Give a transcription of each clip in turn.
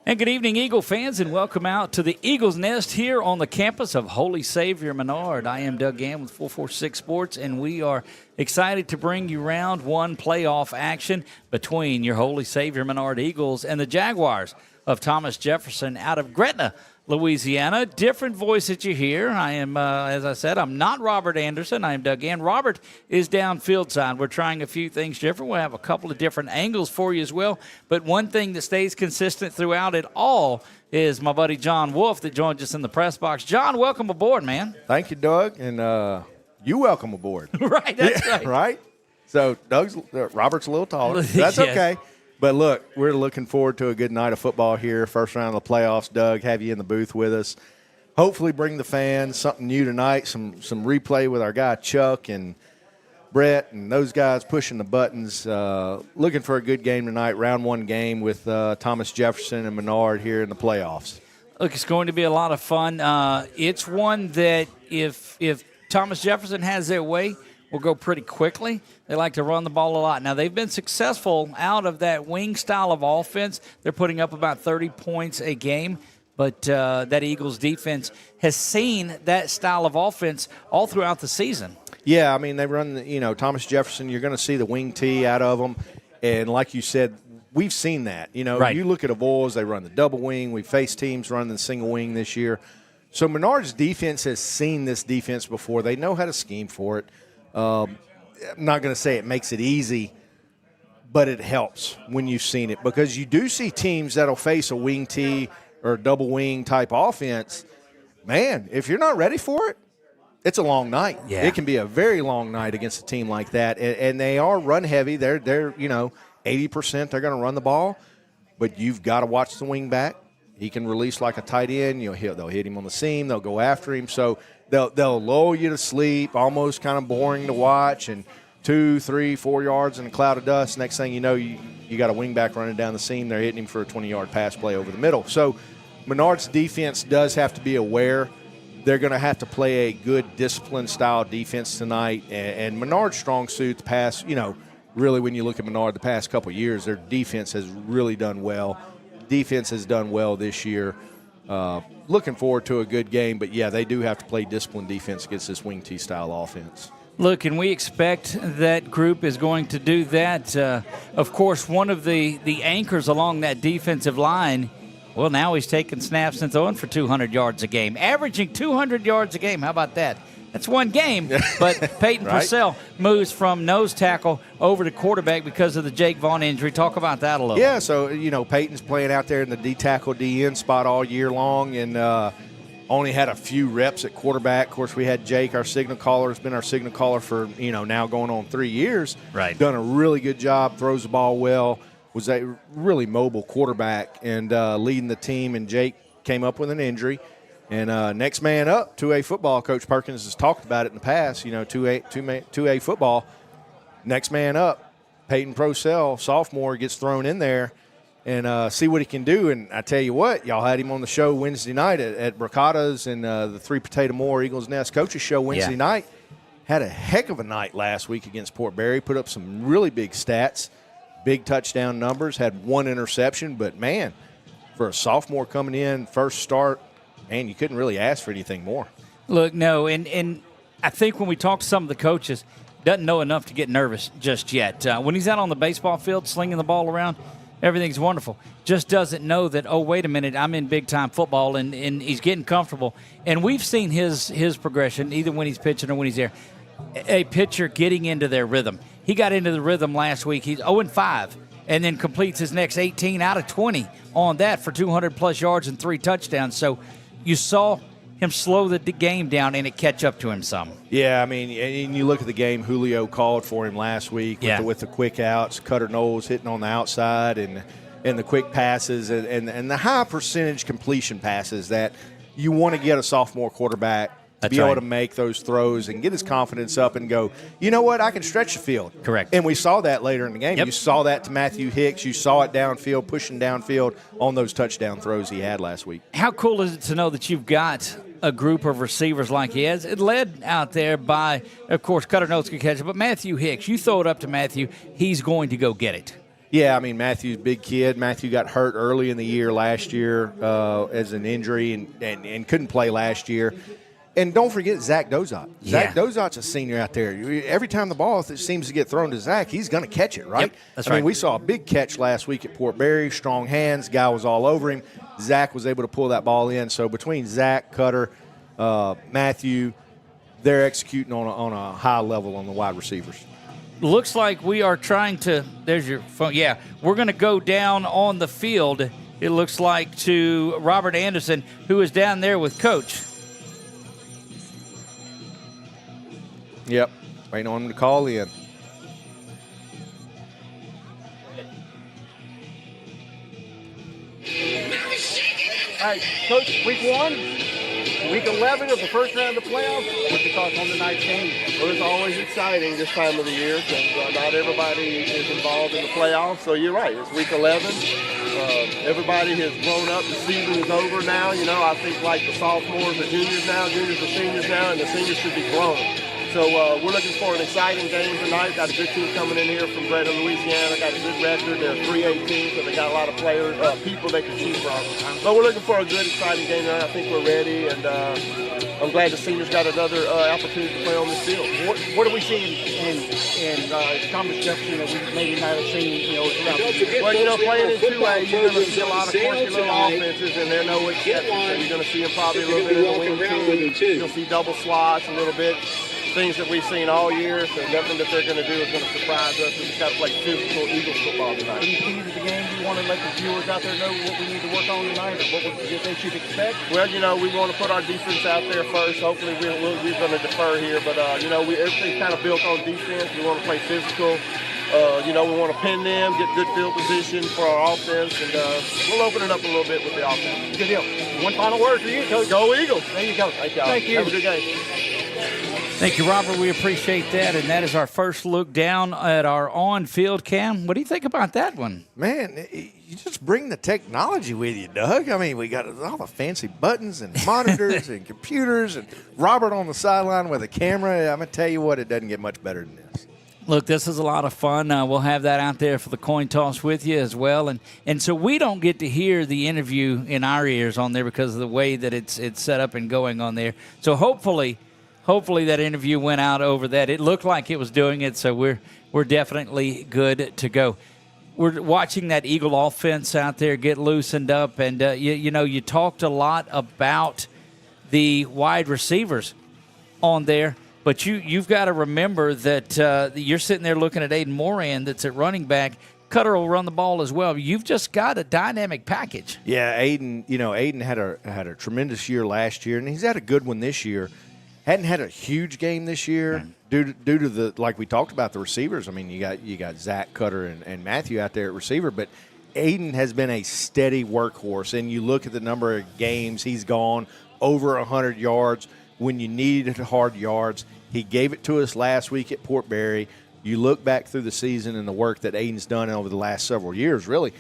And good evening, Eagle fans, and welcome out to the Eagles Nest here on the campus of Holy Savior Menard. I am Doug Gann with 446 Sports, and we are excited to bring you round one playoff action between your Holy Savior Menard Eagles and the Jaguars of Thomas Jefferson out of Gretna, Louisiana. Different voice that you hear. I am, as I said, I'm not Robert Anderson. I am Doug Gann. Robert is downfield side. We're trying a few things different. We'll have a couple of different angles for you as well. But one thing that stays consistent throughout it all is my buddy John Wolf that joins us in the press box. John, welcome aboard, man. Thank you, Doug, and you welcome aboard. Right, that's right. Right? So Robert's a little taller. That's Yes. okay. But look, we're looking forward to a good night of football here. First round of the playoffs. Doug, have you in the booth with us. Hopefully bring the fans something new tonight, some replay with our guy Chuck and Brett and those guys pushing the buttons. Looking for a good game tonight, round one game with Thomas Jefferson and Menard here in the playoffs. Look, it's going to be a lot of fun. It's one that if Thomas Jefferson has their way, will go pretty quickly. They like to run the ball a lot. Now, they've been successful out of that wing style of offense. They're putting up about 30 points a game, but that Eagles defense has seen that style of offense all throughout the season. Yeah, I mean, they run, Thomas Jefferson, you're going to see the wing tee out of them. And like you said, we've seen that. Right. You look at Avoyelles, they run the double wing. We faced teams running the single wing this year. So Menard's defense has seen this defense before. They know how to scheme for it. I'm not going to say it makes it easy, but it helps when you've seen it because you do see teams that'll face a wing tee or a double wing type offense. Man, if you're not ready for it, it's a long night. Yeah. It can be a very long night against a team like that, and they are run heavy. They're 80% they're going to run the ball, but you've got to watch the wing back. He can release like a tight end. They'll hit him on the seam. They'll go after him. So they'll lull you to sleep, almost kind of boring to watch, and 2, 3, 4 yards in a cloud of dust. Next thing you know, you got a wingback running down the seam. They're hitting him for a 20-yard pass play over the middle. So Menard's defense does have to be aware. They're going to have to play a good disciplined-style defense tonight. And Menard's strong suit, the pass, really when you look at Menard the past couple of years, their defense has really done well. Defense has done well this year. Looking forward to a good game, but, yeah, they do have to play disciplined defense against this wing tee style offense. Look, and we expect that group is going to do that. Of course, one of the anchors along that defensive line, well, now he's taking snaps and throwing for 200 yards a game, averaging 200 yards a game. How about that? That's one game, but Peyton Right. Purcell moves from nose tackle over to quarterback because of the Jake Vaughn injury. Talk about that a little. Yeah, so, Peyton's playing out there in the D-tackle, D-end spot all year long and only had a few reps at quarterback. Of course, we had Jake, our signal caller, has been our signal caller for, now going on 3 years. Right. Done a really good job, throws the ball well, was a really mobile quarterback and leading the team, and Jake came up with an injury. And next man up, 2A football, Coach Perkins has talked about it in the past, 2A football. Next man up, Peyton Purcell, sophomore, gets thrown in there and see what he can do. And I tell you what, y'all had him on the show Wednesday night at Bricata's and the Three Potato Moore Eagles Nest Coaches Show Wednesday night. Had a heck of a night last week against Port Barry, put up some really big stats, big touchdown numbers, had one interception. But, man, for a sophomore coming in, first start, man, you couldn't really ask for anything more. Look, no, and I think when we talk to some of the coaches, doesn't know enough to get nervous just yet. When he's out on the baseball field slinging the ball around, everything's wonderful. Just doesn't know that, oh, wait a minute, I'm in big-time football, and he's getting comfortable. And we've seen his progression, either when he's pitching or when he's there, a pitcher getting into their rhythm. He got into the rhythm last week. He's 0-5 and then completes his next 18 out of 20 on that for 200-plus yards and 3 touchdowns. So you saw him slow the game down and it catch up to him some. Yeah, I mean, and you look at the game Julio called for him last week with the quick outs, Cutter Knowles hitting on the outside and the quick passes and the high percentage completion passes that you want to get a sophomore quarterback to be able to make those throws and get his confidence up and go, you know what, I can stretch the field. Correct. And we saw that later in the game. Yep. You saw that to Matthew Hicks. You saw it downfield, pushing downfield on those touchdown throws he had last week. How cool is it to know that you've got a group of receivers like he has? It led out there by, of course, Cutter Knowles could catch it, but Matthew Hicks, you throw it up to Matthew, he's going to go get it. Yeah, I mean, Matthew's a big kid. Matthew got hurt early in the year last year as an injury and couldn't play last year. And don't forget Zach Dozot. Yeah. Zach Dozot's a senior out there. Every time the ball seems to get thrown to Zach, he's going to catch it, right? Yep, that's I mean, right. we saw a big catch last week at Port Barry, strong hands, guy was all over him. Zach was able to pull that ball in. So between Zach, Cutter, Matthew, they're executing on a high level on the wide receivers. Looks like we are trying to – there's your phone. Yeah, we're going to go down on the field, it looks like, to Robert Anderson, who is down there with Coach. Yep, waiting on him to call in. All right, Coach, week 1, week 11 of the first round of the playoffs. What's your thoughts on tonight's game? Well, it's always exciting this time of the year because not everybody is involved in the playoffs. So you're right, it's week 11. Everybody has grown up. The season is over now. You know, I think like the sophomores are juniors now, juniors are seniors now, and the seniors should be grown. So we're looking for an exciting game tonight. Got a good team coming in here from Greta, Louisiana. Got a good record. They're a 3-8 so they got a lot of players, people they can choose from. But we're looking for a good, exciting game tonight. I think we're ready, and I'm glad the seniors got another opportunity to play on this field. What are we seeing in Thomas Jefferson that we maybe not have seen, throughout the year? Well, playing in 2A, you're going to see a lot of quirky little offenses, and they're no exception. So you're going to see them probably a little bit in the wing team. You'll see double slots a little bit. Things that we've seen all year, so nothing that they're going to do is going to surprise us. We just got to play physical Eagles football tonight. Any keys to the game you want to let the viewers out there know what we need to work on tonight, or what they should expect? Well, we want to put our defense out there first. Hopefully, we're going to defer here, but everything's kind of built on defense. We want to play physical. We want to pin them, get good field position for our offense, and we'll open it up a little bit with the offense. Good deal. One final word for you, Coach. Go Eagles. There you go. Thank y'all. Thank you. Have a good game. Thank you, Robert. We appreciate that. And that is our first look down at our on-field cam. What do you think about that one? Man, you just bring the technology with you, Doug. I mean, we got all the fancy buttons and monitors and computers and Robert on the sideline with a camera. I'm going to tell you what, it doesn't get much better than this. Look, this is a lot of fun. We'll have that out there for the coin toss with you as well. And so we don't get to hear the interview in our ears on there because of the way that it's set up and going on there. So hopefully that interview went out over that. It looked like it was doing it, so we're definitely good to go. We're watching that Eagle offense out there get loosened up, and you talked a lot about the wide receivers on there, but you've got to remember that you're sitting there looking at Aiden Moran that's at running back. Cutter will run the ball as well. You've just got a dynamic package. Yeah, Aiden had a tremendous year last year, and he's had a good one this year. Hadn't had a huge game this year due to the, like we talked about, the receivers. I mean, you got Zach, Cutter, and Matthew out there at receiver, but Aiden has been a steady workhorse, and you look at the number of games he's gone over 100 yards when you needed hard yards. He gave it to us last week at Port Barry. You look back through the season and the work that Aiden's done over the last several years, really,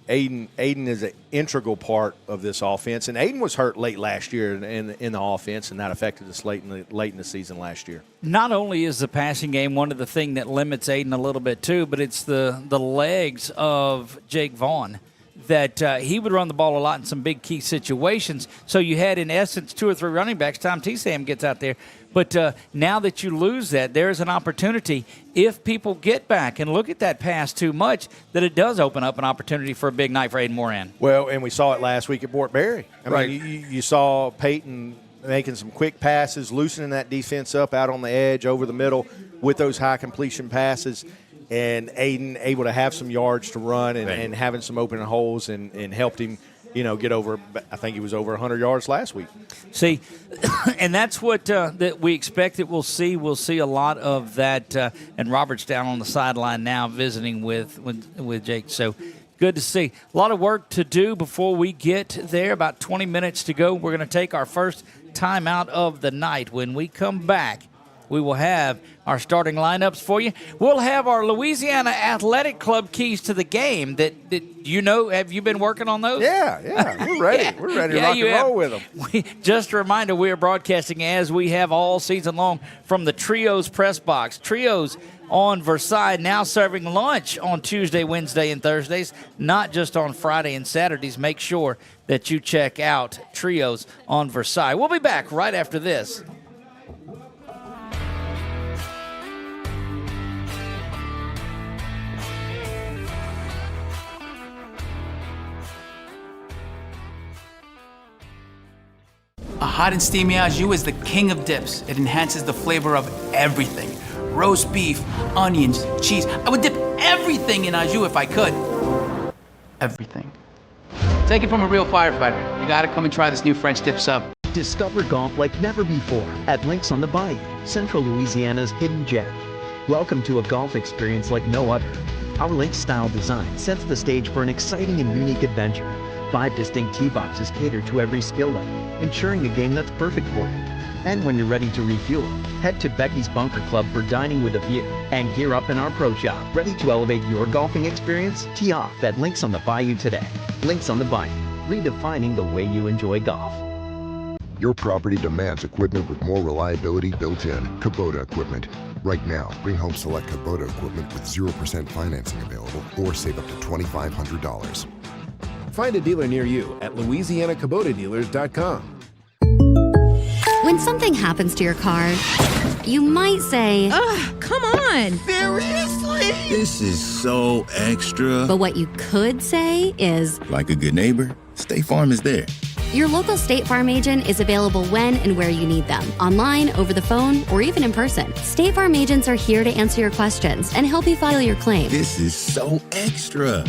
Aiden is an integral part of this offense, and Aiden was hurt late last year in the offense, and that affected us late in the season last year. Not only is the passing game one of the things that limits Aiden a little bit too, but it's the legs of Jake Vaughn that he would run the ball a lot in some big key situations. So you had, in essence, 2 or 3 running backs. Tom T-Sam gets out there. But now that you lose that, there's an opportunity, if people get back and look at that pass too much, that it does open up an opportunity for a big night for Aiden Moran. Well, and we saw it last week at Port Barry. I mean, you saw Peyton making some quick passes, loosening that defense up out on the edge, over the middle with those high completion passes, and Aiden able to have some yards to run and having some open holes and helped him, get over. I think he was over 100 yards last week. See, and that's what that we expect that we'll see. We'll see a lot of that. And Robert's down on the sideline now visiting with Jake. So good to see. A lot of work to do before we get there. About 20 minutes to go. We're going to take our first timeout of the night. When we come back, we will have our starting lineups for you. We'll have our Louisiana Athletic Club keys to the game that have you been working on those? Yeah, we're ready. Yeah. We're ready to rock and roll with them. Just a reminder, we are broadcasting as we have all season long from the Trios press box. Trios on Versailles now serving lunch on Tuesday, Wednesday, and Thursdays, not just on Friday and Saturdays. Make sure that you check out Trios on Versailles. We'll be back right after this. A hot and steamy au jus is the king of dips. It enhances the flavor of everything. Roast beef, onions, cheese. I would dip everything in au jus if I could. Everything. Take it from a real firefighter. You gotta come and try this new French dip sub. Discover golf like never before at Links on the Bayou, Central Louisiana's hidden gem. Welcome to a golf experience like no other. Our Links-style design sets the stage for an exciting and unique adventure. 5 distinct tee boxes cater to every skill level, ensuring a game that's perfect for you. And when you're ready to refuel, head to Becky's Bunker Club for dining with a view. And gear up in our pro shop, ready to elevate your golfing experience? Tee off at Links on the Bayou today. Links on the Bayou, redefining the way you enjoy golf. Your property demands equipment with more reliability built in. Kubota equipment. Right now, bring home select Kubota equipment with 0% financing available or save up to $2,500. Find a dealer near you at LouisianaKubotaDealers.com. When something happens to your car, you might say, "Ugh, come on! Seriously? This is so extra." But what you could say is, like a good neighbor, State Farm is there. Your local State Farm agent is available when and where you need them, online, over the phone, or even in person. State Farm agents are here to answer your questions and help you file your claim. This is so extra.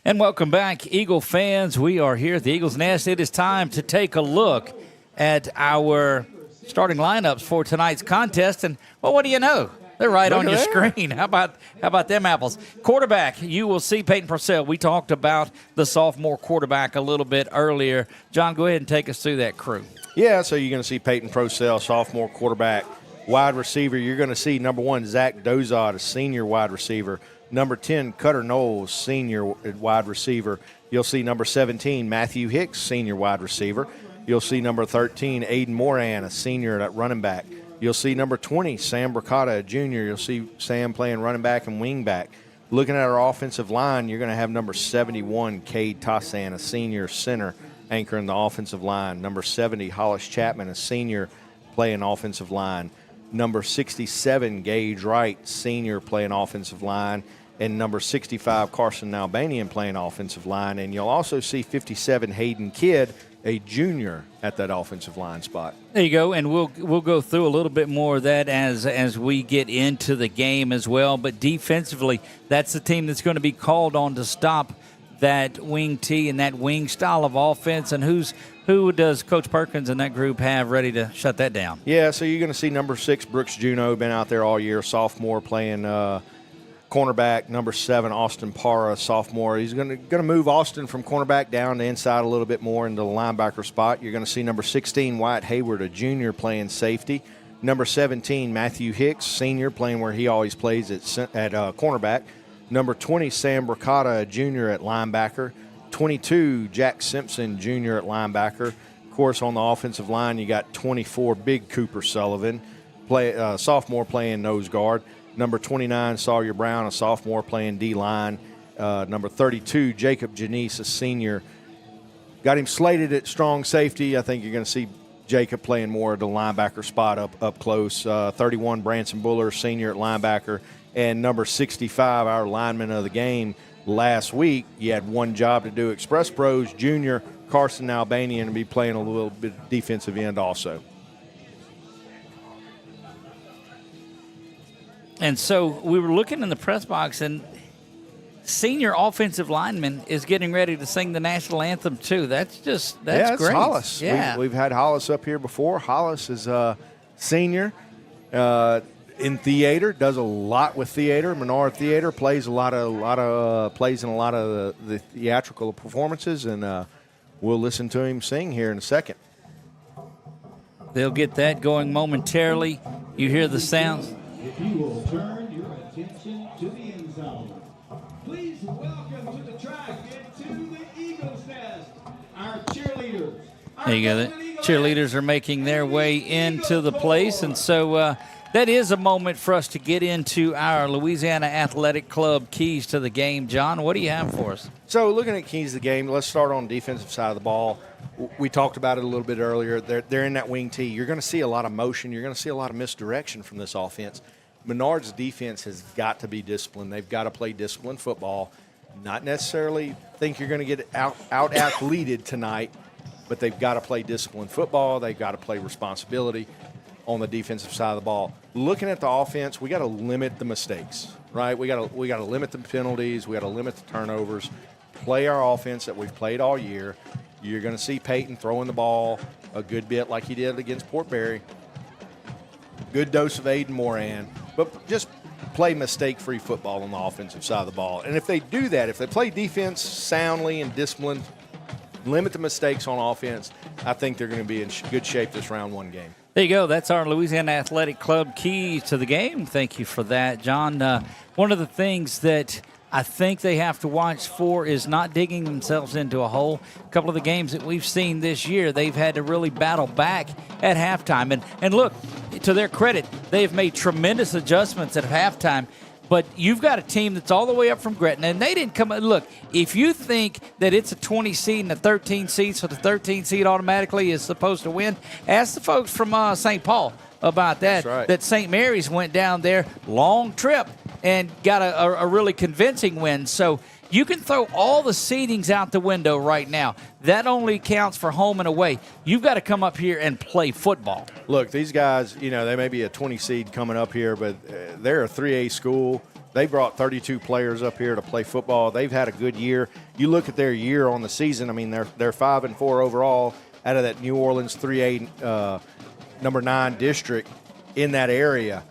And welcome back, Eagle fans. We are here at the Eagles Nest. It is time to take a look at our starting lineups for tonight's contest. And, well, what do you know? They're right on your screen. How about them apples? Quarterback, you will see Peyton Purcell. We talked about the sophomore quarterback a little bit earlier. John, go ahead and take us through that crew. Yeah, so you're going to see Peyton Purcell, sophomore quarterback. Wide receiver, you're going to see number 1, Zach Dozad, a senior wide receiver. Number 10, Cutter Knowles, senior wide receiver. You'll see number 17, Matthew Hicks, senior wide receiver. You'll see number 13, Aiden Moran, a senior at running back. You'll see number 20, Sam Bricata, a junior. You'll see Sam playing running back and wing back. Looking at our offensive line, you're going to have number 71, Cade Tassan, a senior center, anchoring the offensive line. Number 70, Hollis Chapman, a senior, playing offensive line. Number 67, Gage Wright, senior, playing offensive line. And number 65, Carson Albanian, playing offensive line. And you'll also see 57, Hayden Kidd, a junior, at that offensive line spot. There you go, and we'll go through a little bit more of that as we get into the game as well. But defensively, that's the team that's going to be called on to stop that wing T and that wing style of offense. And who does Coach Perkins and that group have ready to shut that down? Yeah, so you're going to see number 6, Brooks Juneau, been out there all year, sophomore, playing cornerback. Number 7, Austin Parra, sophomore. He's going to move Austin from cornerback down to inside a little bit more into the linebacker spot. You're going to see number 16, Wyatt Hayward, a junior, playing safety. Number 17, Matthew Hicks, senior, playing where he always plays at cornerback. Number 20, Sam Bricata, a junior, at linebacker. 22, Jack Simpson, junior, at linebacker. Of course, on the offensive line, you got 24, Big Cooper Sullivan, sophomore, playing nose guard. Number 29, Sawyer Brown, a sophomore, playing D-line. Number 32, Jacob Janice, a senior. Got him slated at strong safety. I think you're going to see Jacob playing more of the linebacker spot up close. 31, Branson Buller, senior, at linebacker. And number 65, our lineman of the game last week. You had one job to do, Express Pros, junior, Carson Albanian, to be playing a little bit defensive end also. And so we were looking in the press box, and senior offensive lineman is getting ready to sing the national anthem too. That's great. Hollis. Yeah, we've had Hollis up here before. Hollis is a senior in theater. Does a lot with theater. Menard Theater plays plays in a lot of the theatrical performances, and we'll listen to him sing here in a second. They'll get that going momentarily. You hear the sounds. If you will turn your attention to the end zone. Please welcome to the track and to the Eagles Nest, our cheerleaders. There you go. The cheerleaders are making their way into the place, and so that is a moment for us to get into our Louisiana Athletic Club keys to the game. John, what do you have for us? So looking at keys to the game, let's start on the defensive side of the ball. We talked about it a little bit earlier. They're in that wing tee. You're going to see a lot of motion. You're going to see a lot of misdirection from this offense. Menard's defense has got to be disciplined. They've got to play disciplined football. Not necessarily think you're going to get out-athleted tonight, but they've got to play disciplined football. They've got to play responsibility on the defensive side of the ball. Looking at the offense, we got to limit the mistakes, right? We got to limit the penalties. We got to limit the turnovers. Play our offense that we've played all year. You're going to see Peyton throwing the ball a good bit like he did against Port Barry. Good dose of Aiden Moran. But just play mistake-free football on the offensive side of the ball. And if they do that, if they play defense soundly and disciplined, limit the mistakes on offense, I think they're going to be in good shape this round one game. There you go. That's our Louisiana Athletic Club keys to the game. Thank you for that, John. One of the things that I think they have to watch for is not digging themselves into a hole. A couple of the games that we've seen this year, they've had to really battle back at halftime. And look, to their credit, they've made tremendous adjustments at halftime. But you've got a team that's all the way up from Gretna, and they didn't come. Look, if you think that it's a 20 seed and a 13 seed, so the 13 seed automatically is supposed to win, ask the folks from St. Paul about that. That's right. That St. Mary's went down there, long trip, and got a really convincing win. So you can throw all the seedings out the window right now. That only counts for home and away. You've got to come up here and play football. Look, these guys, they may be a 20 seed coming up here, but they're a 3A school. They brought 32 players up here to play football. They've had a good year. You look at their year on the season, I mean, they're 5-4 overall out of that New Orleans 3A number 9 district in that area.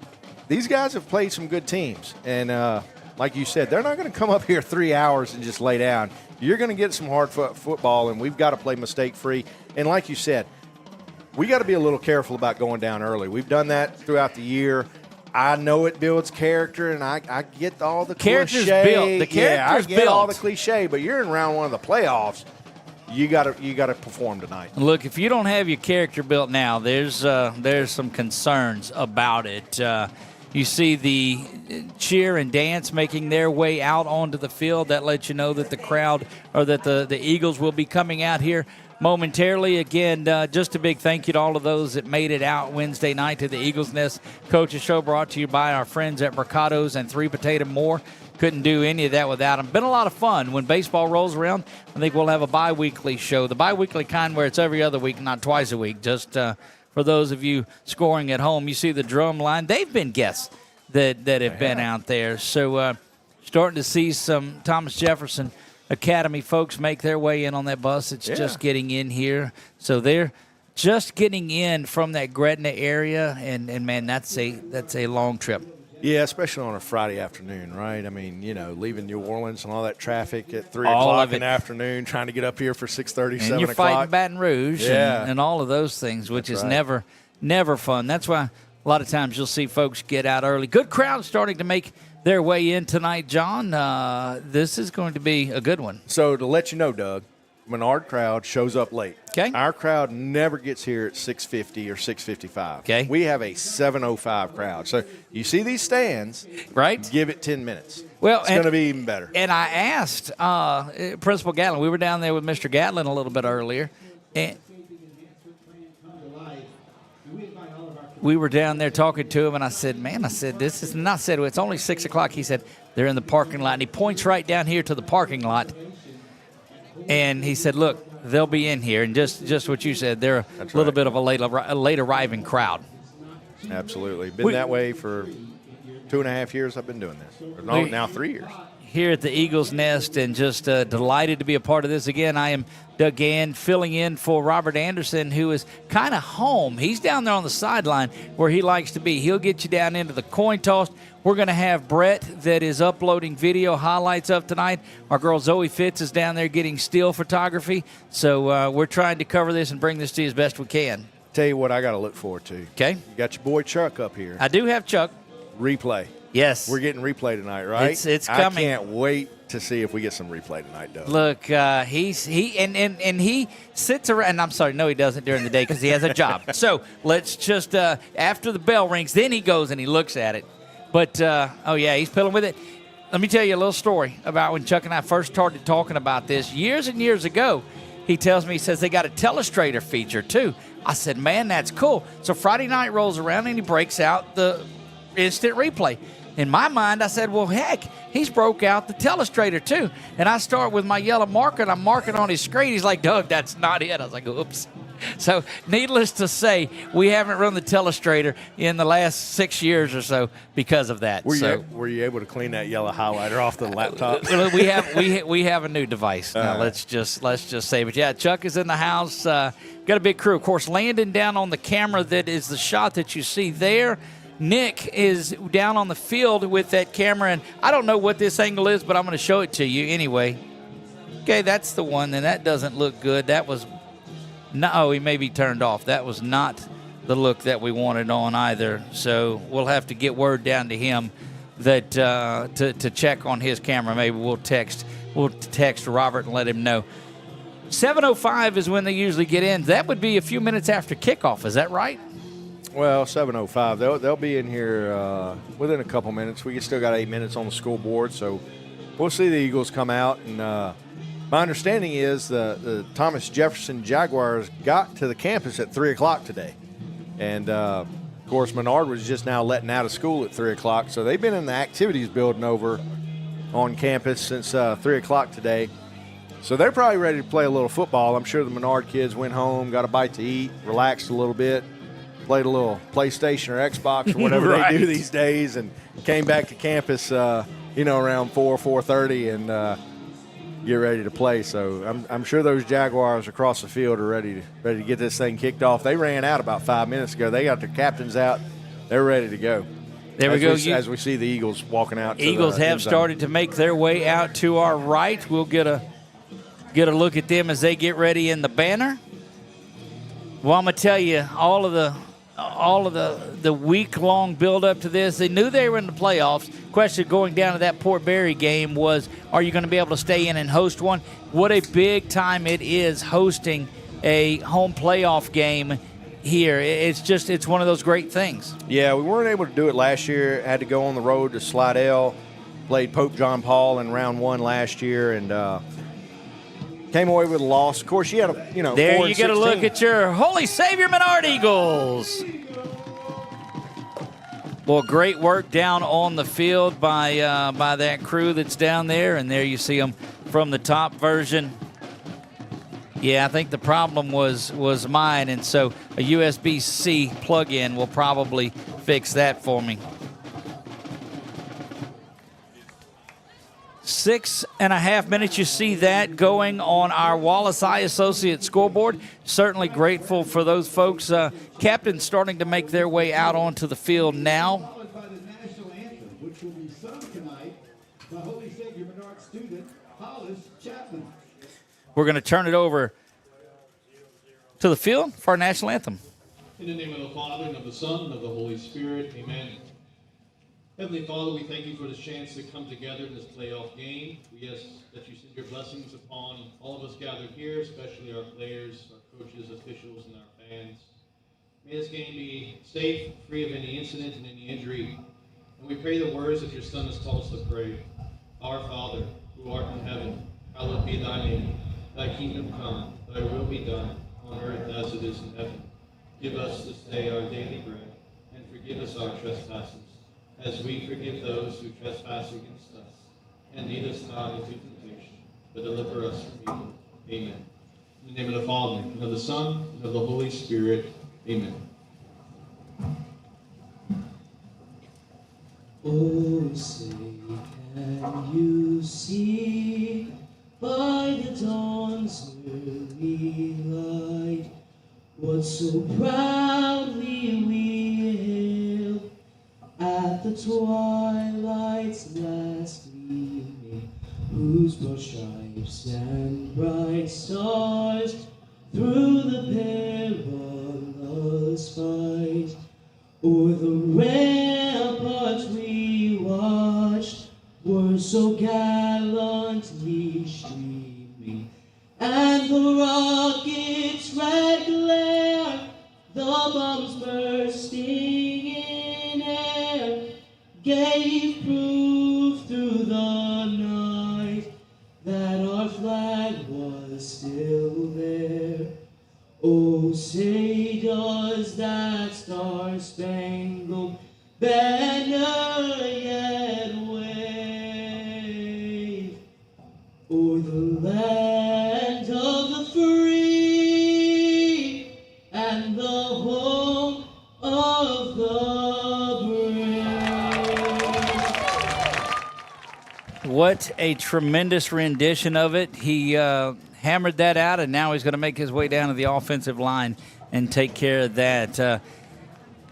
These guys have played some good teams. And like you said, they're not going to come up here 3 hours and just lay down. You're going to get some hard football, and we've got to play mistake-free. And like you said, we got to be a little careful about going down early. We've done that throughout the year. I know it builds character, and I get all the character's cliche. Built. The character's I get built. all the cliche, but you're in round one of the playoffs. You got to perform tonight. Look, if you don't have your character built now, there's some concerns about it. You see the cheer and dance making their way out onto the field. That lets you know that the crowd, or that the Eagles will be coming out here momentarily. Again, just a big thank you to all of those that made it out Wednesday night to the Eagles Nest Coaches Show, brought to you by our friends at Mercado's and 3 Potato More. Couldn't do any of that without them. Been a lot of fun. When baseball rolls around, I think we'll have a bi-weekly show. The bi-weekly kind where it's every other week, not twice a week. Just for those of you scoring at home, you see the drum line. They've been guests that have been out there. So starting to see some Thomas Jefferson Academy folks make their way in on that bus. It's just getting in here. So they're just getting in from that Gretna area, and man, that's a long trip. Yeah, especially on a Friday afternoon, right? I mean, leaving New Orleans and all that traffic at 3 all o'clock in the afternoon, trying to get up here for 6:30, 7 o'clock. And you're fighting Baton Rouge yeah. and all of those things, which That's is right. never fun. That's why a lot of times you'll see folks get out early. Good crowd starting to make their way in tonight, John. This is going to be a good one. So to let you know, Doug, Menard crowd shows up late. Okay. Our crowd never gets here at 6:50 or 6:55. Okay. We have a 7:05 crowd. So you see these stands, right? Give it 10 minutes. Well, it's going to be even better. And I asked Principal Gatlin. We were down there with Mr. Gatlin a little bit earlier, and we were down there talking to him, and I said, this is not said. It's only 6 o'clock. He said, they're in the parking lot. And he points right down here to the parking lot. And he said, look, they'll be in here. And just what you said, they're a little bit of a late arriving crowd. Absolutely. Been that way for 2.5 years I've been doing this. Now 3 years. here at the Eagles Nest, and just delighted to be a part of this again. I am Doug Gann, filling in for Robert Anderson, who is kind of home. He's down there on the sideline where he likes to be. He'll get you down into the coin toss. We're going to have Brett that is uploading video highlights of tonight. Our girl Zoe Fitz is down there getting still photography. So we're trying to cover this and bring this to you as best we can. Tell you what I got to look forward to. Okay. You got your boy Chuck up here. I do have Chuck. Replay. Yes. We're getting replay tonight, right? It's coming. I can't wait to see if we get some replay tonight, Doug. Look, he sits around, and I'm sorry, no, he doesn't during the day because he has a job. So let's just, after the bell rings, then he goes and he looks at it. But, oh, yeah, he's pilling with it. Let me tell you a little story about when Chuck and I first started talking about this. Years and years ago, he tells me, he says, they got a telestrator feature, too. I said, man, that's cool. So Friday night rolls around, and he breaks out the instant replay. In my mind, I said, well, heck, he's broke out the telestrator, too. And I start with my yellow marker, and I'm marking on his screen. He's like, Doug, that's not it. I was like, oops. So needless to say, we haven't run the telestrator in the last 6 years or so because of that. Were you able to clean that yellow highlighter off the laptop? we have a new device. Now, let's just say. But, yeah, Chuck is in the house. Got a big crew. Of course, Landon down on the camera that is the shot that you see there. Nick is down on the field with that camera, and I don't know what this angle is, but I'm going to show it to you anyway. Okay, that's the one, and that doesn't look good. That was no, he may be turned off. That was not the look that we wanted on either. So we'll have to get word down to him that to check on his camera. Maybe we'll text Robert and let him know. 7:05 is when they usually get in. That would be a few minutes after kickoff. Is that right? Well, 7:05. They'll be in here within a couple minutes. We still got 8 minutes on the scoreboard, so we'll see the Eagles come out. And my understanding is the Thomas Jefferson Jaguars got to the campus at 3 o'clock today, and of course Menard was just now letting out of school at 3 o'clock. So they've been in the activities building over on campus since 3 o'clock today. So they're probably ready to play a little football. I'm sure the Menard kids went home, got a bite to eat, relaxed a little bit, played a little PlayStation or Xbox or whatever right. they do these days, and came back to campus, around 4:30 and get ready to play. So I'm sure those Jaguars across the field are ready to get this thing kicked off. They ran out about 5 minutes ago. They got their captains out. They're ready to go. There we go. As we see the Eagles walking out. Eagles have started to make their way out to our right. We'll get a look at them as they get ready in the banner. Well, I'm going to tell you, all of the week-long build-up to this, they knew they were in the playoffs. Question going down to that Port Barry game was, are you going to be able to stay in and host one? What a big time it is hosting a home playoff game here. It's one of those great things. Yeah, we weren't able to do it last year. Had to go on the road to Slidell. Played Pope John Paul in round one last year, and came away with a loss. Of course, you had there you get a look at your Holy Savior Menard Eagles. Well, great work down on the field by that crew that's down there, and there you see them from the top version. Yeah, I think the problem was mine, and so a USB-C plug-in will probably fix that for me. 6.5 minutes, you see that going on our Wallace Eye Associates scoreboard. Certainly grateful for those folks. Captains starting to make their way out onto the field now. Followed by the national anthem, which will be sung tonight by Holy Savior Menard student Hollis Chapman. We're going to turn it over to the field for our national anthem. In the name of the Father, and of the Son, and of the Holy Spirit, amen. Heavenly Father, we thank you for this chance to come together in this playoff game. We ask that you send your blessings upon all of us gathered here, especially our players, our coaches, officials, and our fans. May this game be safe, free of any incident and any injury. And we pray the words that your Son has taught us to pray. Our Father, who art in heaven, hallowed be thy name. Thy kingdom come, thy will be done, on earth as it is in heaven. Give us this day our daily bread, and forgive us our trespasses, as we forgive those who trespass against us. And lead us not into temptation, but deliver us from evil. Amen. In the name of the Father, and of the Son, and of the Holy Spirit. Amen. Oh, say Can you see by the dawn's early light what so proudly we hailed at the twilight's last gleaming, whose broad stripes and bright stars through the perilous fight o'er the ramparts we watched were so gallantly streaming, and the rocket's red glare, the bombs bursting in air, gave proof through the night that our flag was still there. Oh, say does that star-spangled banner yet wave o'er the land of the free and the home of the brave? What a tremendous rendition of it. He hammered that out, and now he's going to make his way down to the offensive line and take care of that.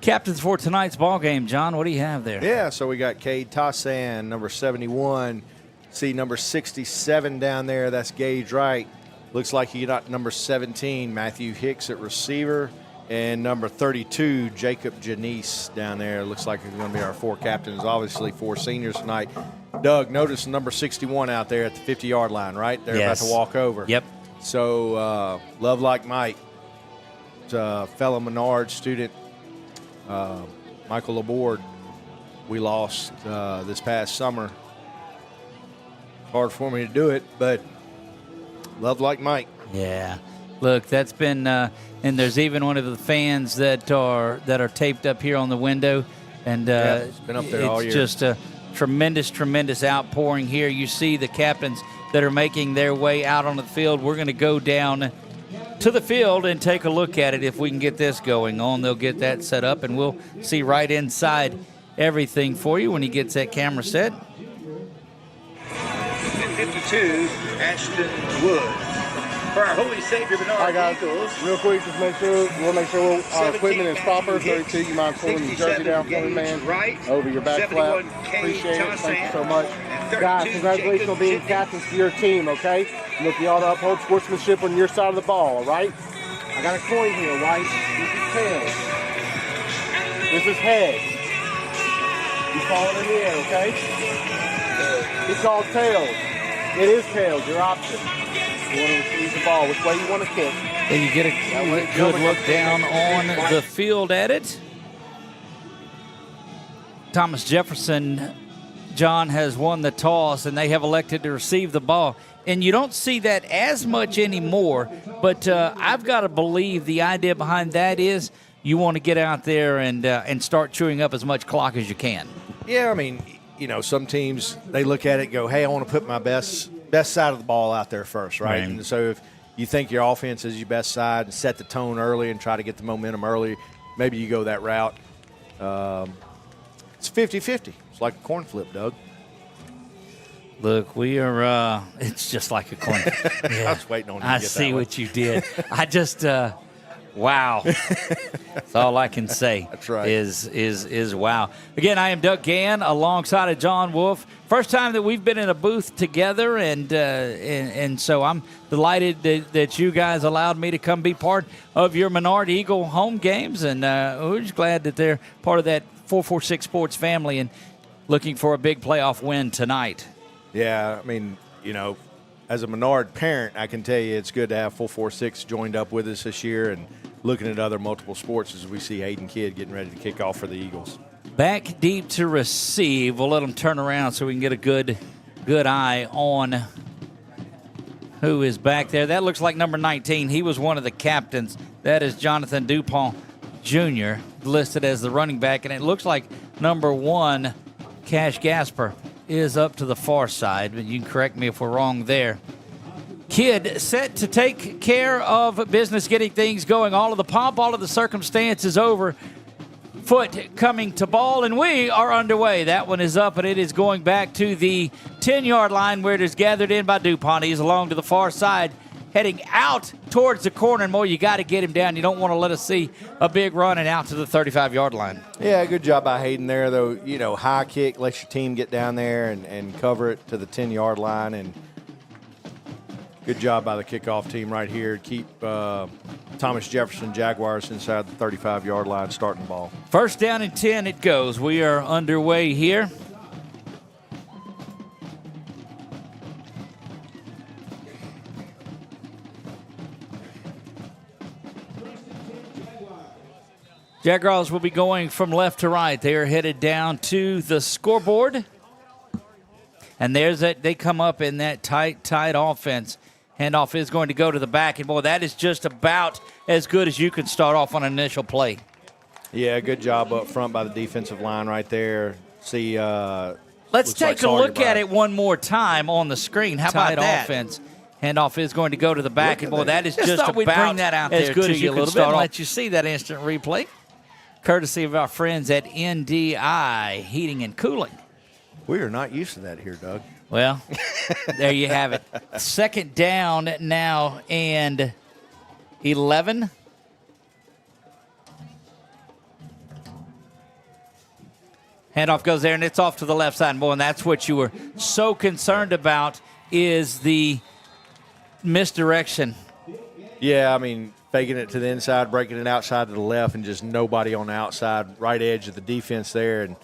Captains for tonight's ball game, John, what do you have there? Yeah, so we got Cade Tassan, number 71. See number 67 down there. That's Gage Wright. Looks like he got number 17, Matthew Hicks at receiver. And number 32, Jacob Janice down there. Looks like it's going to be our 4 captains, obviously 4 seniors tonight. Doug, notice number 61 out there at the 50-yard line, right? They're about to walk over. Yep. So, Love Like Mike, fellow Menard student, Michael Laborde, we lost this past summer. Hard for me to do it, but Love Like Mike. Yeah. Look, that's been and there's even one of the fans that are taped up here on the window, and it's been up there all year. It's just a tremendous outpouring here. You see the captains that are making their way out on the field. We're going to go down to the field and take a look at it if we can get this going on. They'll get that set up, and we'll see right inside everything for you when he gets that camera set. 52, Ashton Wood. For our Holy Savior, Menard Eagles. Real quick, just we'll make sure our equipment is proper. 32, you mind pulling your jersey down for me, man? Over your back flap. Appreciate it. Thank you so much. Guys, congratulations on being captains to your team, okay? Look, you ought to uphold sportsmanship on your side of the ball, all right? I got a coin here, right? This is tails. This is heads. You call it in the air, okay? It's called tails. It is tails, your option. You want to receive the ball, which way you want to kick. And you get a good look down on the field at it. Thomas Jefferson, John, has won the toss, and they have elected to receive the ball. And you don't see that as much anymore, but I've got to believe the idea behind that is you want to get out there and start chewing up as much clock as you can. Yeah, I mean, you know, some teams, they look at it and go, hey, I want to put my best side of the ball out there first, right? And so if you think your offense is your best side and set the tone early and try to get the momentum early, maybe you go that route. It's 50-50. It's like a corn flip, Doug. Look, we are it's just like a coin. Yeah. I was waiting on you to I get see that what you did. I just wow. That's all I can say. That's right. Is wow. Again, I am Doug Gann alongside of John Wolf. First time that we've been in a booth together, and so I'm delighted that you guys allowed me to come be part of your Menard Eagle home games, and we're just glad that they're part of that 446 Sports family and looking for a big playoff win tonight. Yeah, I mean, you know, as a Menard parent, I can tell you it's good to have 446 joined up with us this year and looking at other multiple sports as we see Aiden Kidd getting ready to kick off for the Eagles. Back deep to receive. We'll let them turn around so we can get a good eye on who is back there. That looks like number 19. He was one of the captains. That is Jonathan Dupont Jr., listed as the running back, and it looks like number 1, Cash Gasper, is up to the far side, but you can correct me if we're wrong there. Kidd set to take care of business, getting things going. All of the pomp, all of the circumstances over foot coming to ball, and we are underway. That one is up, and it is going back to the 10-yard line where it is gathered in by DuPont. He's along to the far side, heading out towards the corner, and more, you got to get him down. You don't want to let us see a big run and out to the 35-yard line. Yeah, good job by Hayden there, though. You know, high kick lets your team get down there and cover it to the 10-yard line, and good job by the kickoff team right here to keep Thomas Jefferson Jaguars inside the 35-yard line starting the ball. First down and 10 it goes. We are underway here. Jaguars will be going from left to right. They are headed down to the scoreboard. And there's that. They come up in that tight offense. Handoff is going to go to the back, and boy, that is just about as good as you can start off on an initial play. Yeah, good job up front by the defensive line right there. See, let's take a look at it one more time on the screen. How about that? Offense. Handoff is going to go to the back, and boy, that is just about bring that out as good as you can start off. Let you see that instant replay, courtesy of our friends at NDI Heating and Cooling. We are not used to that here, Doug. Well, there you have it. Second down now and 11. Handoff goes there, and it's off to the left side. Boy, and that's what you were so concerned about is the misdirection. Yeah, I mean, faking it to the inside, breaking it outside to the left, and just nobody on the outside right edge of the defense there. And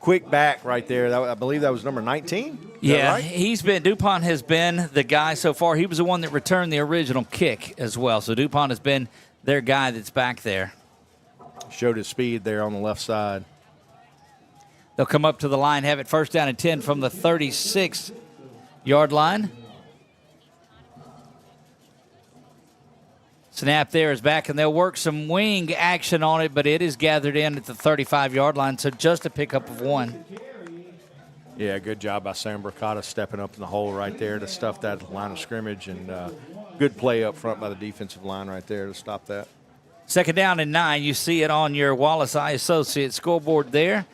quick back right there. I believe that was number 19. Yeah, right? DuPont has been the guy so far. He was the one that returned the original kick as well. So DuPont has been their guy that's back there. Showed his speed there on the left side. They'll come up to the line, have it first down and 10 from the 36-yard line. Snap there is back, and they'll work some wing action on it, but it is gathered in at the 35-yard line, so just a pickup of one. Yeah, good job by Sam Bricata stepping up in the hole right there to stuff that line of scrimmage, and good play up front by the defensive line right there to stop that. Second down and 9. You see it on your Wallace Eye Associates scoreboard there.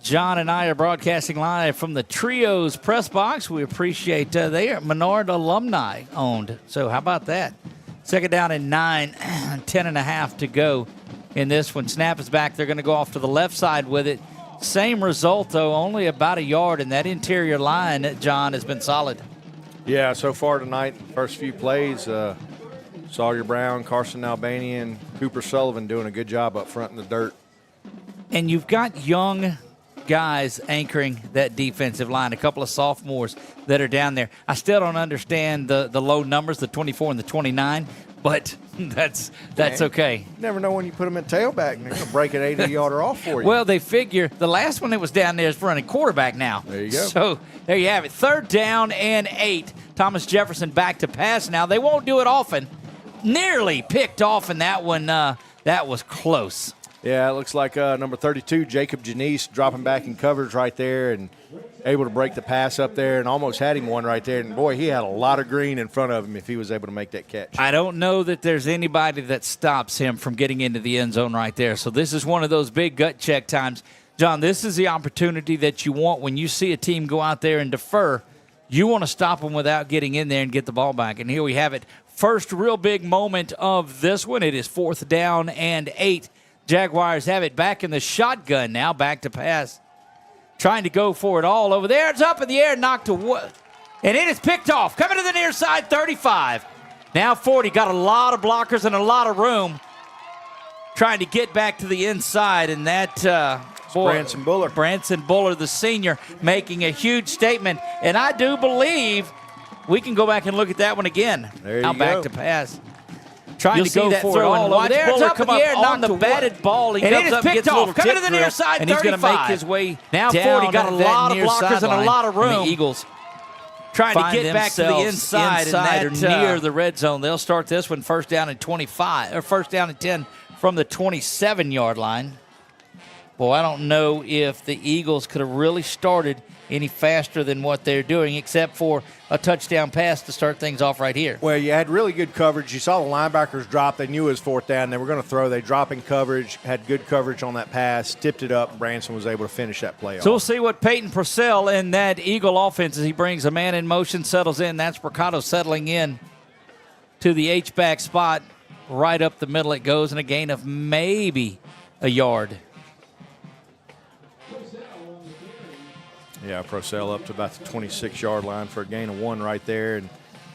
John and I are broadcasting live from the Trios press box. We appreciate they are Menard alumni owned, so how about that? Second down and 9, 10.5 to go in this one. Snap is back. They're going to go off to the left side with it. Same result, though, only about a yard, and that interior line, John, has been solid. Yeah, so far tonight, first few plays, Sawyer Brown, Carson Albanian, Cooper Sullivan doing a good job up front in the dirt. And you've got young guys anchoring that defensive line, a couple of sophomores that are down there. I still don't understand the low numbers, the 24 and the 29, but that's okay. You never know when you put them at tailback and they're going to break an 80-yarder off for you. Well, they figure the last one that was down there is running quarterback now. There you go. So there you have it. Third down and 8. Thomas Jefferson back to pass now. They won't do it often. Nearly picked off in that one. That was close. Yeah, it looks like number 32, Jacob Janice, dropping back in coverage right there and able to break the pass up there and almost had him one right there. And, boy, he had a lot of green in front of him if he was able to make that catch. I don't know that there's anybody that stops him from getting into the end zone right there. So this is one of those big gut check times. John, this is the opportunity that you want when you see a team go out there and defer. You want to stop them without getting in there and get the ball back. And here we have it. First real big moment of this one. It is fourth down and 8. Jaguars have it back in the shotgun now, back to pass. Trying to go for it all over there. It's up in the air, knocked away. And it is picked off. Coming to the near side, 35. Now 40. Got a lot of blockers and a lot of room. Trying to get back to the inside, and that Branson Buller. Branson Buller, the senior, making a huge statement. And I do believe we can go back and look at that one again. There you now go. back to pass. Trying You'll to go see that for it all over there. It's up in the air, knocked the batted ball. He comes up, gets a little coming to the tip near drill, side, and he's going to make his way now down 40. Got a lot of blockers and a lot of room. And the Eagles trying to get back to the inside and that, near the red zone. They'll start this one first down and 25, or first down and 10 from the 27-yard line. Well, I don't know if the Eagles could have really started any faster than what they're doing, except for a touchdown pass to start things off right here. Well, you had really good coverage. You saw the linebackers drop. They knew it was fourth down. They were going to throw. They dropped in coverage, had good coverage on that pass, tipped it up. Branson was able to finish that play off. So we'll see what Peyton Purcell and that Eagle offense as he brings a man in motion, settles in. That's Mercado settling in to the H-back spot. Right up the middle it goes, and a gain of maybe a yard. Yeah, Purcell up to about the 26-yard line for a gain of 1 right there. And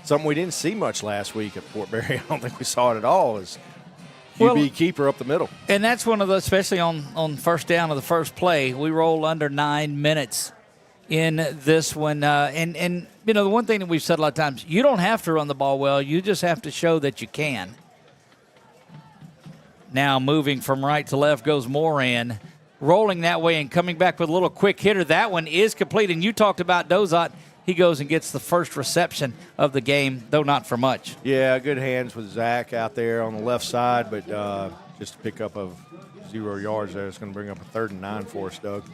something we didn't see much last week at Fort Berry, I don't think we saw it at all, is QB keeper up the middle. And that's one of the, especially on first down of the first play, we roll under 9 minutes in this one. And you know, the one thing that we've said a lot of times, you don't have to run the ball well. You just have to show that you can. Now moving from right to left goes Moran, rolling that way and coming back with a little quick hitter. That one is complete. And you talked about Dozat. He goes and gets the first reception of the game, though not for much. Yeah, good hands with Zach out there on the left side, but just a pickup of 0 yards there. It's going to bring up a 3rd and 9 for us, Doug.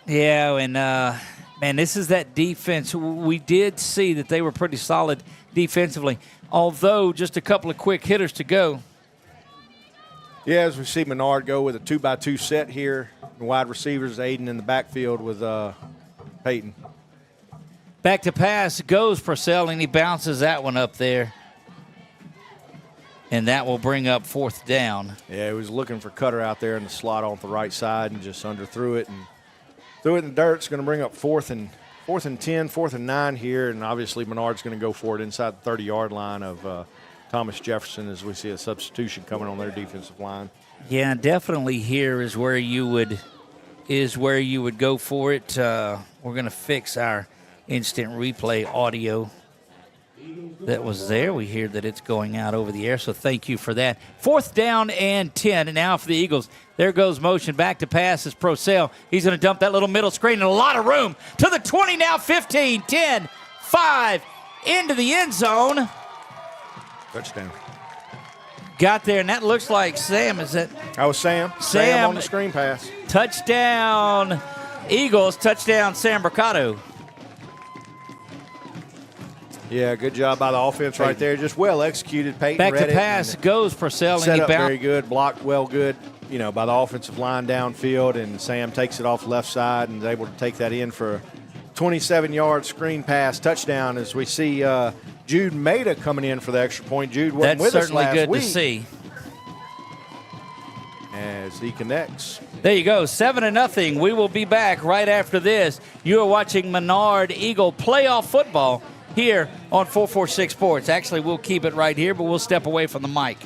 Yeah, and, man, this is that defense. We did see that they were pretty solid defensively, although just a couple of quick hitters to go. Yeah, as we see Menard go with a 2-by-2 set here. Wide receivers, Aiden in the backfield with Peyton. Back to pass goes Purcell, and he bounces that one up there. And that will bring up 4th down. Yeah, he was looking for Cutter out there in the slot on the right side and just underthrew it. And threw it in the dirt. It's going to bring up 4th and 10, 4th and 9 here. And obviously Menard's going to go for it inside the 30-yard line of Thomas Jefferson as we see a substitution coming on their defensive line. Yeah, definitely here is where you would go for it. We're going to fix our instant replay audio that was there. We hear that it's going out over the air, so thank you for that. 4th down and 10, and now for the Eagles. There goes motion. Back to pass is Purcell. He's going to dump that little middle screen and a lot of room to the 20 now, 15, 10, 5, into the end zone. Touchdown. Got there, and that looks like Sam. Is that? That was Sam. Sam on the screen pass. Touchdown, Eagles. Touchdown, Sam Mercado. Yeah, good job by the offense right there. Just well executed. Peyton back read to pass goes Purcell, set and he up very good, blocked well good, you know, by the offensive line downfield, and Sam takes it off left side and is able to take that in for a 27-yard screen pass touchdown. As we see Jude Maida coming in for the extra point. Jude wasn't with us last week. That's certainly good to see. As he connects. There you go, 7-0. We will be back right after this. You are watching Menard Eagle playoff football here on 446 Sports. Actually, we'll keep it right here, but we'll step away from the mic.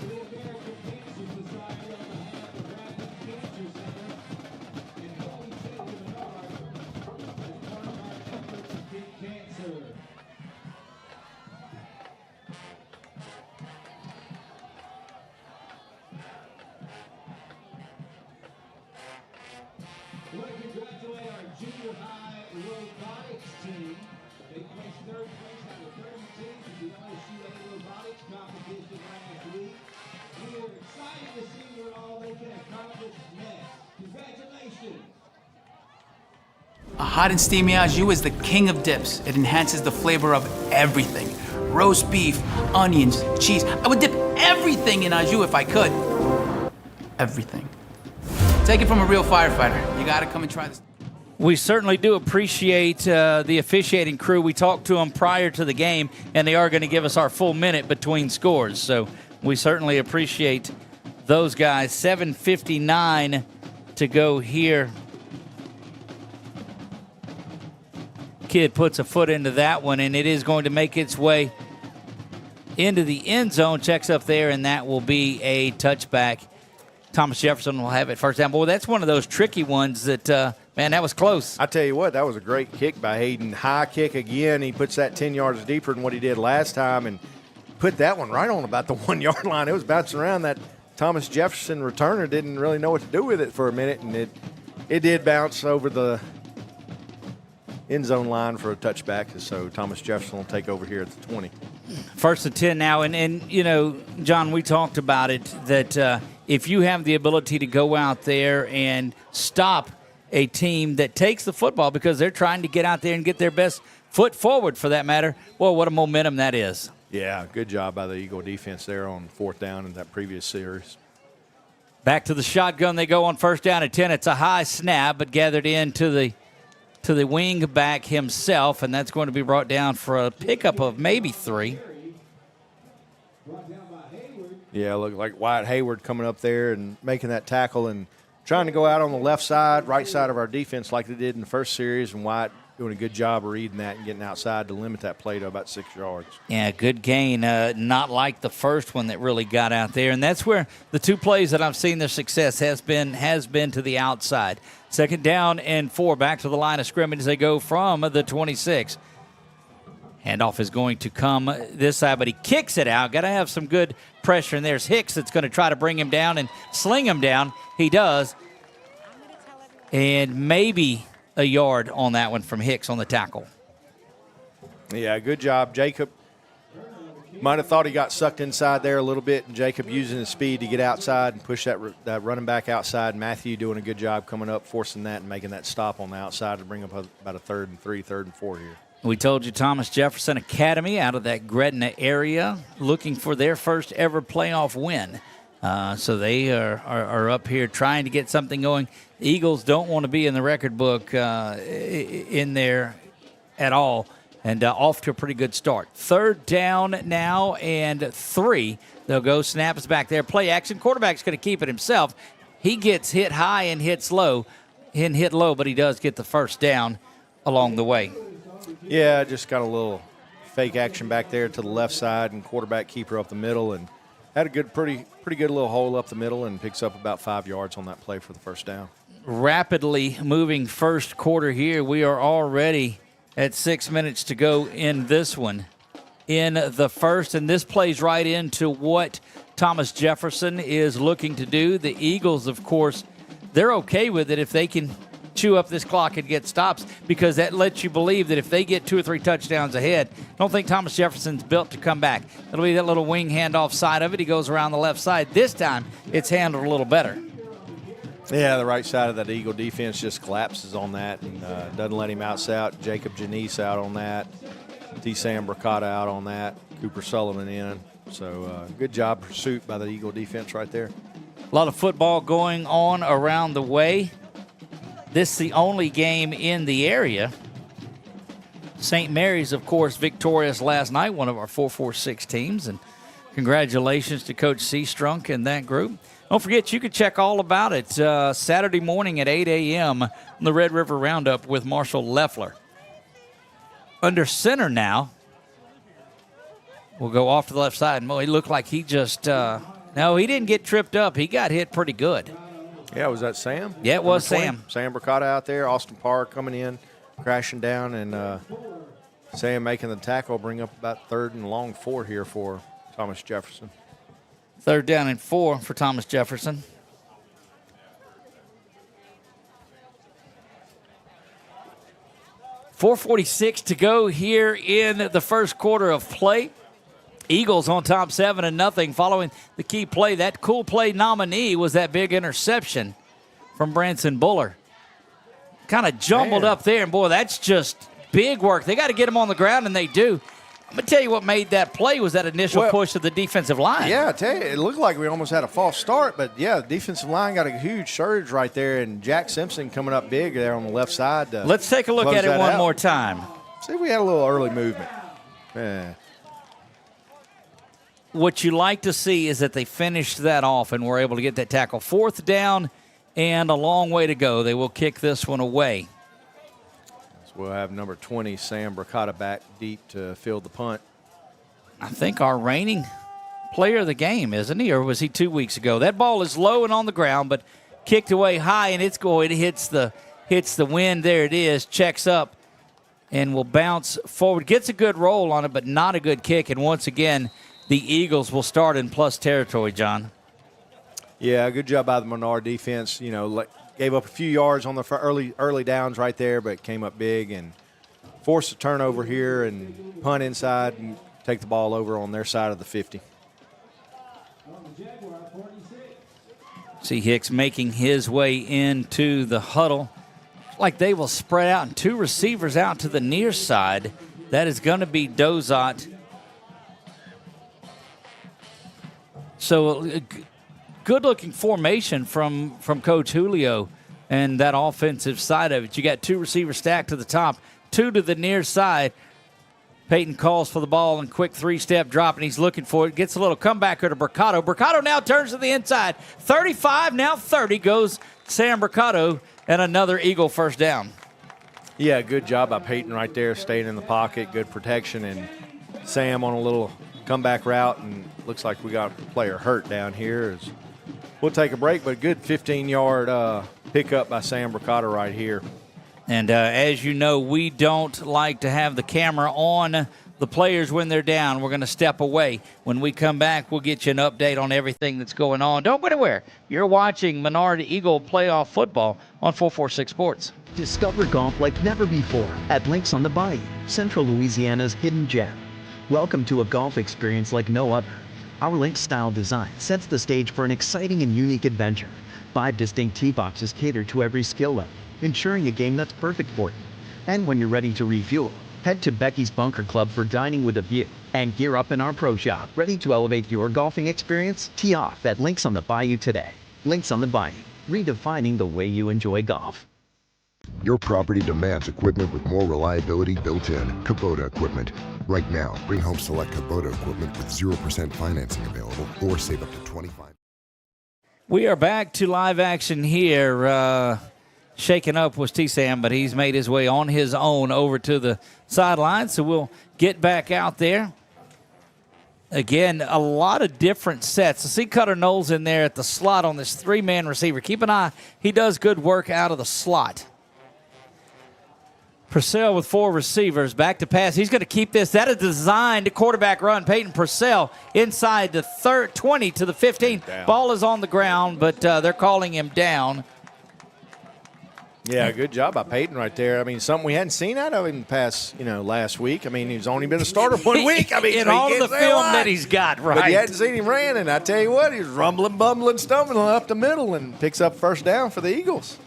A hot and steamy au jus is the king of dips. It enhances the flavor of everything. Roast beef, onions, cheese. I would dip everything in au jus if I could. Everything. Take it from a real firefighter. You gotta come and try this. We certainly do appreciate the officiating crew. We talked to them prior to the game, and they are going to give us our full minute between scores. So we certainly appreciate those guys. 7:59 to go here. Kid puts a foot into that one, and it is going to make its way into the end zone. Checks up there, and that will be a touchback. Thomas Jefferson will have it first down. Boy, that's one of those tricky ones that, man, that was close. I tell you what, that was a great kick by Hayden. High kick again. He puts that 10 yards deeper than what he did last time and put that one right on about the 1 yard line. It was bouncing around. That Thomas Jefferson returner didn't really know what to do with it for a minute, and it did bounce over the end zone line for a touchback. So Thomas Jefferson will take over here at the 20. 1st and 10 now. And you know, John, we talked about it that if you have the ability to go out there and stop a team that takes the football because they're trying to get out there and get their best foot forward, for that matter, well, what a momentum that is. Yeah, good job by the Eagle defense there on 4th down in that previous series. Back to the shotgun they go on 1st down and 10. It's a high snap, but gathered into the wing back himself, and that's going to be brought down for a pickup of maybe 3. Yeah, look like Wyatt Hayward coming up there and making that tackle and trying to go out on the left side, right side of our defense like they did in the first series, and Wyatt doing a good job of reading that and getting outside to limit that play to about 6 yards. Yeah, good gain. Not like the first one that really got out there, and that's where the 2 plays that I've seen their success has been to the outside. 2nd down and 4, back to the line of scrimmage. They go from the 26. Handoff is going to come this side, but he kicks it out. Got to have some good pressure, and there's Hicks that's going to try to bring him down and sling him down. He does. And maybe a yard on that one from Hicks on the tackle. Yeah, good job. Jacob might have thought he got sucked inside there a little bit, and Jacob using his speed to get outside and push that running back outside. Matthew doing a good job coming up, forcing that and making that stop on the outside to bring up about a 3rd and 3, 3rd and 4 here. We told you Thomas Jefferson Academy out of that Gretna area looking for their first ever playoff win. So they are up here trying to get something going. The Eagles don't want to be in the record book in there at all, and off to a pretty good start. 3rd down now and 3. They'll go, snaps back there. Play action. Quarterback's going to keep it himself. He gets hit high and hit low, but he does get the 1st down along the way. Yeah, just got a little fake action back there to the left side, and quarterback keeper up the middle, and had a pretty good little hole up the middle, and picks up about 5 yards on that play for the 1st down. Rapidly moving first quarter here. We are already at 6 minutes to go in this one. In the first, and this plays right into what Thomas Jefferson is looking to do. The Eagles, of course, they're okay with it if they can chew up this clock and get stops, because that lets you believe that if they get 2 or 3 touchdowns ahead, I don't think Thomas Jefferson's built to come back. It'll be that little wing handoff side of it. He goes around the left side. This time, it's handled a little better. Yeah, the right side of that Eagle defense just collapses on that and doesn't let him outside. Jacob Janice out on that. T. Sam Bricata out on that. Cooper Sullivan in. So good job pursuit by the Eagle defense right there. A lot of football going on around the way. This is the only game in the area. St. Mary's, of course, victorious last night, one of our 446 teams. And congratulations to Coach Seastrunk and that group. Don't forget, you can check all about it Saturday morning at 8 a.m. on the Red River Roundup with Marshall Leffler. Under center now. We'll go off to the left side. He looked like he just no, he didn't get tripped up. He got hit pretty good. Yeah, was that Sam? Yeah, it was Sam. Sam Bricata out there. Austin Parr coming in, crashing down, and Sam making the tackle, bring up about 3rd and long 4 here for Thomas Jefferson. 3rd down and 4 for Thomas Jefferson. .446 to go here in the first quarter of play. Eagles on top 7-0 following the key play. That cool play nominee was that big interception from Branson Buller. Kind of jumbled up there, and boy, that's just big work. They got to get him on the ground, and they do. I'm going to tell you what made that play was that initial push of the defensive line. Yeah, I tell you, it looked like we almost had a false start, but yeah, the defensive line got a huge surge right there, and Jack Simpson coming up big there on the left side. Let's take a look at it one more time. See, we had a little early movement. Yeah. What you like to see is that they finished that off and were able to get that tackle. 4th down and a long way to go. They will kick this one away. So we'll have number 20, Sam Bricata, back deep to field the punt. I think our reigning player of the game, isn't he? Or was he 2 weeks ago? That ball is low and on the ground, but kicked away high, and it hits the wind. There it is. Checks up and will bounce forward. Gets a good roll on it, but not a good kick. And once again, the Eagles will start in plus territory, John. Yeah, good job by the Menard defense. You know, gave up a few yards on the early downs right there, but came up big and forced a turnover here and punt inside and take the ball over on their side of the 50. See Hicks making his way into the huddle. Like they will spread out and 2 receivers out to the near side. That is going to be Dozat. So good-looking formation from Coach Julio and that offensive side of it. You got 2 receivers stacked to the top, 2 to the near side. Peyton calls for the ball and quick 3-step drop, and he's looking for it. Gets a little comebacker to Mercado. Mercado now turns to the inside. 35, now 30 goes Sam Mercado, and another Eagle first down. Yeah, good job by Peyton right there, staying in the pocket, good protection, and Sam on a little comeback route, and looks like we got a player hurt down here. We'll take a break, but a good 15-yard pickup by Sam Mercado right here. And as you know, we don't like to have the camera on the players when they're down. We're going to step away. When we come back, we'll get you an update on everything that's going on. Don't go anywhere. You're watching Menard Eagle playoff football on 446 Sports. Discover golf like never before at Links on the Bayou, Central Louisiana's hidden gem. Welcome to a golf experience like no other. Our Links-style design sets the stage for an exciting and unique adventure. 5 distinct tee boxes cater to every skill level, ensuring a game that's perfect for you. And when you're ready to refuel, head to Becky's Bunker Club for dining with a view. And gear up in our pro shop, ready to elevate your golfing experience? Tee off at Links on the Bayou today. Links on the Bayou, redefining the way you enjoy golf. Your property demands equipment with more reliability built in. Kubota equipment. Right now, bring home select Kubota equipment with 0% financing available or save up to $25. We are back to live action here. Shaken up was T-Sam, but he's made his way on his own over to the sideline, so we'll get back out there. Again, a lot of different sets. I see Cutter Knowles in there at the slot on this 3-man receiver. Keep an eye. He does good work out of the slot. Purcell with 4 receivers. Back to pass. He's going to keep this. That is designed quarterback run. Peyton Purcell inside the 20 to the 15. Ball is on the ground, but they're calling him down. Yeah, good job by Peyton right there. I mean, something we hadn't seen out of him past, last week. I mean, he's only been a starter 1 week. I mean, in all of the film that he's got, right? But you hadn't seen him ran, and I tell you what, he's rumbling, bumbling, stumbling up the middle and picks up first down for the Eagles.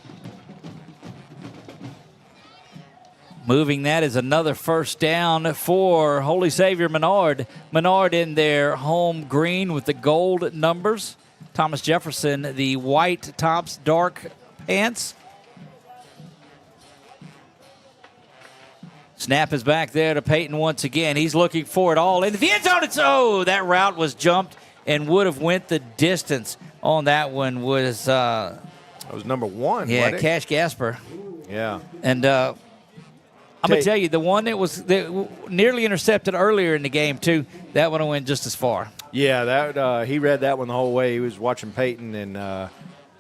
Moving that is another first down for Holy Savior Menard. Menard in their home green with the gold numbers. Thomas Jefferson, the white tops, dark pants. Snap is back there to Peyton once again. He's looking for it all in the end zone. That route was jumped and would have went the distance on that one. That was number 1. Yeah, Cash Gasper. Yeah. And I'm going to tell you, the one that was nearly intercepted earlier in the game, too, that one went just as far. Yeah, that he read that one the whole way. He was watching Peyton and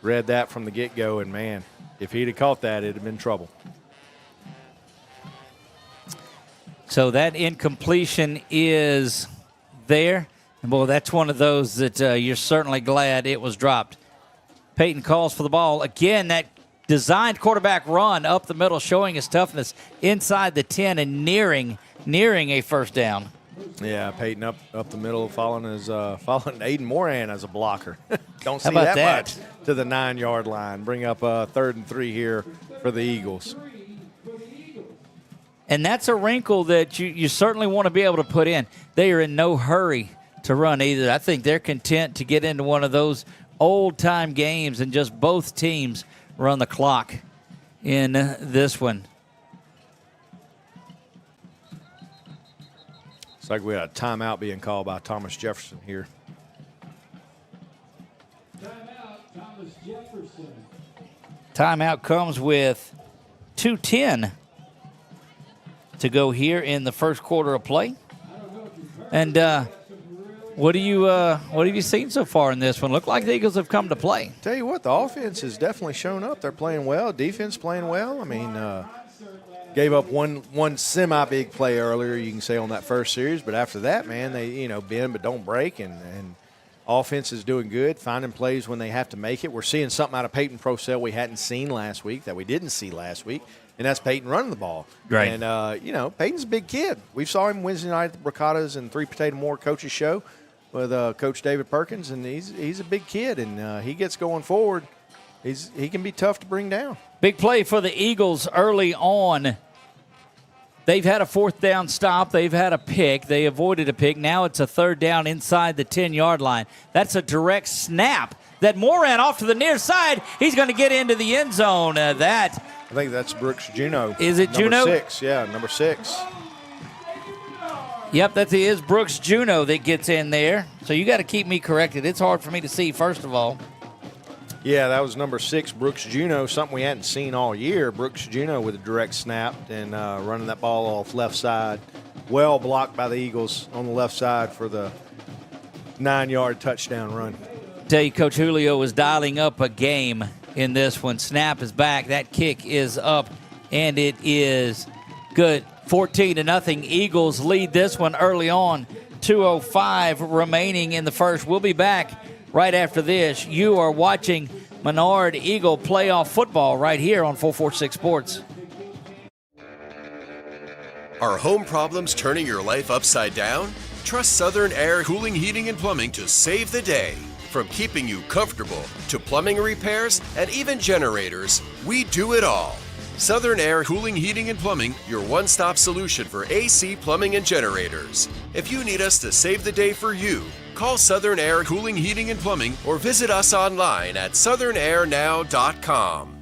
read that from the get-go. And, man, if he'd have caught that, it'd have been trouble. So that incompletion is there. And, boy, that's one of those that you're certainly glad it was dropped. Peyton calls for the ball. Again, that designed quarterback run up the middle, showing his toughness inside the 10 and nearing a first down. Yeah, Peyton up the middle, following Aiden Moran as a blocker. Don't see How about that much to the 9-yard line. Bring up 3rd and 3 here for the Eagles. And that's a wrinkle that you certainly want to be able to put in. They are in no hurry to run either. I think they're content to get into one of those old-time games and just both teams run the clock in this one. It's like we had a timeout being called by Thomas Jefferson here. Timeout, Thomas Jefferson. Timeout comes with 2:10 to go here in the first quarter of play. And what have you seen so far in this one? Look like the Eagles have come to play. Tell you what, the offense has definitely shown up. They're playing well. Defense playing well. I mean, gave up one semi-big play earlier, you can say, on that first series. But after that, man, they bend but don't break, and offense is doing good, finding plays when they have to make it. We're seeing something out of Peyton Purcell we hadn't seen last week, that we didn't see last week, and that's Peyton running the ball. Right. And Peyton's a big kid. We saw him Wednesday night at the Bricadas and 3 Potato More Coaches Show. with Coach David Perkins, and he's a big kid, and he gets going forward. He can be tough to bring down. Big play for the Eagles early on. They've had a fourth down stop. They've had a pick. They avoided a pick. Now it's a third down inside the 10-yard line. That's a direct snap that Moran off to the near side. He's going to get into the end zone. I think that's Brooks Juno. Is it Juno? Number 6, yeah, number 6. Yep, that is Brooks Juno that gets in there. So you got to keep me corrected. It's hard for me to see, first of all. Yeah, that was number 6, Brooks Juno, something we hadn't seen all year. Brooks Juno with a direct snap and running that ball off left side. Well blocked by the Eagles on the left side for the 9-yard touchdown run. Tell you, Coach Julio is dialing up a game in this one. Snap is back. That kick is up, and it is good. 14-0. Eagles lead this one early on. 2:05 remaining in the first. We'll be back right after this. You are watching Menard Eagle playoff football right here on 446 Sports. Are home problems turning your life upside down? Trust Southern Air Cooling, Heating, and Plumbing to save the day. From keeping you comfortable to plumbing repairs and even generators, we do it all. Southern Air Cooling, Heating, and Plumbing, your one-stop solution for AC, plumbing, and generators. If you need us to save the day for you, call Southern Air Cooling, Heating, and Plumbing or visit us online at southernairnow.com.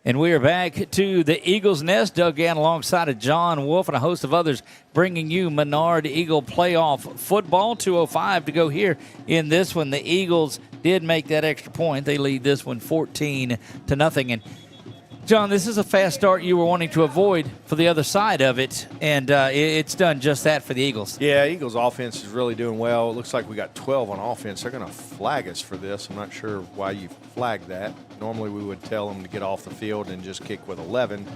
And we are back to the Eagles Nest. Doug Gann alongside of John Wolf and a host of others bringing you Menard Eagle playoff football. 2:05 to go here in this one. The Eagles did make that extra point. They lead this one 14-0. And, John, this is a fast start you were wanting to avoid for the other side of it, and it's done just that for the Eagles. Yeah, Eagles offense is really doing well. It looks like we got 12 on offense. They're going to flag us for this. I'm not sure why you flagged that. Normally we would tell them to get off the field and just kick with 11.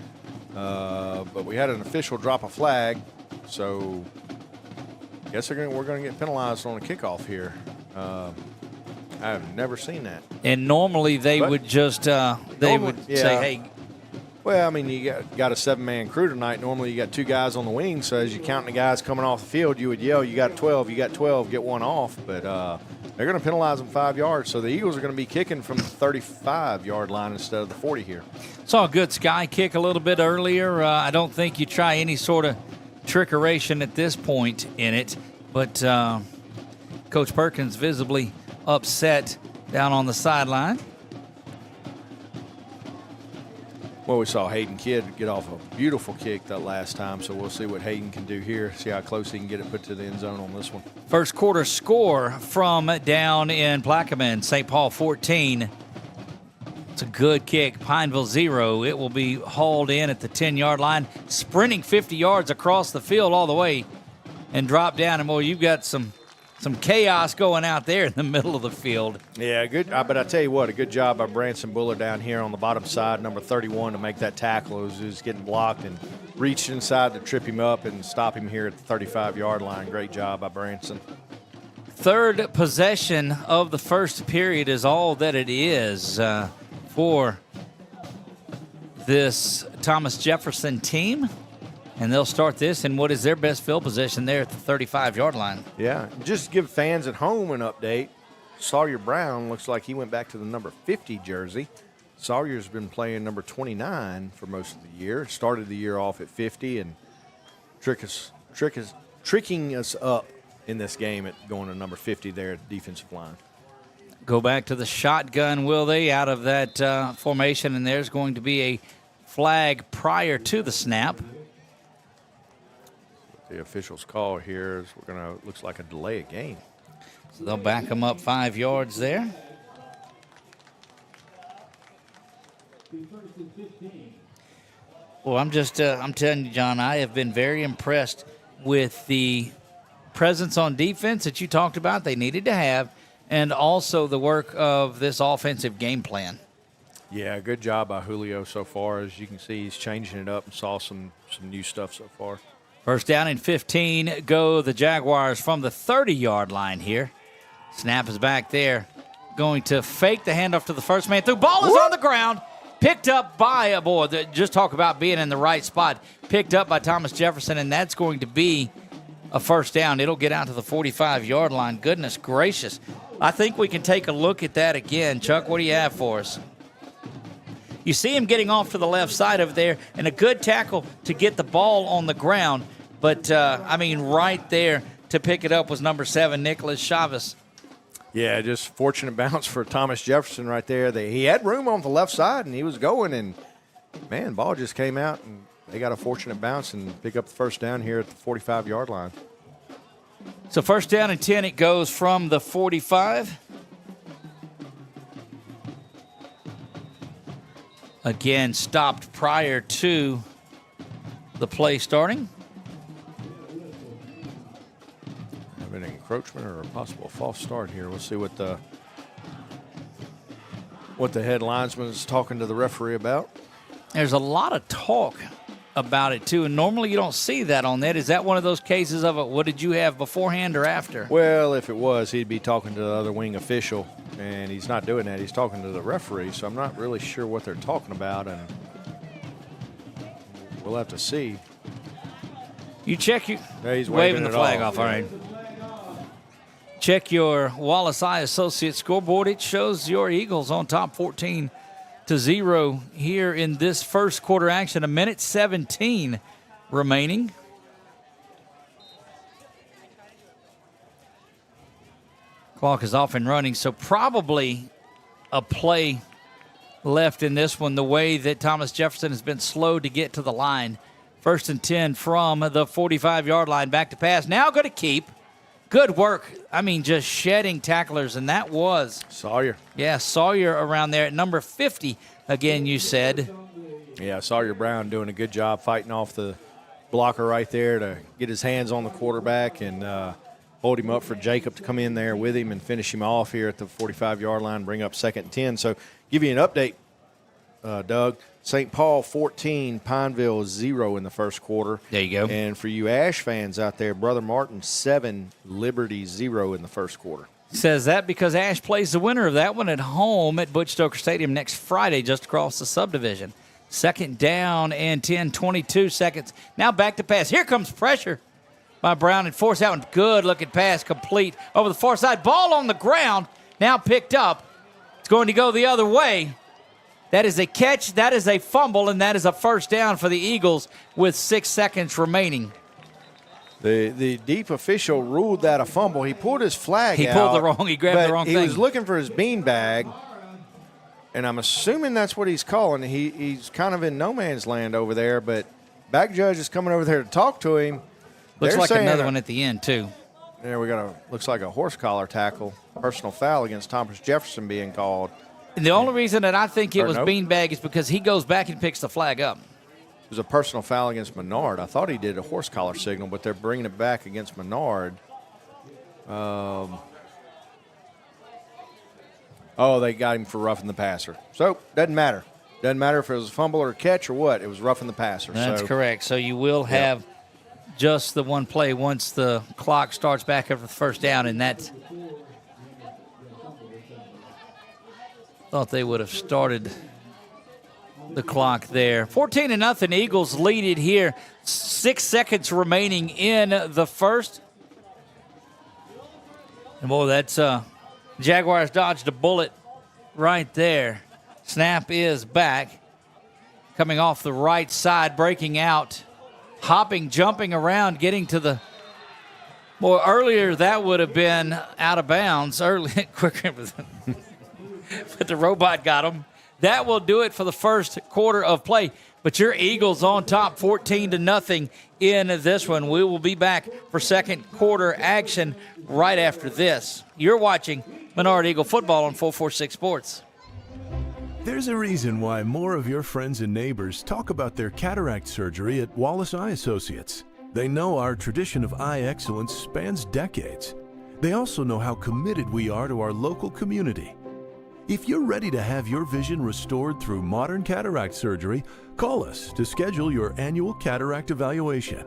But we had an official drop a flag, so I guess we're going to get penalized on a kickoff here. I've never seen that. And normally they would just say, hey. Well, I mean, you got a 7-man crew tonight. Normally you got 2 guys on the wing, so as you count the guys coming off the field, you would yell, you got 12, you got 12, get one off. But they're going to penalize them 5 yards, so the Eagles are going to be kicking from the 35-yard line instead of the 40 here. Saw a good sky kick a little bit earlier. I don't think you try any sort of trickeration at this point in it, but Coach Perkins visibly upset down on the sideline. Well, we saw Hayden Kidd get off a beautiful kick that last time, so we'll see what Hayden can do here, see how close he can get it put to the end zone on this one. First quarter score from down in Plaquemine, St. Paul 14. It's a good kick. Pineville 0. It will be hauled in at the 10-yard line, sprinting 50 yards across the field all the way and drop down. And, boy, you've got some chaos going out there in the middle of the field. Yeah, good. But I tell you what, a good job by Branson Buller down here on the bottom side, number 31, to make that tackle. He was getting blocked and reached inside to trip him up and stop him here at the 35-yard line. Great job by Branson. Third possession of the first period is all that it is for this Thomas Jefferson team. And they'll start this in what is their best field position there at the 35-yard line. Yeah, just give fans at home an update. Sawyer Brown looks like he went back to the number 50 jersey. Sawyer's been playing number 29 for most of the year. Started the year off at 50 and tricking us up in this game at going to number 50 there at the defensive line. Go back to the shotgun, will they, out of that formation, and there's going to be a flag prior to the snap. The official's call here is looks like a delay of game. So they'll back them up 5 yards there. Well, I'm telling you, John, I have been very impressed with the presence on defense that you talked about they needed to have, and also the work of this offensive game plan. Yeah, good job by Julio so far. As you can see, he's changing it up and saw some new stuff so far. First down and 15, go the Jaguars from the 30-yard line here. Snap is back there going to fake the handoff to the first man through. Ball is on the ground. Picked up by a boy. Just talk about being in the right spot. Picked up by Thomas Jefferson, and that's going to be a first down. It'll get out to the 45-yard line. Goodness gracious. I think we can take a look at that again. Chuck, what do you have for us? You see him getting off to the left side over there, and a good tackle to get the ball on the ground. But, right there to pick it up was number 7, Nicholas Chavez. Yeah, just fortunate bounce for Thomas Jefferson right there. He had room on the left side, and he was going, and, man, ball just came out, and they got a fortunate bounce and pick up the first down here at the 45-yard line. So first down and 10, it goes from the 45. Again, stopped prior to the play starting. An encroachment or a possible false start here. We'll see what the head linesman is talking to the referee about. There's a lot of talk about it, too, and normally you don't see that on that. Is that one of those cases of what did you have beforehand or after? Well, if it was, he'd be talking to the other wing official, and he's not doing that. He's talking to the referee, so I'm not really sure what they're talking about, and we'll have to see. You check your he's waving the flag off. All right. Check your Wallace Eye Associates scoreboard. It shows your Eagles on top 14-0 here in this first quarter action. 1:17 remaining. Clock is off and running, so probably a play left in this one, the way that Thomas Jefferson has been slow to get to the line. 1st and 10 from the 45-yard line. Back to pass. Now going to keep. Good work. Just shedding tacklers, and that was Sawyer. Yeah, Sawyer around there at number 50, again, you said. Yeah, Sawyer Brown doing a good job fighting off the blocker right there to get his hands on the quarterback and hold him up for Jacob to come in there with him and finish him off here at the 45-yard line, bring up 2nd and 10. So give you an update, Doug. St. Paul 14, Pineville 0 in the first quarter. There you go. And for you Ash fans out there, Brother Martin 7, Liberty 0 in the first quarter. Says that because Ash plays the winner of that one at home at Butch Stoker Stadium next Friday just across the subdivision. 2nd down and 10, 22 seconds. Now back to pass. Here comes pressure by Brown and force that one. Good looking pass complete over the far side. Ball on the ground. Now picked up. It's going to go the other way. That is a catch, that is a fumble, and that is a first down for the Eagles with 6 seconds remaining. The deep official ruled that a fumble. He pulled his flag out. He grabbed the wrong thing. He was looking for his bean bag, and I'm assuming that's what he's calling. He's kind of in no man's land over there, but back judge is coming over there to talk to him. Looks like another one at the end, too. There we got looks like a horse collar tackle, personal foul against Thomas Jefferson being called. And the only reason that I think it was beanbag is because he goes back and picks the flag up. It was a personal foul against Menard. I thought he did a horse collar signal, but they're bringing it back against Menard. They got him for roughing the passer. So, doesn't matter. Doesn't matter if it was a fumble or a catch or what. It was roughing the passer. That's correct. So you will have just the one play once the clock starts back after the first down, and that's – thought they would have started the clock there. 14-0, Eagles lead it here. 6 seconds remaining in the first. And, boy, that's Jaguars dodged a bullet right there. Snap is back. Coming off the right side, breaking out. Hopping, jumping around, getting to the – boy, earlier that would have been out of bounds. Quicker. But the robot got him. That will do it for the first quarter of play. But your Eagles on top 14-0 in this one. We will be back for second quarter action right after this. You're watching Menard Eagle Football on 446 Sports. There's a reason why more of your friends and neighbors talk about their cataract surgery at Wallace Eye Associates. They know our tradition of eye excellence spans decades. They also know how committed we are to our local community. If you're ready to have your vision restored through modern cataract surgery, call us to schedule your annual cataract evaluation.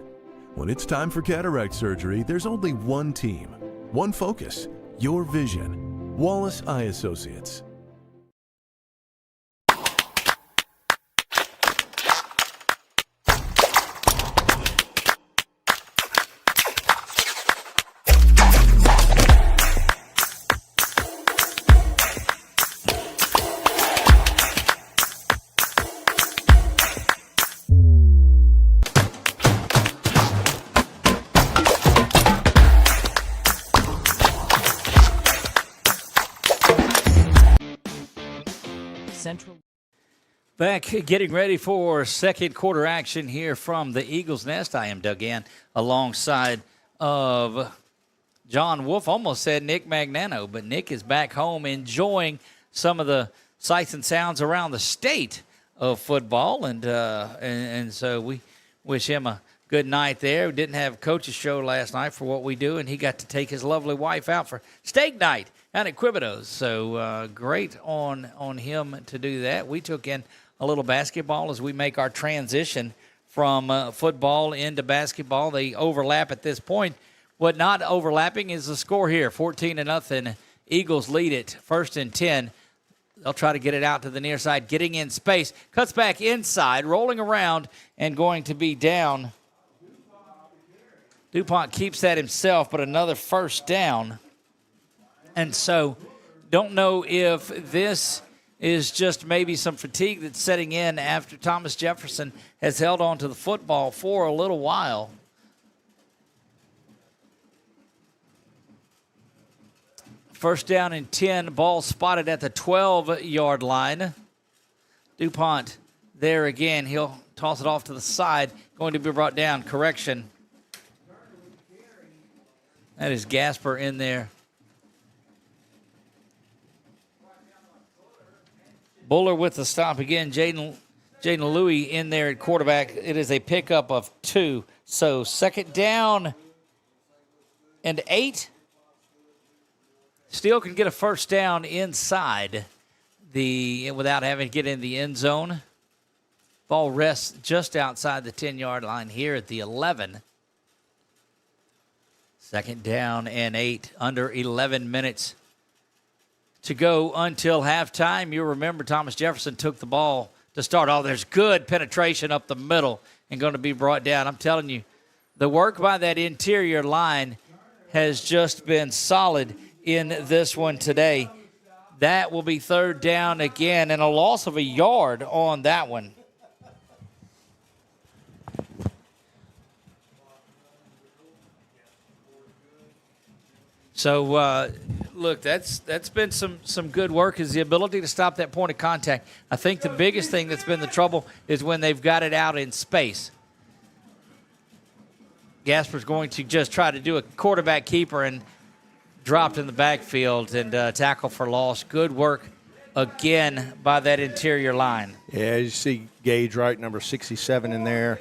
When it's time for cataract surgery, there's only one team, one focus, your vision. Wallace Eye Associates. Central. Back getting ready for second quarter action here from the Eagles Nest. I am Doug Ann alongside of John Wolf. Almost said Nick Magnano, but Nick is back home enjoying some of the sights and sounds around the state of football. And so we wish him a good night there. We didn't have Coach's show last night for what we do, and he got to take his lovely wife out for steak night out at Quibido's. So great on him to do that. We took in a little basketball as we make our transition from football into basketball. They overlap at this point. What not overlapping is the score here, 14-0. Eagles lead it, 1st and 10. They'll try to get it out to the near side, getting in space. Cuts back inside, rolling around, and going to be down. DuPont keeps that himself, but another first down. And so don't know if this is just maybe some fatigue that's setting in after Thomas Jefferson has held on to the football for a little while. First down and 10, ball spotted at the 12-yard line. DuPont there again. He'll toss it off to the side. Going to be brought down. Correction. That is Gasper in there. Buller with the stop again. Jaden Louie in there at quarterback. It is a pickup of 2. So 2nd down and 8. Still can get a first down inside without having to get in the end zone. Ball rests just outside the 10-yard line here at the 11. 2nd down and 8. Under 11 minutes to go until halftime. You'll remember Thomas Jefferson took the ball to start. Oh, there's good penetration up the middle and going to be brought down. I'm telling you, the work by that interior line has just been solid in this one today. That will be 3rd down again and a loss of a yard on that one. So, look, that's been some good work, is the ability to stop that point of contact. I think the biggest thing that's been the trouble is when they've got it out in space. Gasper's going to just try to do a quarterback keeper and dropped in the backfield and tackle for loss. Good work again by that interior line. Yeah, you see Gage Wright, number 67 in there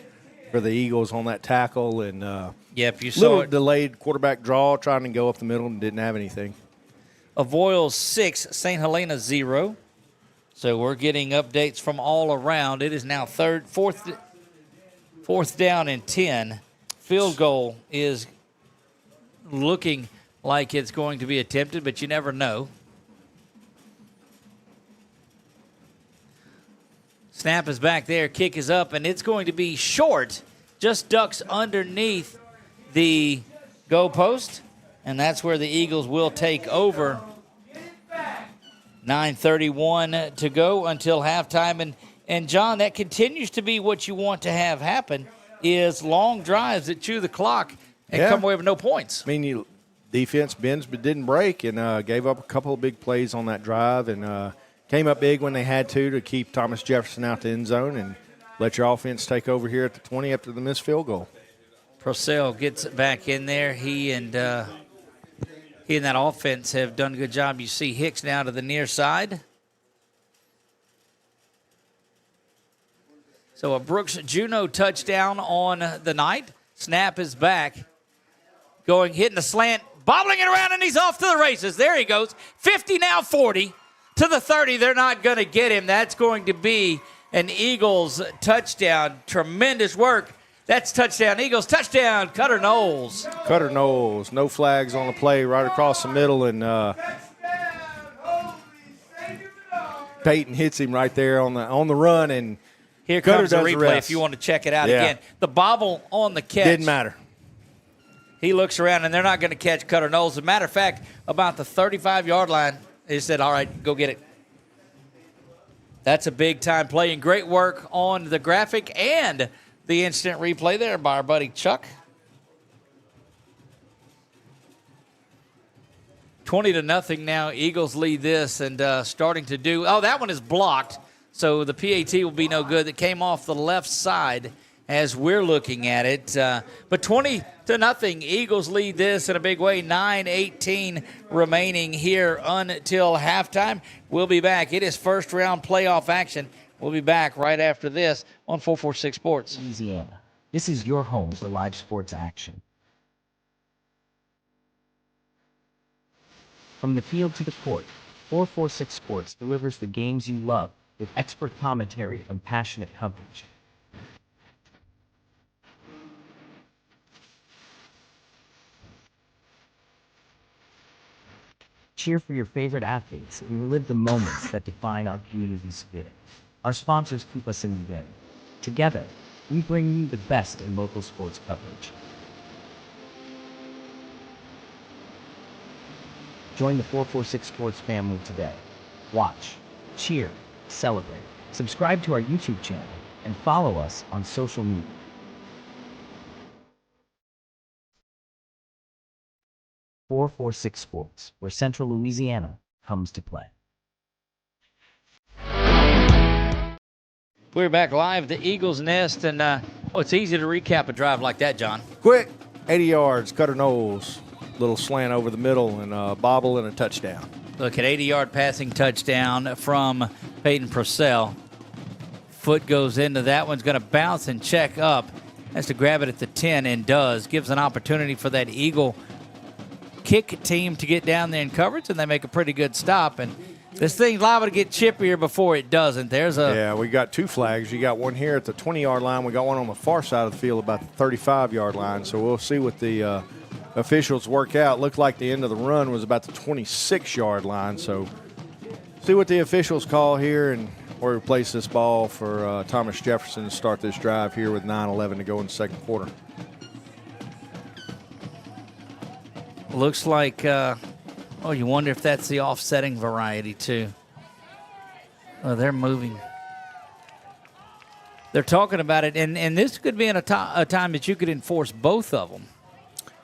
for the Eagles on that tackle. And yep, you saw little it. delayed quarterback draw, trying to go up the middle and didn't have anything. Avoyelles 6, St. Helena 0. So we're getting updates from all around. It is now fourth down and 10. Field goal is looking like it's going to be attempted, but you never know. Snap is back there, kick is up, and it's going to be short. Just ducks underneath the goalpost, and that's where the Eagles will take over. 9:31 to go until halftime. And John, that continues to be what you want to have happen, is long drives that chew the clock and come away with no points. I mean, defense bends but didn't break, and gave up a couple of big plays on that drive, and came up big when they had to keep Thomas Jefferson out the end zone and let your offense take over here at the 20 after the missed field goal. Purcell gets it back in there. He and that offense have done a good job. You see Hicks now to the near side. So a Brooks Juneau touchdown on the night. Snap is back. Hitting the slant, bobbling it around, and he's off to the races. There he goes. 50 now, 40. To the 30, they're not going to get him. That's going to be an Eagles touchdown. Tremendous work. That's touchdown. Eagles touchdown. Cutter Knowles. No flags on the play right across the middle, and Peyton hits him right there on the run, and here Cutter comes the does replay if you want to check it out again. The bobble on the catch. Didn't matter. He looks around, and they're not going to catch Cutter Knowles. As a matter of fact, about the 35-yard line, he said, all right, go get it. That's a big-time play, and great work on the graphic and the instant replay there by our buddy Chuck. 20-0 now. Eagles lead this and starting to do. Oh, that one is blocked, so the PAT will be no good. That came off the left side as we're looking at it. But 20-0, Eagles lead this in a big way. 9:18 remaining here until halftime. We'll be back. It is first-round playoff action. We'll be back right after this on 446 Sports. Louisiana. This is your home for live sports action. From the field to the court, 446 Sports delivers the games you love with expert commentary and passionate coverage. Cheer for your favorite athletes and relive the moments that define our community's spirit. Our sponsors keep us in the game. Together, we bring you the best in local sports coverage. Join the 446 Sports family today. Watch, cheer, celebrate. Subscribe to our YouTube channel and follow us on social media. .446 Sports, where Central Louisiana comes to play. We're back live at the Eagles Nest, and it's easy to recap a drive like that, John. Quick, 80 yards, Cutter Knowles. Little slant over the middle and a bobble and a touchdown. Look at 80-yard passing touchdown from Peyton Purcell. Foot goes into that one's going to bounce and check up. Has to grab it at the 10 and does. Gives an opportunity for that Eagle kick team to get down there in coverage, and they make a pretty good stop. And this thing's liable to get chippier before it doesn't. Yeah, we got two flags. You got one here at the 20-yard line. We got one on the far side of the field about the 35-yard line. So we'll see what the officials work out. Looked like the end of the run was about the 26-yard line. So see what the officials call here and where we place this ball for Thomas Jefferson to start this drive here with 9:11 to go in the second quarter. Looks like, you wonder if that's the offsetting variety too. Oh, they're moving. They're talking about it, and this could be in a time that you could enforce both of them.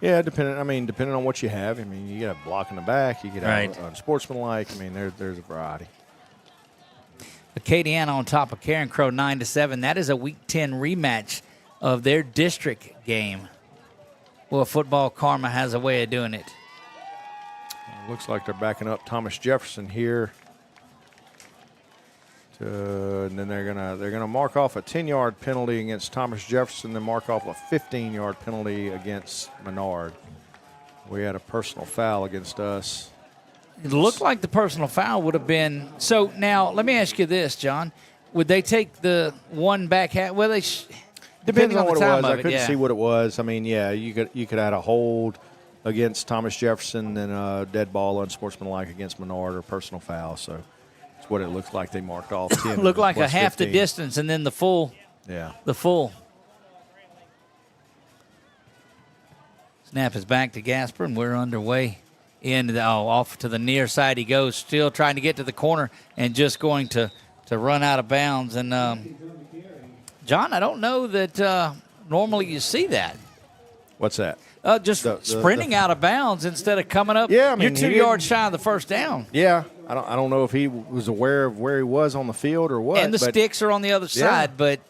Yeah, depending on what you have. I mean, you could have block in the back. You could have unsportsmanlike. I mean, there's a variety. Acadiana on top of Karen Crow 9-7. That is a Week 10 rematch of their district game. Well, football karma has a way of doing it. Looks like they're backing up Thomas Jefferson here. And then they're gonna mark off a 10-yard penalty against Thomas Jefferson, then mark off a 15-yard penalty against Menard. We had a personal foul against us. It looked like the personal foul would have been. So now let me ask you this, John: would they take the one back? Well, they. Depending on the what it time was, of I couldn't yeah. see what it was. I mean, yeah, you could add a hold against Thomas Jefferson and a dead ball unsportsmanlike against Menard or personal foul. So it's what it looks like. They marked off 10. Looked like a plus half 15. the distance and then the full. Yeah. The full. Snap is back to Gasper, and we're underway. Off to the near side he goes, still trying to get to the corner and just going to run out of bounds. And John, I don't know that normally you see that. What's that? Just sprinting out of bounds instead of coming up. Yeah, I mean, you're 2 yards shy of the first down. Yeah, I don't know if he was aware of where he was on the field or what. And the sticks are on the other side, but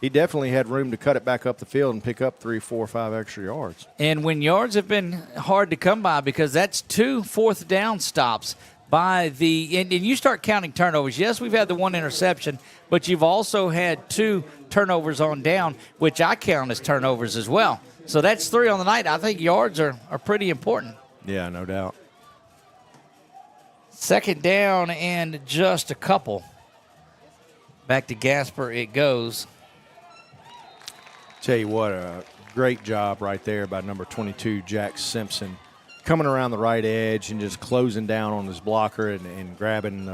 he definitely had room to cut it back up the field and pick up 3, 4, 5 extra yards. And when yards have been hard to come by, because that's 2 fourth down stops by the and you start counting turnovers. Yes, we've had the one interception, but you've also had 2 turnovers on down, which I count as turnovers as well. So that's 3 on the night. I think yards are pretty important. Yeah, no doubt. Second down and just a couple. Back to Gasper it goes. Tell you what, a great job right there by number 22, Jack Simpson, coming around the right edge and just closing down on his blocker and grabbing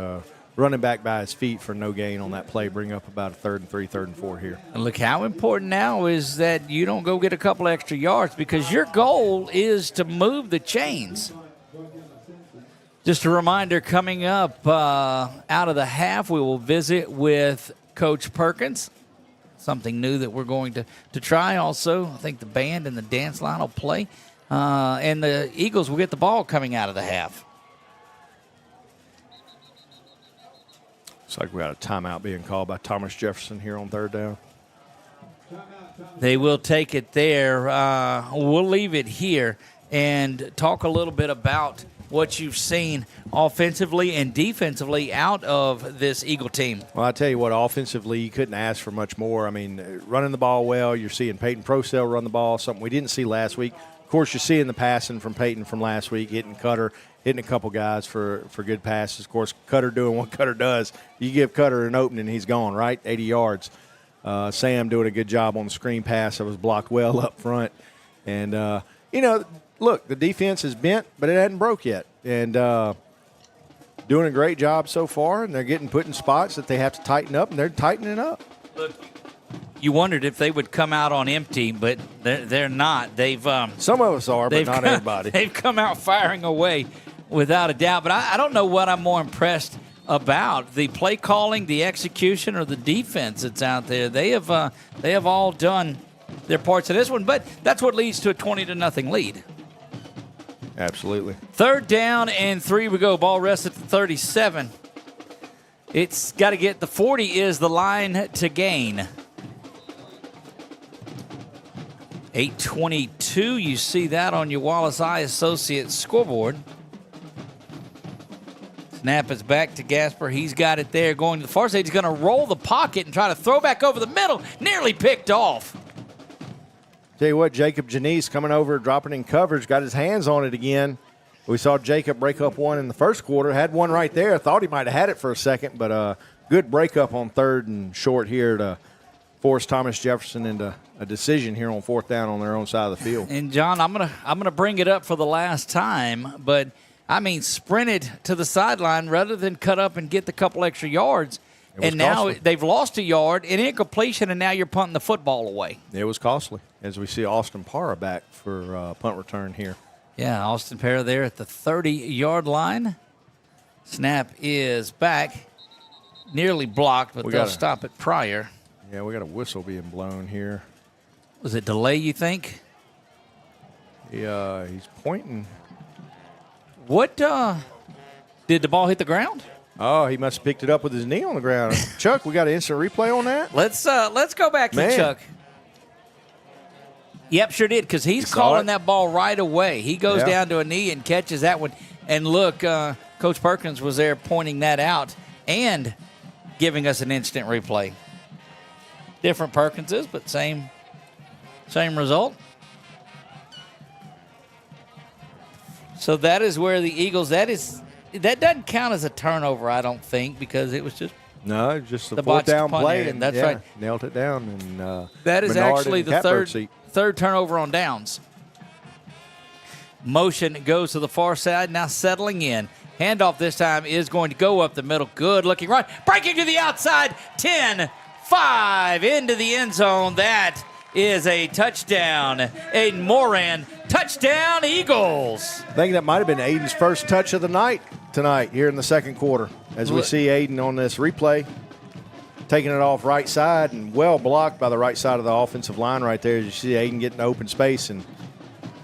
running back by his feet for no gain on that play, bring up about a 3rd and 3, 3rd and 4 here. And look, how important now is that you don't go get a couple extra yards, because your goal is to move the chains. Just a reminder, coming up out of the half, we will visit with Coach Perkins. Something new that we're going to try also. I think the band and the dance line will play. And the Eagles will get the ball coming out of the half. Looks like we got a timeout being called by Thomas Jefferson here on 3rd down. They will take it there. We'll leave it here and talk a little bit about what you've seen offensively and defensively out of this Eagle team. Well, I tell you what, offensively, you couldn't ask for much more. I mean, running the ball well. You're seeing Peyton Procell run the ball, something we didn't see last week. Of course, you're seeing the passing from Peyton from last week, hitting Cutter, hitting a couple guys for good passes. Of course, Cutter doing what Cutter does. You give Cutter an opening, he's gone, right? 80 yards. Sam doing a good job on the screen pass that was blocked well up front. And, look, the defense is bent, but it hadn't broke yet. And doing a great job so far, and they're getting put in spots that they have to tighten up, and they're tightening up. Look, you wondered if they would come out on empty, but they're not. They've some of us are, but not everybody. They've come out firing away without a doubt. But I don't know what I'm more impressed about, the play calling, the execution, or the defense that's out there. They have all done their parts in this one, but that's what leads to a 20-0 lead. Absolutely. 3rd down and 3 we go. Ball rests at the 37. It's got to get the 40 is the line to gain. 8:22, you see that on your Wallace Eye Associates scoreboard. Snap is back to Gasper. He's got it there going to the far side. He's going to roll the pocket and try to throw back over the middle. Nearly picked off. Tell you what, Jacob Janice coming over, dropping in coverage, got his hands on it again. We saw Jacob break up one in the first quarter, had one right there. Thought he might have had it for a second, but good breakup on 3rd and short here to force Thomas Jefferson into a decision here on 4th down on their own side of the field. And, John, I'm gonna bring it up for the last time, but, I mean, sprinted to the sideline rather than cut up and get the couple extra yards. And now costly. They've lost a yard, an incompletion, and now you're punting the football away. It was costly, as we see Austin Parra back for punt return here. Yeah, Austin Parra there at the 30-yard line. Snap is back. Nearly blocked, but they'll stop it prior. Yeah, we got a whistle being blown here. Was it delay, you think? Yeah, he's pointing. What, did the ball hit the ground? Oh, he must have picked it up with his knee on the ground. Chuck, we got an instant replay on that? Let's go back to Chuck. Yep, sure did, because he's calling that ball right away. He goes down to a knee and catches that one. And look, Coach Perkins was there pointing that out and giving us an instant replay. Different Perkinses, but same result. So that is where the Eagles, that doesn't count as a turnover, I don't think, because it was just just the 4th down play, and that's right, nailed it down. And that is Menard actually the third turnover on downs. Motion goes to the far side, now settling in. Handoff this time is going to go up the middle. Good looking run, breaking to the outside. 10-5 into the end zone. That is a touchdown. Aiden Moran, touchdown Eagles. I think that might have been Aiden's first touch of the night tonight here in the second quarter. As we see Aiden on this replay, taking it off right side and well blocked by the right side of the offensive line right there. As you see Aiden getting open space and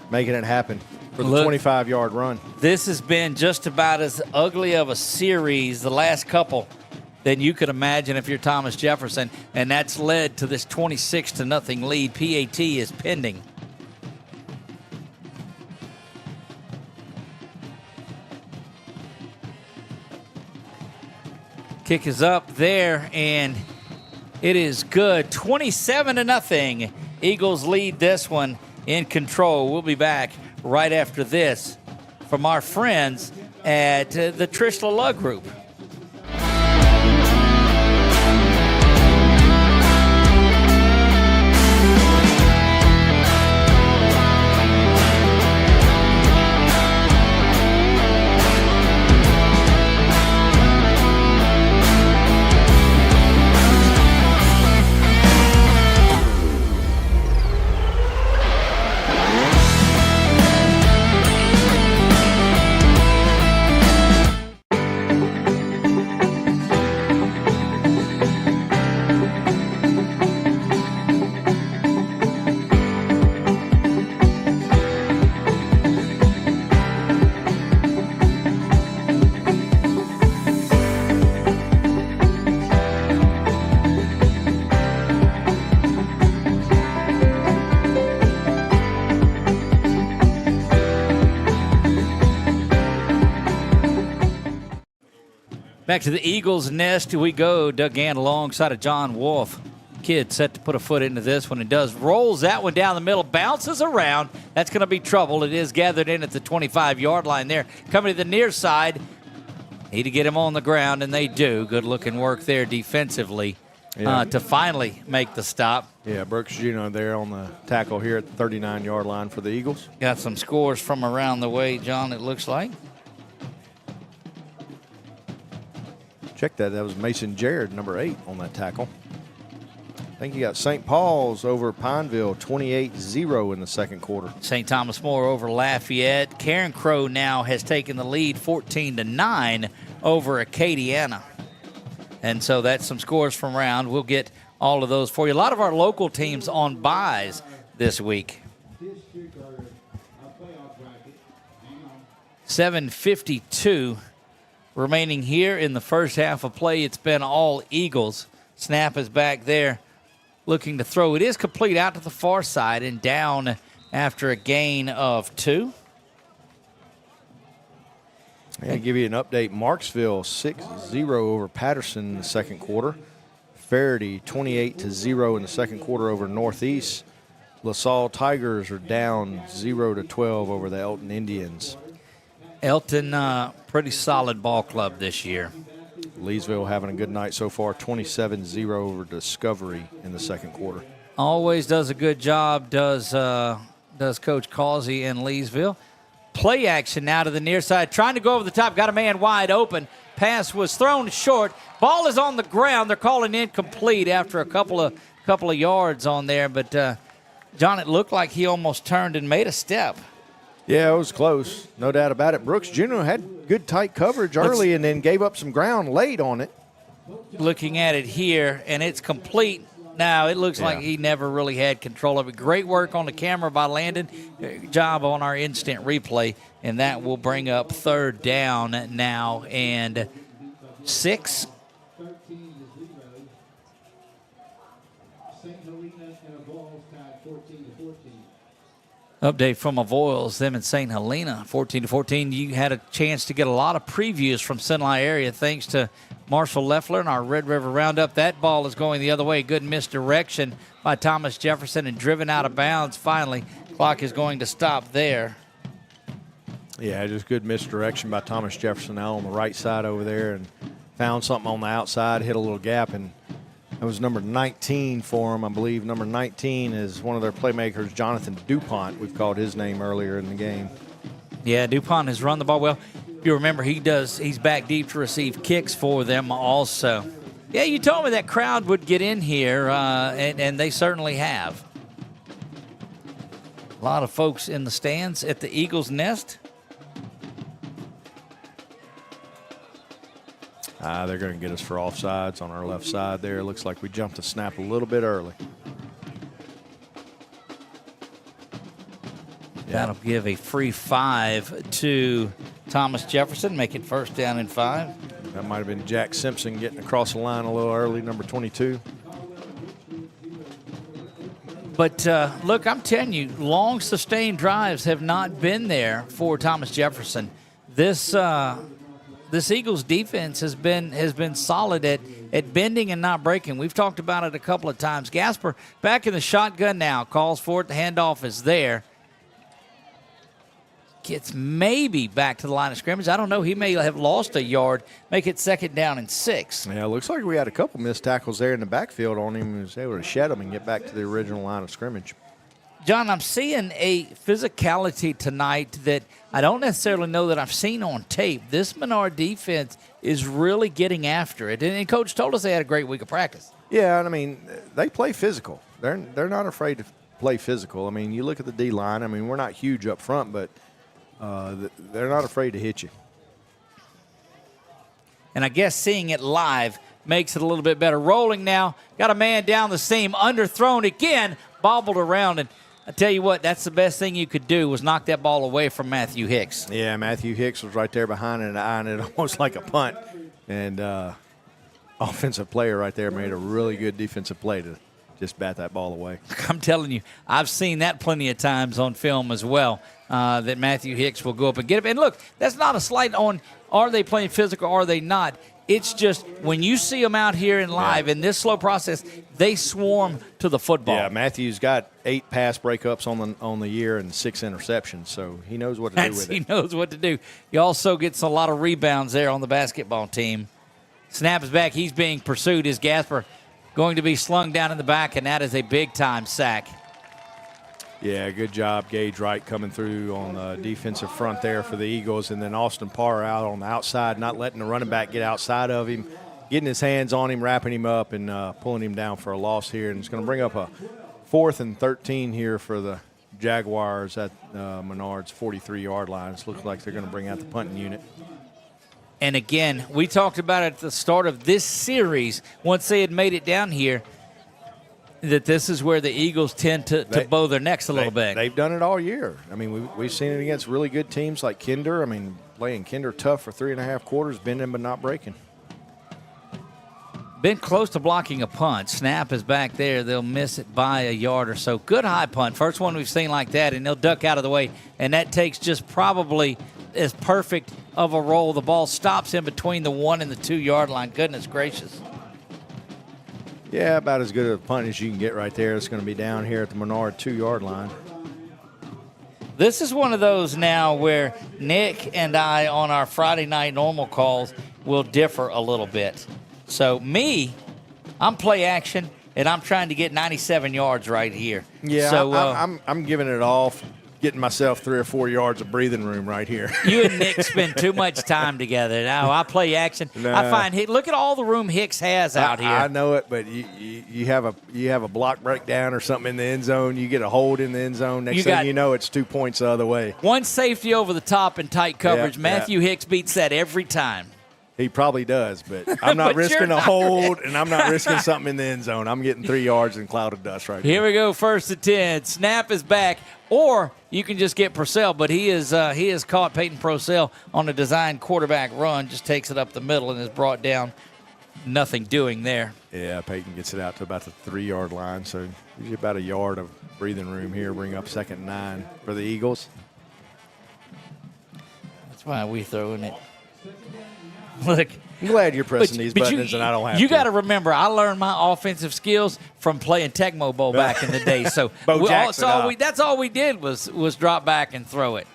making it happen for the 25-yard run. This has been just about as ugly of a series, the last couple, than you could imagine if you're Thomas Jefferson, and that's led to this 26-0 lead. PAT is pending. Kick is up there, and it is good. 27-0. Eagles lead this one in control. We'll be back right after this from our friends at the Trishla Lug Group. Back to the Eagles' nest we go. Doug Gann alongside of John Wolf. Kid set to put a foot into this one. It does. Rolls that one down the middle. Bounces around. That's going to be trouble. It is gathered in at the 25-yard line there. Coming to the near side. Need to get him on the ground, and they do. Good-looking work there defensively to finally make the stop. Yeah, Brooks Juno there on the tackle here at the 39-yard line for the Eagles. Got some scores from around the way, John, it looks like. Check that. That was Mason Jared, number 8, on that tackle. I think you got St. Paul's over Pineville, 28-0 in the second quarter. St. Thomas More over Lafayette. Karen Crow now has taken the lead 14-9 over Acadiana. And so that's some scores from around. We'll get all of those for you. A lot of our local teams on buys this week. 7:52 remaining here in the first half of play. It's been all Eagles. Snap is back there looking to throw. It is complete out to the far side and down after a gain of 2. I'll give you an update. Marksville 6-0 over Patterson in the second quarter. Faraday 28-0 in the second quarter over Northeast. LaSalle Tigers are down 0-12 over the Elton Indians. Elton, pretty solid ball club this year. Leesville having a good night so far, 27-0 over Discovery in the second quarter. Always does a good job, does Coach Causey in Leesville. Play action now to the near side, trying to go over the top, got a man wide open. Pass was thrown short. Ball is on the ground. They're calling incomplete after a couple of yards on there, but John, it looked like he almost turned and made a step. Yeah, it was close. No doubt about it. Brooks Jr. had good tight coverage early and then gave up some ground late on it. Looking at it here, and it's complete. Now, it looks like he never really had control of it. Great work on the camera by Landon. Job on our instant replay, and that will bring up third down now and 6. Update from Avoyles, them in St. Helena, 14-14. You had a chance to get a lot of previews from Sinai area thanks to Marshall Leffler and our Red River Roundup. That ball is going the other way. Good misdirection by Thomas Jefferson and driven out of bounds finally. Clock is going to stop there. Yeah, just good misdirection by Thomas Jefferson now on the right side over there and found something on the outside, hit a little gap, and that was number 19 for him, I believe. Number 19 is one of their playmakers, Jonathan DuPont. We've called his name earlier in the game. Yeah, DuPont has run the ball well. If you remember, he's back deep to receive kicks for them also. Yeah, you told me that crowd would get in here, and they certainly have. A lot of folks in the stands at the Eagles' Nest. They're going to get us for offsides on our left side there. Looks like we jumped the snap a little bit early. That'll give a free 5 to Thomas Jefferson, make it first down and 5. That might have been Jack Simpson getting across the line a little early, number 22. But, look, I'm telling you, long, sustained drives have not been there for Thomas Jefferson. This Eagles defense has been solid at bending and not breaking. We've talked about it a couple of times. Gasper back in the shotgun now, calls for it. The handoff is there. Gets maybe back to the line of scrimmage. I don't know. He may have lost a yard. Make it second down and 6. Yeah, it looks like we had a couple missed tackles there in the backfield on him. He was able to shed them and get back to the original line of scrimmage. John, I'm seeing a physicality tonight that I don't necessarily know that I've seen on tape. This Menard defense is really getting after it. And Coach told us they had a great week of practice. Yeah, and I mean, they play physical. They're not afraid to play physical. I mean, you look at the D-line. I mean, we're not huge up front, but they're not afraid to hit you. And I guess seeing it live makes it a little bit better. Rolling now. Got a man down the seam. Underthrown again. Bobbled around. And I tell you what, that's the best thing you could do was knock that ball away from Matthew Hicks. Yeah, Matthew Hicks was right there behind it and eyeing it almost like a punt. And offensive player right there made a really good defensive play to just bat that ball away. I'm telling you, I've seen that plenty of times on film as well, that Matthew Hicks will go up and get it. And look, that's not a slight on are they playing physical or are they not. It's just when you see them out here in live in this slow process, they swarm to the football. Yeah, Matthew's got 8 pass breakups on the year and 6 interceptions, so he knows what to do with it. He knows what to do. He also gets a lot of rebounds there on the basketball team. Snap is back. He's being pursued. Is Gasper going to be slung down in the back, and that is a big-time sack. Yeah, good job, Gage Wright coming through on the defensive front there for the Eagles, and then Austin Parr out on the outside, not letting the running back get outside of him, getting his hands on him, wrapping him up, and pulling him down for a loss here. And it's going to bring up a 4th and 13 here for the Jaguars at Menard's 43-yard line. It looks like they're going to bring out the punting unit. And again, we talked about it at the start of this series, once they had made it down here, that this is where the Eagles tend to bow their necks a little bit. They've done it all year. I mean, we've seen it against really good teams like Kinder. I mean, playing Kinder tough for 3.5 quarters, bending but not breaking. Been close to blocking a punt. Snap is back there. They'll miss it by a yard or so. Good high punt. First one we've seen like that, and they'll duck out of the way. And that takes just probably as perfect of a roll. The ball stops in between the 1 and the 2-yard line. Goodness gracious. Yeah, about as good a punt as you can get right there. It's going to be down here at the Menard 2-yard line. This is one of those now where Nick and I on our Friday night normal calls will differ a little bit. So I'm play action, and I'm trying to get 97 yards right here. Yeah, so, I'm giving it all, getting myself 3 or 4 yards of breathing room right here. You and Nick spend too much time together. Now I play action. I find look at all the room Hicks has out here. I know it, but you have a block breakdown or something in the end zone. You get a hold in the end zone. Next thing you know, it's 2 points the other way. One safety over the top in tight coverage. Matthew Hicks beats that every time. He probably does, but I'm not risking a hold, and I'm not risking something in the end zone. I'm getting 3 yards in cloud of dust right here. Here we go, 1st and 10. Snap is back, or you can just get Purcell, but he has caught Peyton Purcell on a designed quarterback run, just takes it up the middle and is brought down. Nothing doing there. Yeah, Peyton gets it out to about the 3-yard line, so usually about a yard of breathing room here. Bring up 2nd and 9 for the Eagles. That's why we throwing it. Look, I'm glad you're pressing these buttons and I don't have to. You got to remember, I learned my offensive skills from playing Tecmo Bowl back in the day. So that's all we did was drop back and throw it.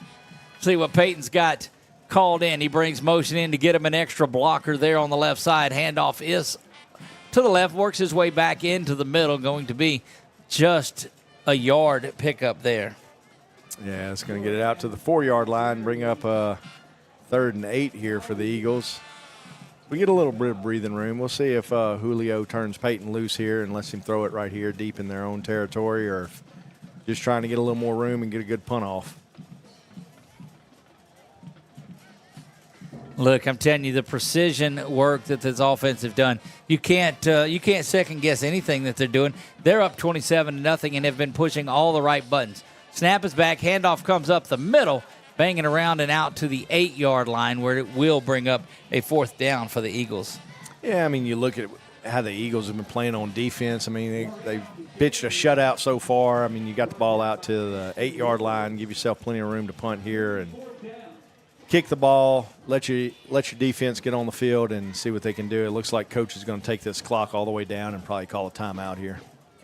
See what Peyton's got called in. He brings motion in to get him an extra blocker there on the left side. Handoff is to the left, works his way back into the middle, going to be just a yard pickup there. Yeah, it's going to get it out to the 4-yard line, bring up 3rd and 8 here for the Eagles. We get a little bit of breathing room. We'll see if Julio turns Peyton loose here and lets him throw it right here deep in their own territory, or if just trying to get a little more room and get a good punt off. Look, I'm telling you, the precision work that this offense have done, you can't second guess anything that they're doing. They're up 27-0 and have been pushing all the right buttons. Snap is back, handoff comes up the middle, banging around and out to the 8-yard line, where it will bring up a 4th down for the Eagles. Yeah, I mean, you look at how the Eagles have been playing on defense. I mean, they've pitched a shutout so far. I mean, you got the ball out to the 8-yard line, give yourself plenty of room to punt here and kick the ball, let your defense get on the field and see what they can do. It looks like Coach is going to take this clock all the way down and probably call a timeout here.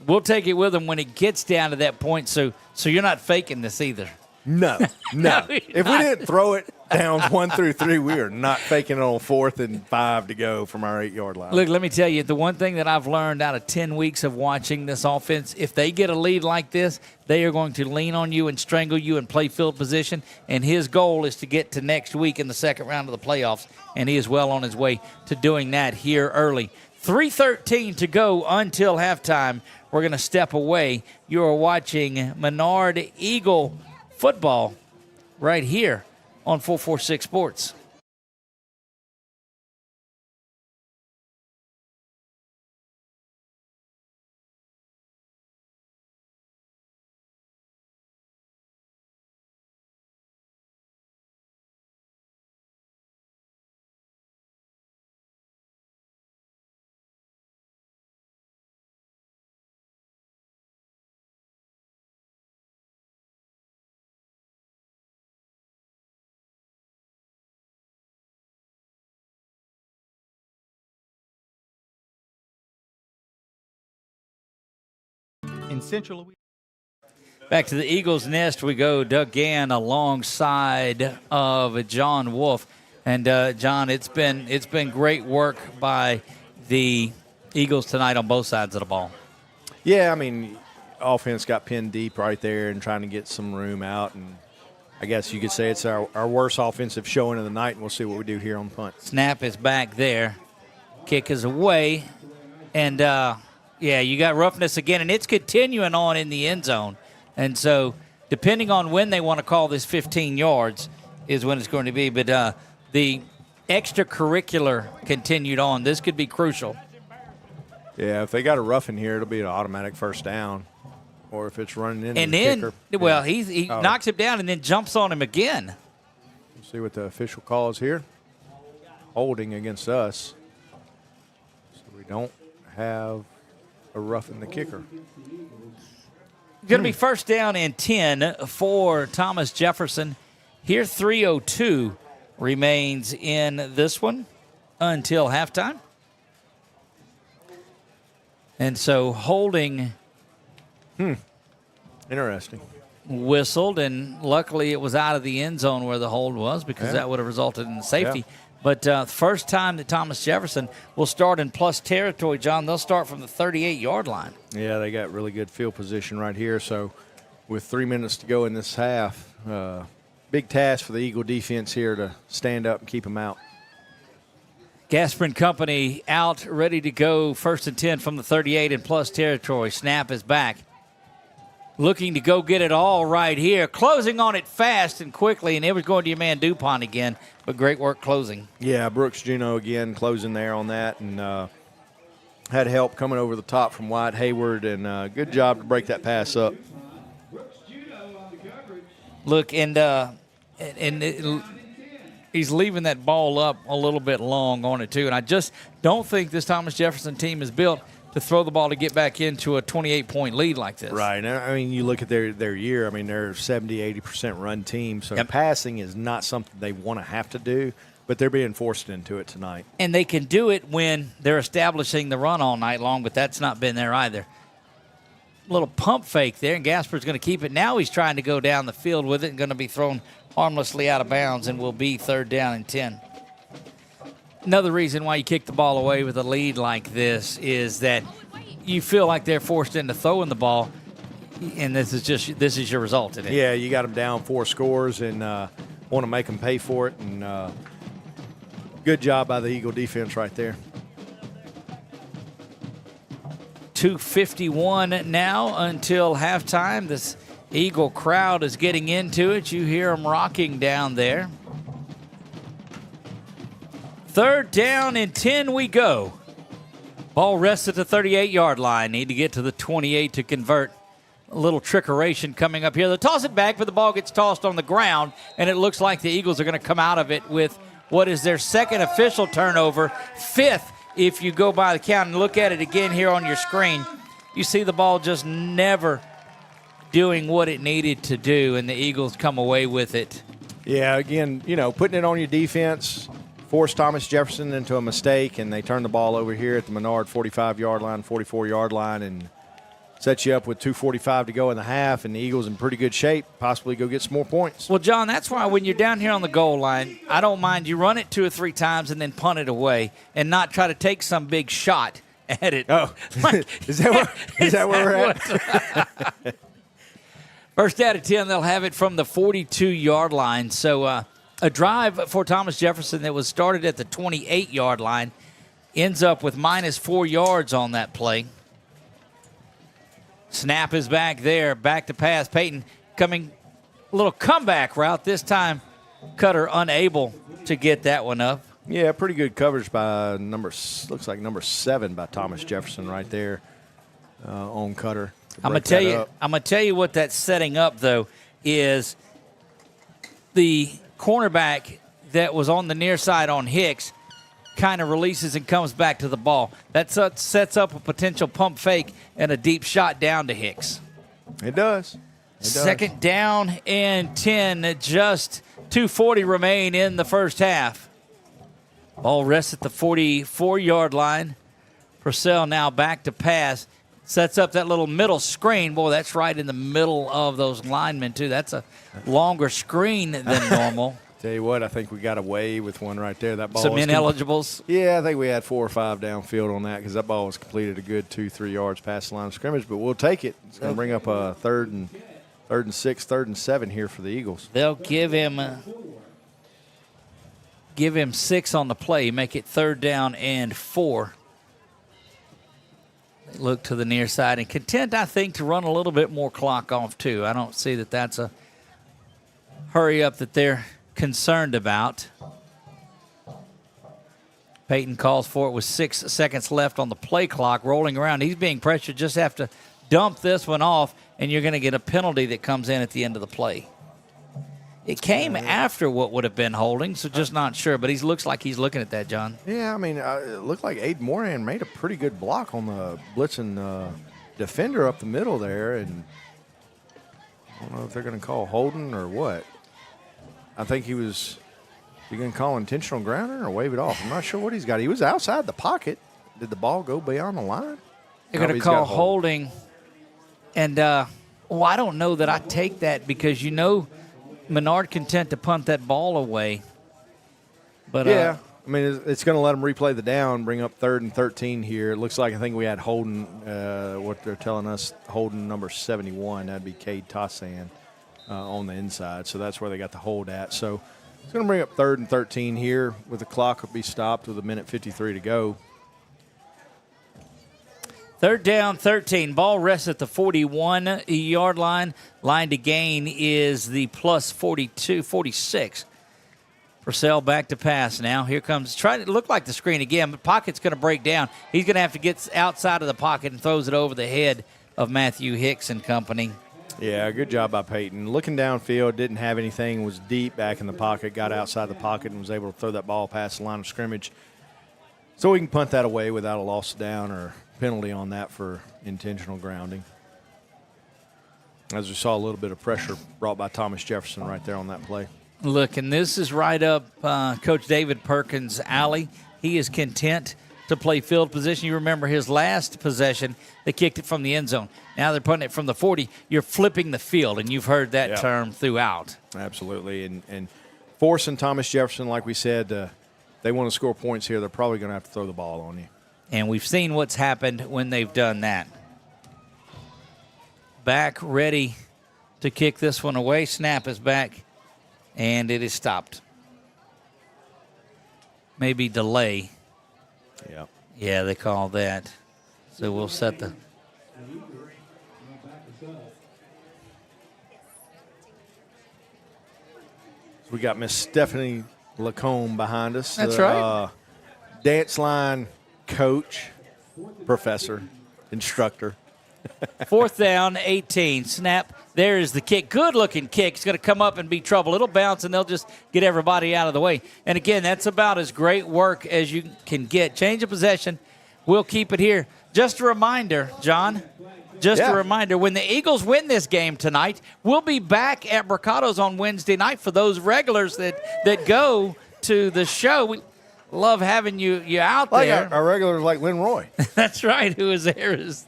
We'll take it with them when it gets down to that point, so you're not faking this either. No. If we didn't throw it downs 1 through 3, we are not faking it on 4th and 5 to go from our 8-yard line. Look, let me tell you, the one thing that I've learned out of 10 weeks of watching this offense, if they get a lead like this, they are going to lean on you and strangle you and play field position, and his goal is to get to next week in the 2nd round of the playoffs, and he is well on his way to doing that here early. 3:13 to go until halftime. We're going to step away. You are watching Menard Eagle football right here on 446 Sports. in Central Louisiana. Back to the Eagles Nest we go. Doug Gann alongside of John Wolf. And, John, it's been great work by the Eagles tonight on both sides of the ball. Yeah, I mean, offense got pinned deep right there and trying to get some room out. And I guess you could say it's our worst offensive showing of the night, and we'll see what we do here on punt. Snap is back there. Kick is away. And, you got roughness again, and it's continuing on in the end zone. And so depending on when they want to call this 15 yards is when it's going to be. But the extracurricular continued on. This could be crucial. Yeah, if they got a rough in here, it'll be an automatic first down. Or if it's running into and the then, kicker. Well, he knocks him down and then jumps on him again. Let's see what the official call is here. Holding against us. So we don't have a rough in the kicker. Going to be first down and 10 for Thomas Jefferson. Here 3:02 remains in this one until halftime. And so holding interesting. Whistled, and luckily it was out of the end zone where the hold was because that would have resulted in safety. Yeah. But first time that Thomas Jefferson will start in plus territory, John, they'll start from the 38-yard line. Yeah, they got really good field position right here. So with 3 minutes to go in this half, big task for the Eagle defense here to stand up and keep them out. Gasper and company out, ready to go. First and 10 from the 38 in plus territory. Snap is back. Looking to go get it all right here. Closing on it fast and quickly, and it was going to your man DuPont again, but great work closing. Yeah, Brooks Juno again closing there on that, and had help coming over the top from Wyatt Hayward, and good job to break that pass up. Look, he's leaving that ball up a little bit long on it, too, and I just don't think this Thomas Jefferson team is built to throw the ball to get back into a 28-point lead like this. Right. I mean, you look at their year. I mean, they're 70-80% run team, so passing is not something they want to have to do, but they're being forced into it tonight. And they can do it when they're establishing the run all night long, but that's not been there either. Little pump fake there, and Gasper's going to keep it. Now he's trying to go down the field with it and going to be thrown harmlessly out of bounds and will be third down and 10. Another reason why you kick the ball away with a lead like this is that you feel like they're forced into throwing the ball, and this is your result today. Yeah, you got them down 4 scores and want to make them pay for it, and good job by the Eagle defense right there. 2:51 now until halftime. This Eagle crowd is getting into it. You hear them rocking down there. Third down and 10 we go. Ball rests at the 38-yard line. Need to get to the 28 to convert. A little trickeration coming up here. They'll toss it back, but the ball gets tossed on the ground, and it looks like the Eagles are going to come out of it with what is their second official turnover, 5th if you go by the count and look at it again here on your screen. You see the ball just never doing what it needed to do, and the Eagles come away with it. Yeah, again, putting it on your defense, forced Thomas Jefferson into a mistake, and they turn the ball over here at the Menard 45-yard line, 44-yard line, and set you up with 2:45 to go in the half, and the Eagles in pretty good shape, possibly go get some more points. Well, John, that's why when you're down here on the goal line, I don't mind you run it 2 or 3 times and then punt it away and not try to take some big shot at it. Oh, is that where we're at? First out of 10, they'll have it from the 42-yard line. So a drive for Thomas Jefferson that was started at the 28-yard line ends up with -4 yards on that play. Snap is back there, back to pass. Peyton coming a little comeback route. This time, Cutter unable to get that one up. Yeah, pretty good coverage by looks like number 7 by Thomas Jefferson right there on Cutter. I'm gonna tell you what that's setting up though is the cornerback that was on the near side on Hicks kind of releases and comes back to the ball. That sets up a potential pump fake and a deep shot down to Hicks. It does. Second down and 10. Just 2:40 remain in the first half. Ball rests at the 44-yard line. Purcell now back to pass. Sets up that little middle screen. Boy, that's right in the middle of those linemen, too. That's a longer screen than normal. Tell you what, I think we got away with one right there. That ball. Some ineligibles. Yeah, I think we had 4 or 5 downfield on that because that ball was completed a good 2-3 yards past the line of scrimmage. But we'll take it. It's going to bring up a third and 6, 3rd and 7 here for the Eagles. They'll give him 6 on the play, make it 3rd down and 4. They look to the near side and content, I think, to run a little bit more clock off too. I don't see that that's a hurry up that they're concerned about. Peyton calls for it with 6 seconds left on the play clock, rolling around. He's being pressured, just have to dump this one off, and you're going to get a penalty that comes in at the end of the play. It came after what would have been holding, so just not sure, but he looks like he's looking at that, John. Yeah, I mean, it looked like Aiden Moran made a pretty good block on the blitzing defender up the middle there, and I don't know if they're going to call holding or what. I think he was – you going to call intentional grounding or wave it off? I'm not sure what he's got. He was outside the pocket. Did the ball go beyond the line? They're going to call holding. And, I don't know that I take that because, Menard content to punt that ball away. But yeah, I mean, it's going to let them replay the down, bring up 3rd and 13 here. It looks like I think we had Holden, what they're telling us, Holden number 71. That'd be Cade Tassan on the inside. So that's where they got the hold at. So it's going to bring up 3rd and 13 here with the clock will be stopped with 1:53 to go. 3rd down, 13. Ball rests at the 41-yard line. Line to gain is the plus 46. Purcell back to pass now. Here comes, trying to look like the screen again, but pocket's going to break down. He's going to have to get outside of the pocket and throws it over the head of Matthew Hicks and company. Yeah, good job by Peyton. Looking downfield, didn't have anything, was deep back in the pocket, got outside the pocket and was able to throw that ball past the line of scrimmage. So we can punt that away without a loss down or penalty on that for intentional grounding. As we saw, a little bit of pressure brought by Thomas Jefferson right there on that play. Look, and this is right up Coach David Perkins' alley. He is content to play field position. You remember his last possession, they kicked it from the end zone. Now they're putting it from the 40. You're flipping the field, and you've heard that term throughout. Absolutely. And forcing Thomas Jefferson, like we said, they want to score points here. They're probably going to have to throw the ball on you. And we've seen what's happened when they've done that. Back ready to kick this one away. Snap is back, and it is stopped. Maybe delay. Yeah. Yeah, they call that. So we'll set the... We got Miss Stephanie Lacombe behind us. That's right. Dance line coach, professor, instructor. 4th down, 18. Snap. There is the kick. Good-looking kick. It's going to come up and be trouble. It'll bounce, and they'll just get everybody out of the way. And, again, that's about as great work as you can get. Change of possession. We'll keep it here. Just a reminder, John, a reminder, when the Eagles win this game tonight, we'll be back at Bricato's on Wednesday night for those regulars that go to the show. We love having you out there. Our regulars like Lynn Roy. That's right. Who is there is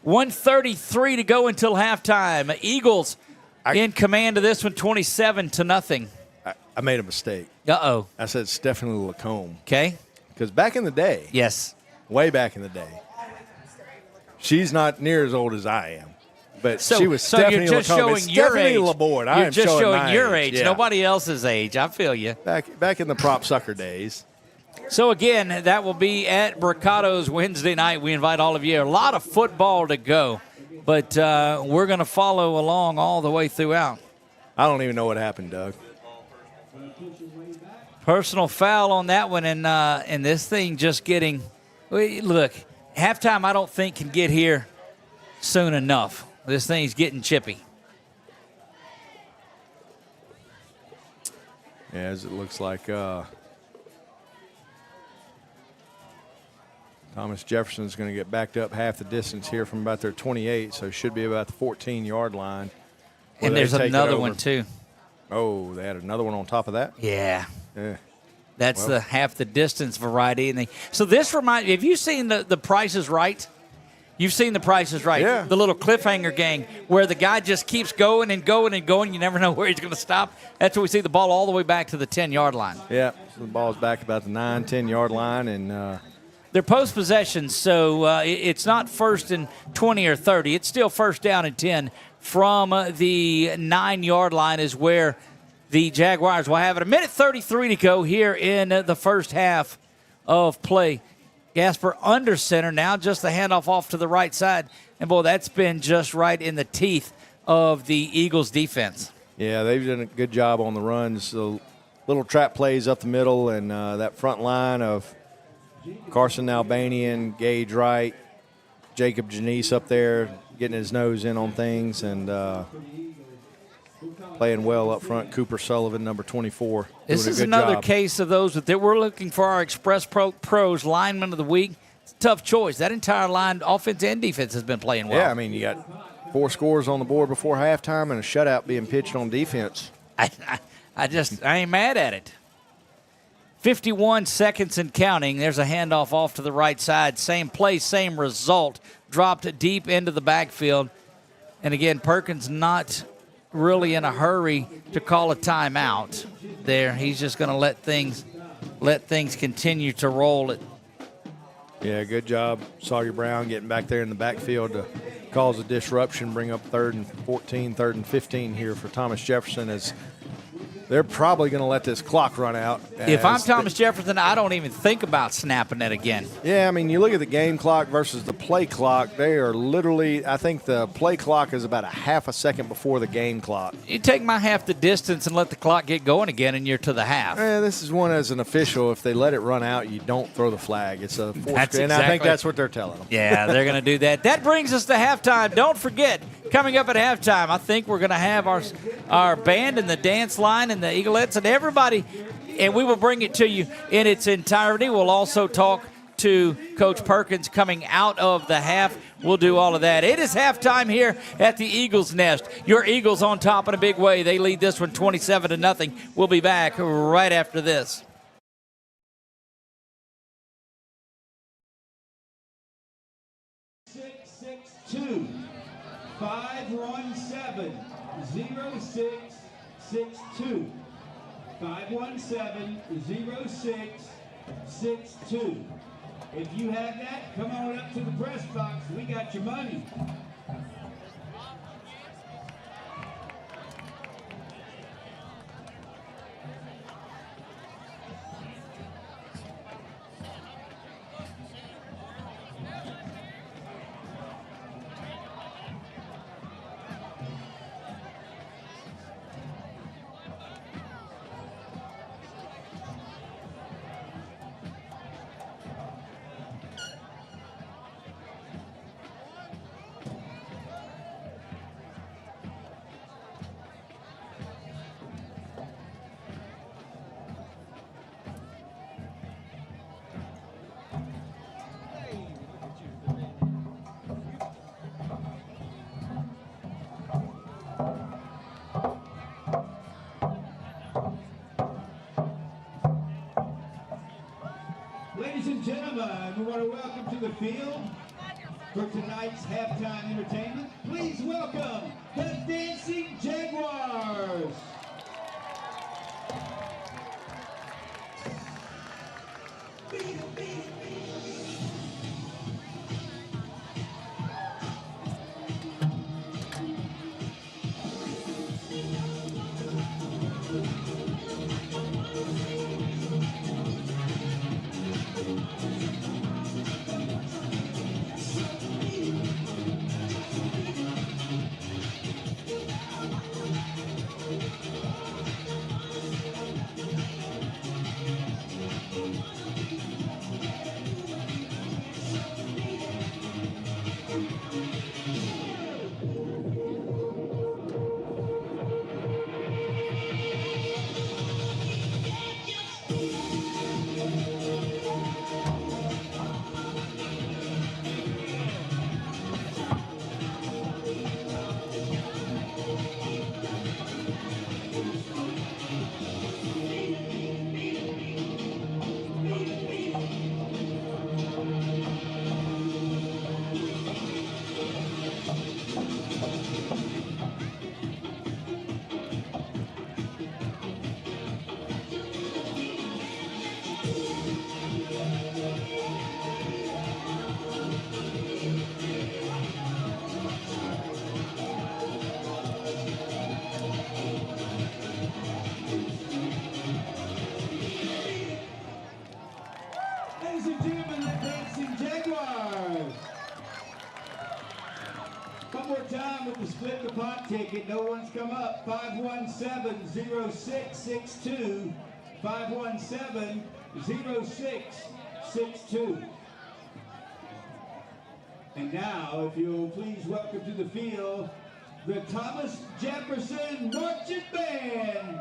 1:33 to go until halftime. Eagles in command of this one, 27-0. I made a mistake. Uh-oh. I said Stephanie Lacombe. Okay. Because back in the day. Yes. Way back in the day. She's not near as old as I am. But she was Stephanie you're just Lacombe. showing your age. Laborde. You're just showing your age. age. Yeah. Nobody else's age. I feel you. Back in the prop sucker days. So, again, that will be at Bricato's Wednesday night. We invite all of you. A lot of football to go, but we're going to follow along all the way throughout. I don't even know what happened, Doug. Personal foul on that one, and this thing just getting – look, halftime I don't think can get here soon enough. This thing's getting chippy. Yeah, as it looks like Thomas Jefferson's going to get backed up half the distance here from about their 28, so should be about the 14-yard line. And there's another one, too. Oh, they had another one on top of that? Yeah. Yeah. That's the half the distance variety. So this reminds me, have you seen the Price is Right? You've seen The Price is Right, Yeah. the little cliffhanger gang where the guy just keeps going and going and going. You never know where he's going to stop. That's where we see the ball all the way back to the 10-yard line. Yeah, so the ball's back about the 9, 10-yard line, and they're post possession, so it's not first and 20 or 30. It's still first down and 10 from the 9-yard line is where the Jaguars will have it. 1:33 to go here in the first half of play. Gasper under center, now just the handoff off to the right side. And, boy, that's been just right in the teeth of the Eagles' defense. Yeah, they've done a good job on the runs. So little trap plays up the middle, and that front line of Carson Albanian, Gage Wright, Jacob Janice up there getting his nose in on things and playing well up front. Cooper Sullivan, number 24. This is another case of those that we're looking for our Express Pros lineman of the week. It's a tough choice. That entire line, offense and defense, has been playing well. Yeah, I mean, you got 4 scores on the board before halftime and a shutout being pitched on defense. I ain't mad at it. 51 seconds and counting. There's a handoff off to the right side. Same play, same result. Dropped deep into the backfield. And again, Perkins not really in a hurry to call a timeout there. He's just going to let things continue to roll it. Yeah, good job, Sawyer Brown, getting back there in the backfield to cause a disruption, bring up 3rd and 14, 3rd and 15 here for Thomas Jefferson as they're probably going to let this clock run out. If I'm Thomas Jefferson, I don't even think about snapping it again. Yeah, I mean, you look at the game clock versus the play clock. They are literally, I think the play clock is about a half a second before the game clock. You take my half the distance and let the clock get going again, and you're to the half. This is one as an official. If they let it run out, you don't throw the flag. It's a forced, and I think that's what they're telling them. Yeah, they're going to do that. That brings us to halftime. Don't forget, coming up at halftime, I think we're going to have our band and the dance line and the Eaglettes and everybody, and we will bring it to you in its entirety. We'll also talk to Coach Perkins coming out of the half. We'll do all of that. It is halftime here at the Eagles Nest. Your Eagles on top in a big way. They lead this one 27-0. We'll be back right after this. Two 517-0662. 517-0662. If you have that, come on up to the press box. We got your money. Ladies and gentlemen, we want to welcome to the field for tonight's halftime entertainment. Please welcome the Dancing Jaguars. more time with the split the pot ticket. No one's come up. 517-0662. 517-0662. And now, if you'll please welcome to the field the Thomas Jefferson Marching Band.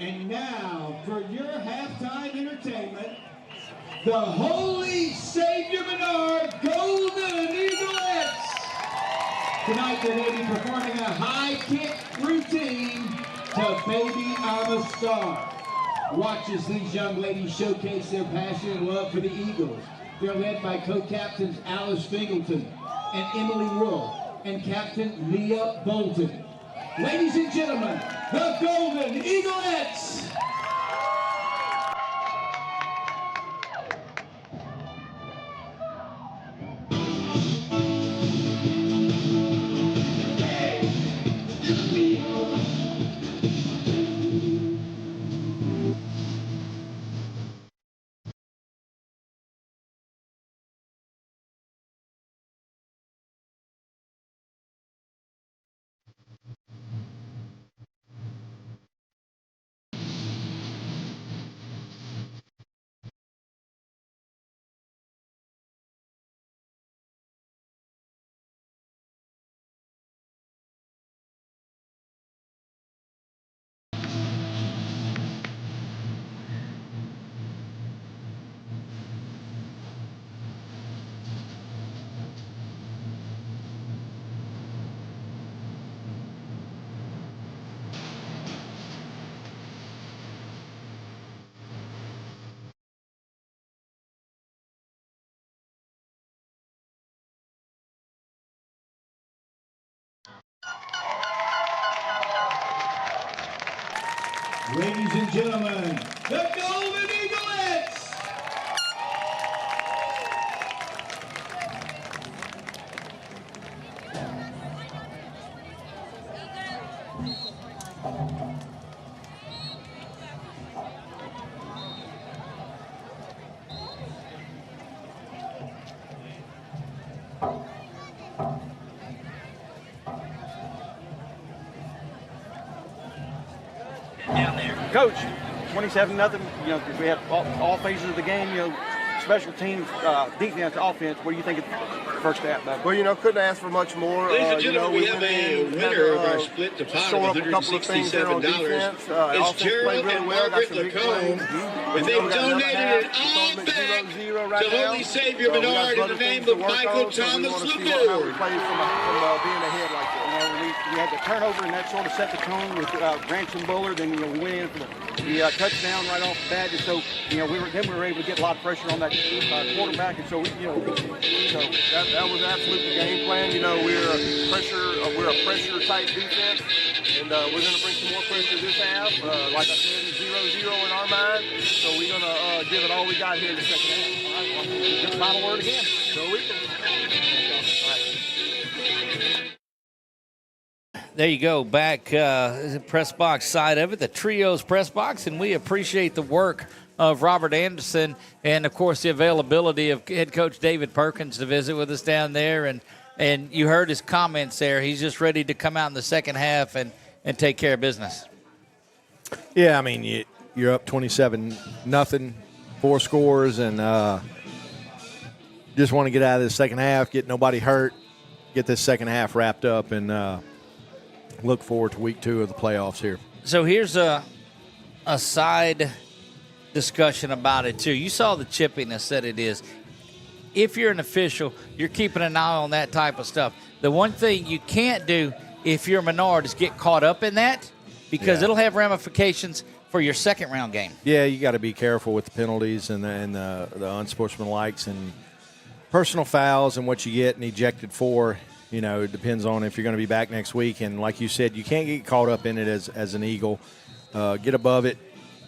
And now, for your halftime entertainment, the Holy Savior Menard Golden Eaglettes. Tonight they're going to be performing a high kick routine to Baby I'm a Star. Watch as these young ladies showcase their passion and love for the Eagles. They're led by co-captains Alice Fingleton and Emily Wolf and Captain Leah Bolton. Ladies and gentlemen, the Golden Eaglettes. Ladies and gentlemen, the Golden Eaglettes! Coach, 27-0. You know, we had all phases of the game. You know, special teams, defense, offense. What do you think of the first half? Well, you know, couldn't ask for much more. Ladies and You know, gentlemen, we have a winner of our split deposit of $167. It's Gerald and Margaret Lacombe, and they've donated it all back to Holy Savior Menard in the name of Michael Thomas LaFord. Being ahead like that. You know, we had the turnover, and that sort of set the tone with Branson Bullard. Then, you know, we went in for the touchdown right off the bat. And so, you know, we were able to get a lot of pressure on that quarterback. And so, that was absolutely the game plan. You know, we're a pressure type defense, and we're going to bring some more pressure this half. Like I said, it's 0-0 in our mind. So we're going to give it all we got here in the second half. All right, well, just final word again. So we can. There you go, back press box side of it, the Trios press box, and we appreciate the work of Robert Anderson and, of course, the availability of head coach David Perkins to visit with us down there. And you heard his comments there. He's just ready to come out in the second half and take care of business. Yeah, I mean, you're up 27-0, 4 scores, and just want to get out of the second half, get nobody hurt, get this second half wrapped up, and look forward to week 2 of the playoffs here. So here's a side discussion about it, too. You saw the chippiness that it is. If you're an official, you're keeping an eye on that type of stuff. The one thing you can't do if you're Menard is get caught up in that, because it'll have ramifications for your second-round game. Yeah, you got to be careful with the penalties and the unsportsmanlikes and personal fouls and what you get and ejected for. You know, it depends on if you're going to be back next week. And like you said, you can't get caught up in it as an Eagle. Get above it.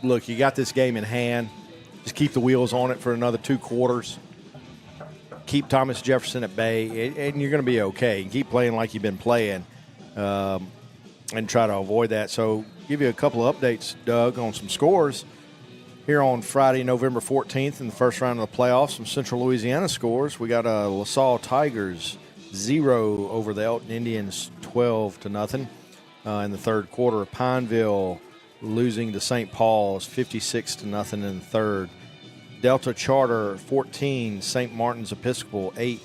Look, you got this game in hand. Just keep the wheels on it for another 2 quarters. Keep Thomas Jefferson at bay, and you're going to be okay. Keep playing like you've been playing and try to avoid that. So give you a couple of updates, Doug, on some scores. Here on Friday, November 14th, in the first round of the playoffs, some Central Louisiana scores. We got LaSalle Tigers 0 over the Elton Indians 12-0 in the third quarter. Pineville losing to St. Paul's 56-0 in the third. Delta Charter 14, St. Martin's Episcopal 8.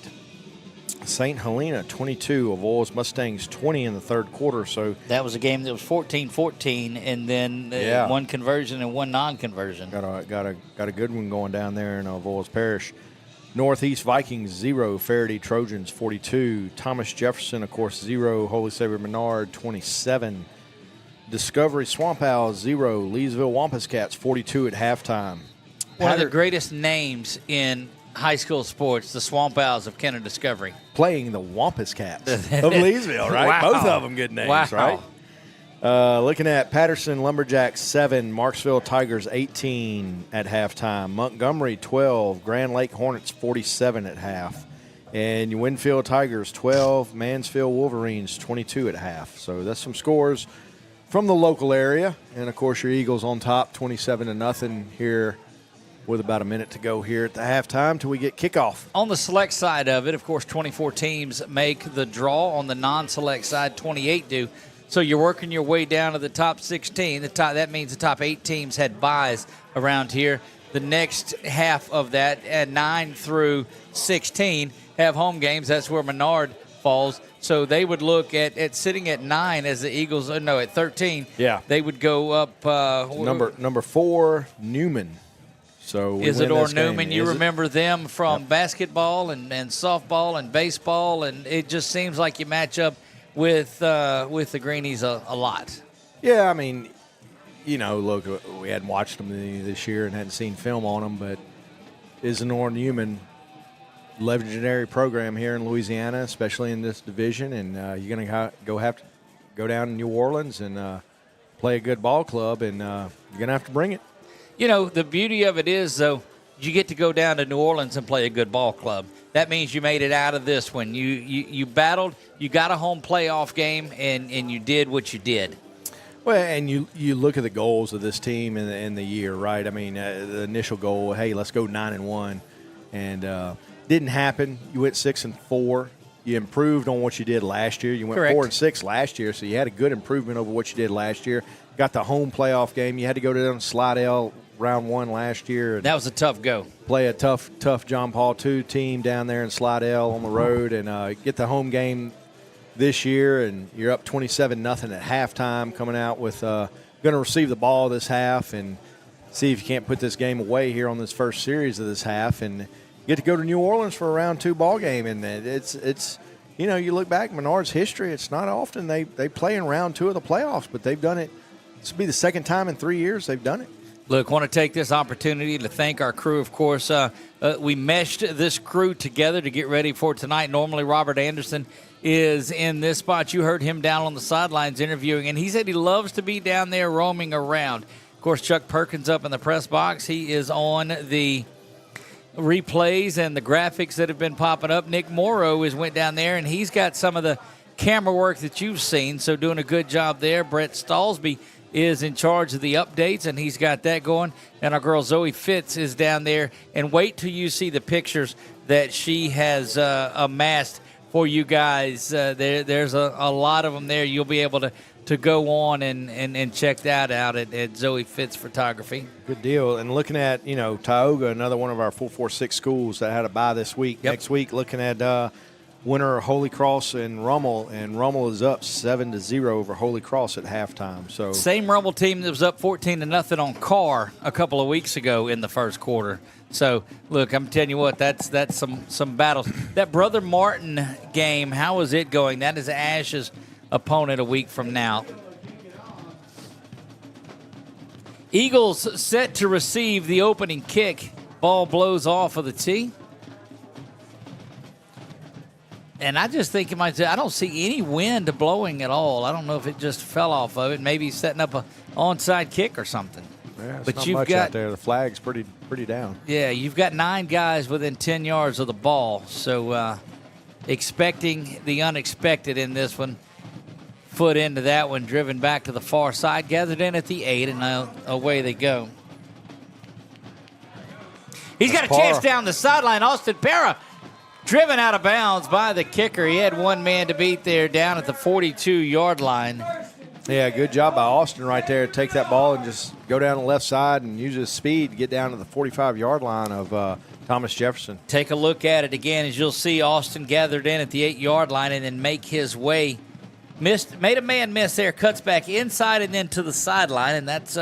St. Helena 22, Avoyelles Mustangs 20 in the third quarter. So that was a game that was 14-14, and then one conversion and one non-conversion. Got a good one going down there in Avoyelles Parish. Northeast Vikings 0, Faraday Trojans 42, Thomas Jefferson, of course, 0, Holy Savior Menard 27, Discovery Swamp Owls 0, Leesville Wampus Cats 42 at halftime. One of the greatest names in high school sports, the Swamp Owls of Kenner Discovery. Playing the Wampus Cats of Leesville, right? Wow. Both of them good names, wow. right? Looking at Patterson Lumberjacks 7, Marksville Tigers 18 at halftime, Montgomery 12, Grand Lake Hornets 47 at half, and Winfield Tigers 12, Mansfield Wolverines 22 at half. So that's some scores from the local area, and of course your Eagles on top 27-0 here with about a minute to go here at the halftime till we get kickoff. On the select side of it, of course, 24 teams make the draw. On the non-select side, 28 do. So you're working your way down to the top 16. That means the top 8 teams had buys around here. The next half of that, at 9 through 16, have home games. That's where Menard falls. So they would look at sitting at 9 as the Eagles. No, at 13. Yeah, they would go up. Number 4, Newman. So Isidore Newman, you remember them from basketball and softball and baseball, and it just seems like you match up with the Greenies a lot. Yeah, I mean, look, we hadn't watched them this year and hadn't seen film on them, but Isidore Newman, legendary program here in Louisiana, especially in this division, and you're going to have to go down to New Orleans and play a good ball club, and you're going to have to bring it. The beauty of it is, though, you get to go down to New Orleans and play a good ball club. That means you made it out of this one. You battled, you got a home playoff game, and you did what you did. Well, and you look at the goals of this team in the year, right? I mean, the initial goal, hey, let's go 9-1, and didn't happen. You went 6-4. You improved on what you did last year. You went Correct. 4-6 last year, so you had a good improvement over what you did last year. Got the home playoff game. You had to go down to Slidell round 1 last year. That was a tough go. Play a tough John Paul II team down there in Slidell on the road, and get the home game this year, and you're up 27-0 at halftime, coming out with going to receive the ball this half and see if you can't put this game away here on this first series of this half, and get to go to New Orleans for a round 2 ball game. And it's you look back Menard's history, it's not often they play in round 2 of the playoffs, but they've done it. This will be the second time in 3 years they've done it. Look, want to take this opportunity to thank our crew, of course. We meshed this crew together to get ready for tonight. Normally, Robert Anderson is in this spot. You heard him down on the sidelines interviewing, and he said he loves to be down there roaming around. Of course, Chuck Perkins up in the press box. He is on the replays and the graphics that have been popping up. Nick Morrow went down there, and he's got some of the camera work that you've seen, so doing a good job there. Brett Stallsby is in charge of the updates, and he's got that going. And our girl Zoe Fitz is down there. And wait till you see the pictures that she has amassed for you guys. There's a lot of them there. You'll be able to go on and check that out at Zoe Fitz Photography. Good deal. And looking at, Tioga, another one of our 446 schools that had a bye this week. Yep. Next week, looking at winner Holy Cross and Rummel is up 7-0 over Holy Cross at halftime. So same Rummel team that was up 14-0 on Carr a couple of weeks ago in the first quarter. So look, I'm telling you what, that's some battles. That Brother Martin game, how is it going? That is Ash's opponent a week from now. Eagles set to receive the opening kick. Ball blows off of the tee. And I just think I don't see any wind blowing at all. I don't know if it just fell off of it. Maybe setting up an onside kick or something. Yeah, it's but not you've much got out there. The flag's pretty down. Yeah, you've got 9 guys within 10 yards of the ball. So expecting the unexpected in this one. Foot into that one, driven back to the far side, gathered in at the 8, and now away they go. He's got a chance down the sideline. Austin Parra driven out of bounds by the kicker. He had one man to beat there down at the 42-yard line. Yeah, good job by Austin right there. Take that ball and just go down the left side and use his speed to get down to the 45-yard line of Thomas Jefferson. Take a look at it again as you'll see Austin gathered in at the 8-yard line and then make his way. Made a man miss there, cuts back inside and then to the sideline, and that's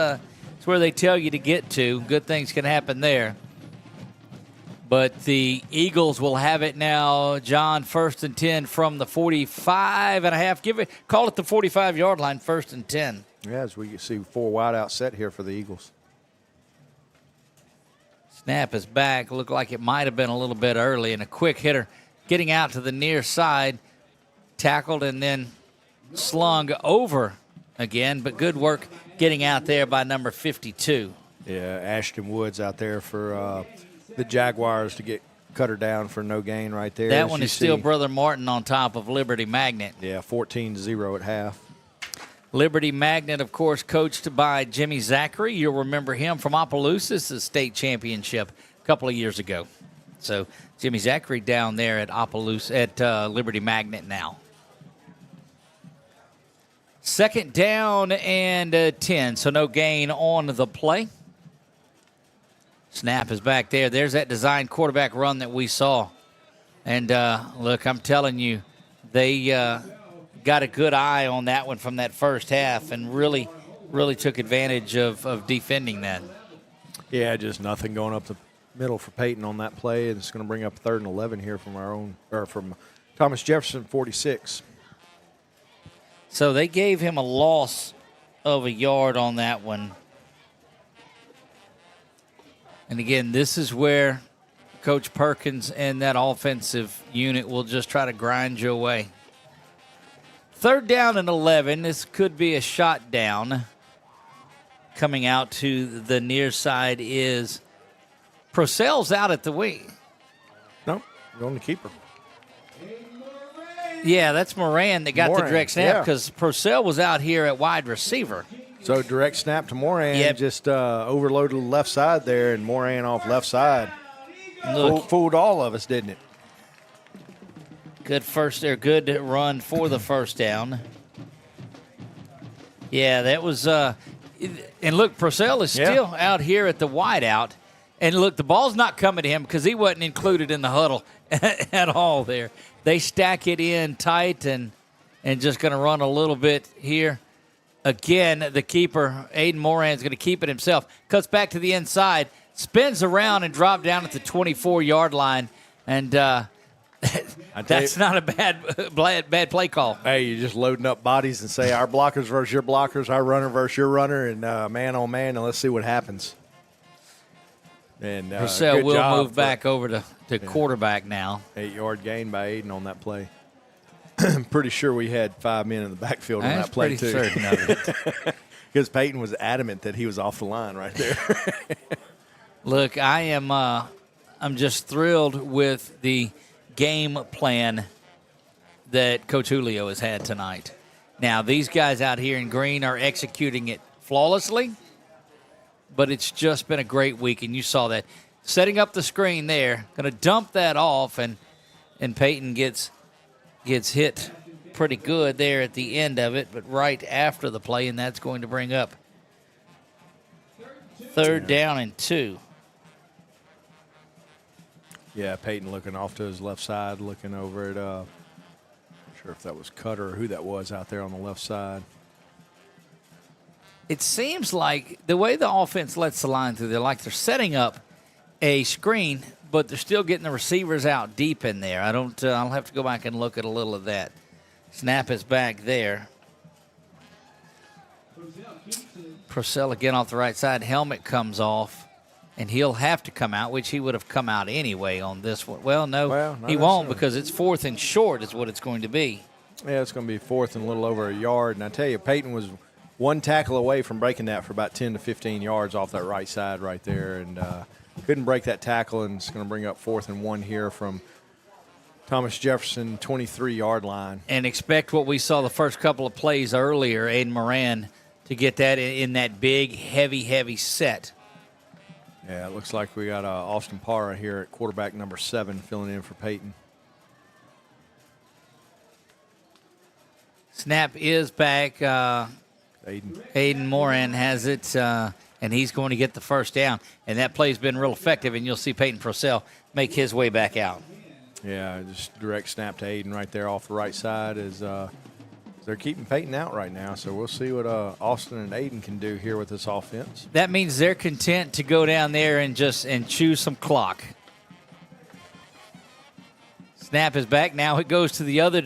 where they tell you to get to. Good things can happen there. But the Eagles will have it now, John, 1st and 10 from the 45.5. Call it the 45-yard line, 1st and 10. Yeah, as we see 4 wide out set here for the Eagles. Snap is back. Looked like it might have been a little bit early, and a quick hitter getting out to the near side, tackled and then slung over again, but good work getting out there by number 52. Yeah, Ashton Woods out there for the Jaguars to get Cutter down for no gain right there. That one is still Brother Martin on top of Liberty Magnet. Yeah, 14-0 at half. Liberty Magnet, of course, coached by Jimmy Zachary. You'll remember him from Opelousas' state championship a couple of years ago. So Jimmy Zachary down there at Liberty Magnet now. 2nd down and 10, so no gain on the play. Snap is back there. There's that design quarterback run that we saw. And, look, I'm telling you, they got a good eye on that one from that first half and really took advantage of defending that. Yeah, just nothing going up the middle for Peyton on that play, and it's going to bring up 3rd and 11 here from Thomas Jefferson, 46. So they gave him a loss of a yard on that one. And again, this is where Coach Perkins and that offensive unit will just try to grind you away. 3rd down and 11. This could be a shot down. Coming out to the near side is Purcell's out at the wing. Nope, going to keeper. Yeah, that's Moran that got the direct snap because Purcell was out here at wide receiver. So direct snap to Moran, just overloaded the left side there, and Moran off left side. Fooled all of us, didn't it? Good run for the 1st down. Yeah, that was and look, Purcell is still out here at the wideout. And look, the ball's not coming to him because he wasn't included in the huddle at all there. They stack it in tight and just going to run a little bit here. Again, the keeper, Aiden Moran, is going to keep it himself. Cuts back to the inside, spins around and dropped down at the 24-yard line. And that's not a bad play call. Hey, you're just loading up bodies and say our blockers versus your blockers, our runner versus your runner, and man on man, and let's see what happens. And Purcell will move back over to quarterback now. 8-yard gain by Aiden on that play. I'm pretty sure we had 5 men in the backfield on that play, too. Certain of it. Because Peyton was adamant that he was off the line right there. Look, I'm just thrilled with the game plan that Coach Julio has had tonight. Now, these guys out here in green are executing it flawlessly, but it's just been a great week, and you saw that. Setting up the screen there, going to dump that off, and Peyton gets hit pretty good there at the end of it, but right after the play, and that's going to bring up 3rd down and 2. Yeah, Peyton looking off to his left side, looking over at, not sure if that was Cutter or who that was out there on the left side. It seems like the way the offense lets the line through, they're setting up a screen, but they're still getting the receivers out deep in there. I'll have to go back and look at a little of that. Snap is back there. Purcell again off the right side. Helmet comes off, and he'll have to come out, which he would have come out anyway on this one. Well, no, he won't because it's 4th and short is what it's going to be. Yeah, it's going to be 4th and a little over a yard. And I tell you, Peyton was one tackle away from breaking that for about 10 to 15 yards off that right side right there, and couldn't break that tackle, and it's going to bring up 4th and 1 here from Thomas Jefferson, 23-yard line. And expect what we saw the first couple of plays earlier, Aiden Moran, to get that in that big, heavy set. Yeah, it looks like we got Austin Parra here at quarterback number 7 filling in for Peyton. Snap is back. Aiden Moran has it, and he's going to get the first down. And that play's been real effective, and you'll see Peyton Purcell make his way back out. Yeah, just direct snap to Aiden right there off the right side as they're keeping Peyton out right now. So we'll see what Austin and Aiden can do here with this offense. That means they're content to go down there and choose some clock. Snap is back. Now it goes to the other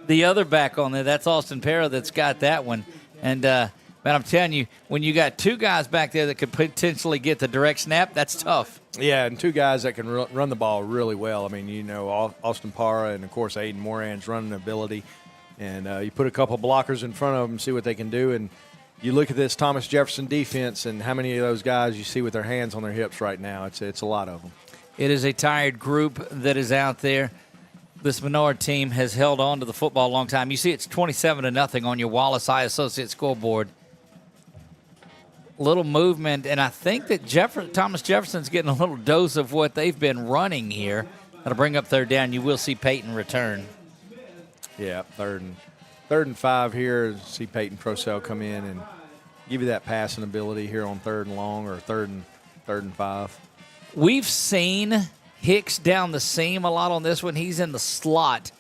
the other back on there. That's Austin Parra that's got that one. And man, I'm telling you, when you got two guys back there that could potentially get the direct snap, that's tough. Yeah, and two guys that can run the ball really well. I mean, Austin Parra and, of course, Aiden Moran's running ability. And you put a couple blockers in front of them, see what they can do. And you look at this Thomas Jefferson defense and how many of those guys you see with their hands on their hips right now. It's a lot of them. It is a tired group that is out there. This Menard team has held on to the football a long time. You see it's 27-0 on your Wallace Eye Associates scoreboard. Little movement, and I think that Thomas Jefferson's getting a little dose of what they've been running here. That'll bring up third down. You will see Peyton return. Yeah, third and 5 here. See Peyton Purcell come in and give you that passing ability here on 3rd and long or third and 5. We've seen Hicks down the seam a lot on this one. He's in the slot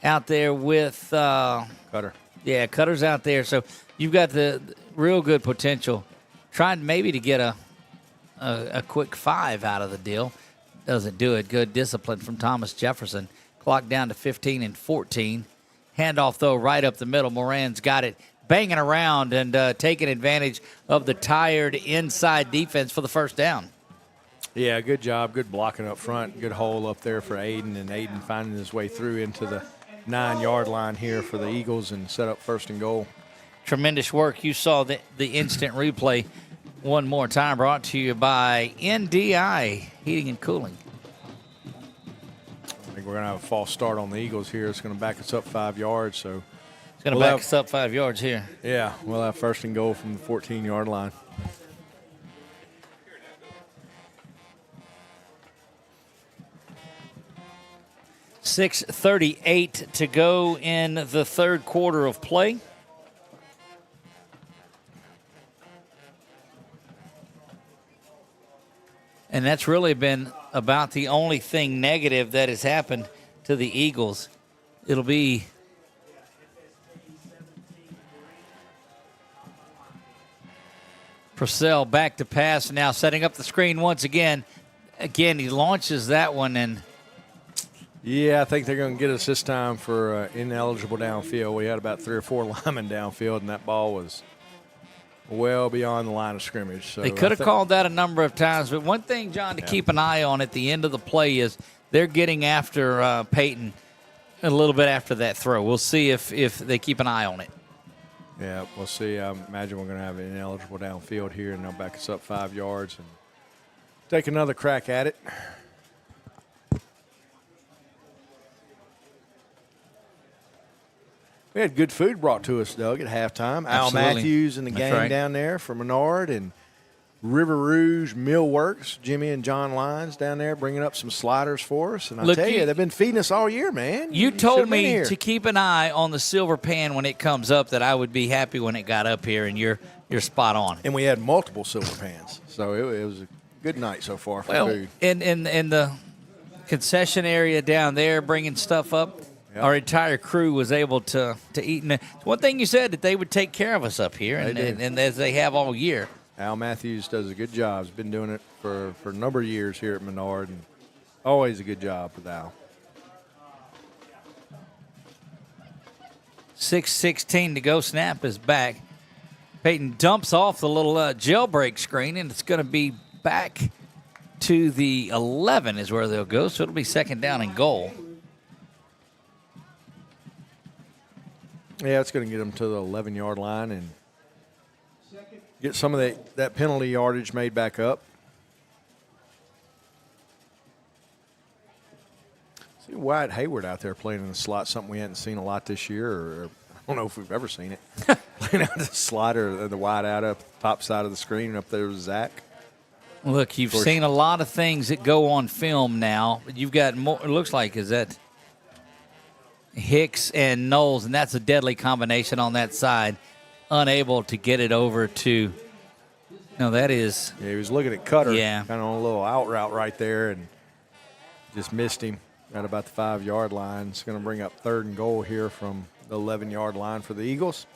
out there with Cutter. Yeah, Cutter's out there. So you've got the real good potential. Trying maybe to get a quick 5 out of the deal. Doesn't do it. Good discipline from Thomas Jefferson. Clock down to 15 and 14. Handoff, though, right up the middle. Moran's got it banging around and taking advantage of the tired inside defense for the first down. Yeah, good job. Good blocking up front. Good hole up there for Aiden, and Aiden finding his way through into the 9-yard line here for the Eagles and set up 1st and goal. Tremendous work. You saw the instant replay one more time, brought to you by NDI Heating and Cooling. I think we're going to have a false start on the Eagles here. It's going to back us up 5 yards. So it's going to back us up 5 yards here. Yeah, we'll have 1st and goal from the 14-yard line. .6:38 to go in the third quarter of play. And that's really been about the only thing negative that has happened to the Eagles. It'll be Purcell back to pass now, setting up the screen once again. Again, he launches that one and yeah, I think they're going to get us this time for ineligible downfield. We had about 3 or 4 linemen downfield, and that ball was well beyond the line of scrimmage. So they could have called that a number of times, but one thing, John, to keep an eye on at the end of the play is they're getting after Peyton a little bit after that throw. We'll see if they keep an eye on it. Yeah, we'll see. I imagine we're going to have an ineligible downfield here, and they'll back us up 5 yards and take another crack at it. We had good food brought to us, Doug, at halftime. Al Matthews in the game down there for Menard, and River Rouge Millworks, Jimmy and John Lyons down there bringing up some sliders for us. And I tell you, they've been feeding us all year, man. You told me to keep an eye on the silver pan when it comes up, that I would be happy when it got up here, and you're spot on. And we had multiple silver pans, so it was a good night so far for food. In the concession area down there, bringing stuff up. Yep. Our entire crew was able to eat. And one thing you said, that they would take care of us up here, and as they have all year. Al Matthews does a good job. He's been doing it for a number of years here at Menard, and always a good job with Al. 6:16 to go. Snap is back. Peyton dumps off the little jailbreak screen, and it's going to be back to the 11 is where they'll go. So it'll be 2nd down and goal. Yeah, it's going to get them to the 11-yard line and get some of that penalty yardage made back up. See Wyatt Hayward out there playing in the slot, something we hadn't seen a lot this year, or I don't know if we've ever seen it. Playing out the slider, the wide out up top side of the screen, and up there was Zach. Look, you've seen a lot of things that go on film now. You've got more, it looks like, is that Hicks and Knowles, and that's a deadly combination on that side unable to get it over to. No, that is. Yeah, he was looking at Cutter. Yeah. Kind of on a little out route right there and just missed him at about the 5-yard line. It's going to bring up 3rd and goal here from the 11-yard line for the Eagles.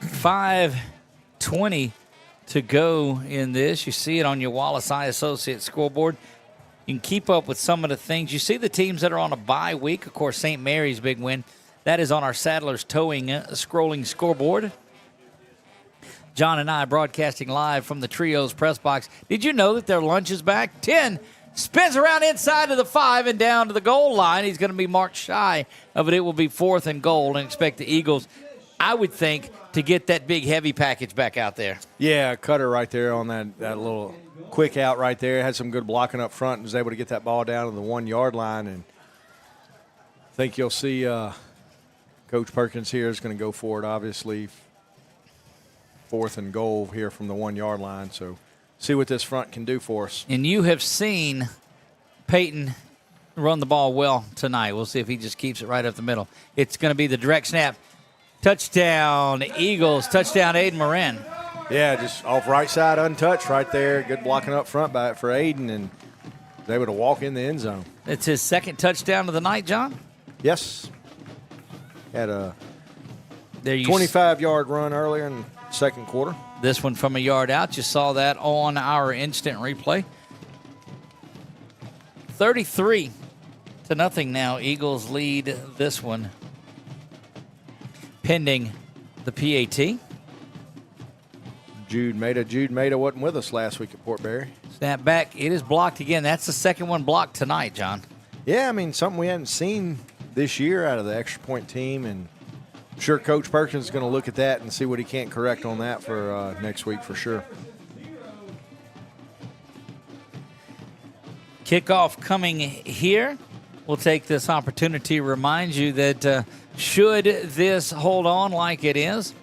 5:20 to go in this. You see it on your Wallace Eye Associates scoreboard. You can keep up with some of the things. You see the teams that are on a bye week. Of course, St. Mary's big win. That is on our Saddlers Towing scrolling scoreboard. John and I broadcasting live from the Trios press box. Did you know that their lunch is back? 10 spins around inside of the 5 and down to the goal line. He's going to be marked shy of it. It will be 4th and goal, and expect the Eagles, I would think, to get that big heavy package back out there. Yeah, Cutter right there on that little quick out right there. Had some good blocking up front and was able to get that ball down to the 1-yard line. And I think you'll see Coach Perkins here is going to go for it, obviously. 4th and goal here from the 1-yard line. So see what this front can do for us. And you have seen Peyton run the ball well tonight. We'll see if he just keeps it right up the middle. It's going to be the direct snap. Touchdown, Eagles. Touchdown, Aiden Moran. Yeah, just off right side, untouched right there. Good blocking up front by for Aiden, and was able to walk in the end zone. It's his 2nd touchdown of the night, John? Yes. Had a 25-yard run earlier in the 2nd quarter. This one from a yard out. You saw that on our instant replay. 33-0 now. Eagles lead this one, pending the PAT. Jude Maida wasn't with us last week at Port Barry. Snap back. It is blocked again. That's the 2nd one blocked tonight, John. Yeah, I mean, something we hadn't seen this year out of the extra point team, and I'm sure Coach Perkins is going to look at that and see what he can't correct on that for next week for sure. Kickoff coming here. We'll take this opportunity to remind you that should this hold on like it is,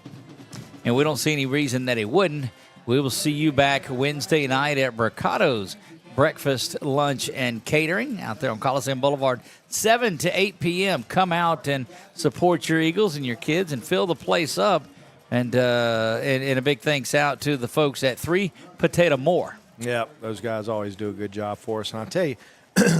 and we don't see any reason that it wouldn't, we will see you back Wednesday night at Bricato's Breakfast, Lunch, and Catering out there on Coliseum Boulevard, 7 to 8 p.m. Come out and support your Eagles and your kids and fill the place up. And a big thanks out to the folks at 3 Potato More. Yeah, those guys always do a good job for us. And I'll tell you,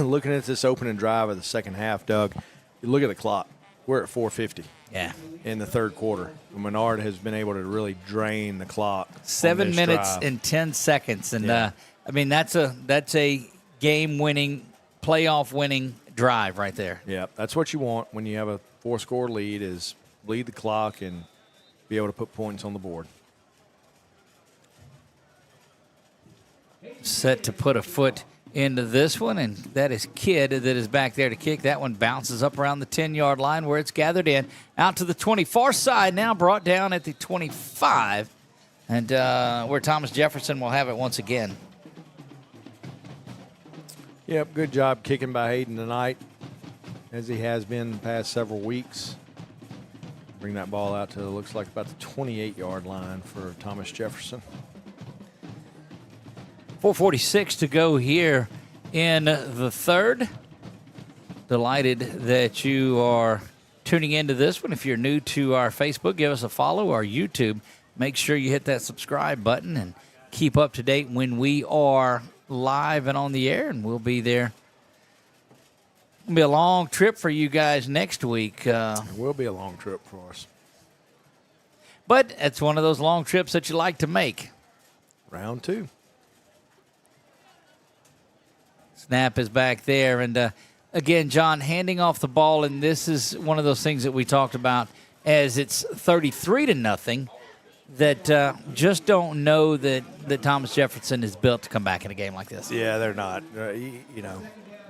looking at this opening drive of the second half, Doug, you look at the clock. We're at 4:50. Yeah. In the 3rd quarter. Menard has been able to really drain the clock. 7 minutes and 10 seconds. And, yeah. I mean, that's a game-winning, playoff-winning drive right there. Yeah, that's what you want when you have a 4-score lead, is bleed the clock and be able to put points on the board. Set to put a foot into this one, and that is Kidd that is back there to kick. That one bounces up around the 10-yard line where it's gathered in. Out to the 20, far side now, brought down at the 25, and where Thomas Jefferson will have it once again. Yep, good job kicking by Hayden tonight, as he has been the past several weeks. Bring that ball out to, looks like about the 28-yard line for Thomas Jefferson. 4:46 to go here in the 3rd. Delighted that you are tuning into this one. If you're new to our Facebook, give us a follow. Our YouTube, make sure you hit that subscribe button and keep up to date when we are live and on the air, and we'll be there. It'll be a long trip for you guys next week. It will be a long trip for us. But it's one of those long trips that you like to make. Round 2. Snap is back there. And, again, John, handing off the ball, and this is one of those things that we talked about as it's 33-0, that just don't know that Thomas Jefferson is built to come back in a game like this. Yeah, they're not. You know,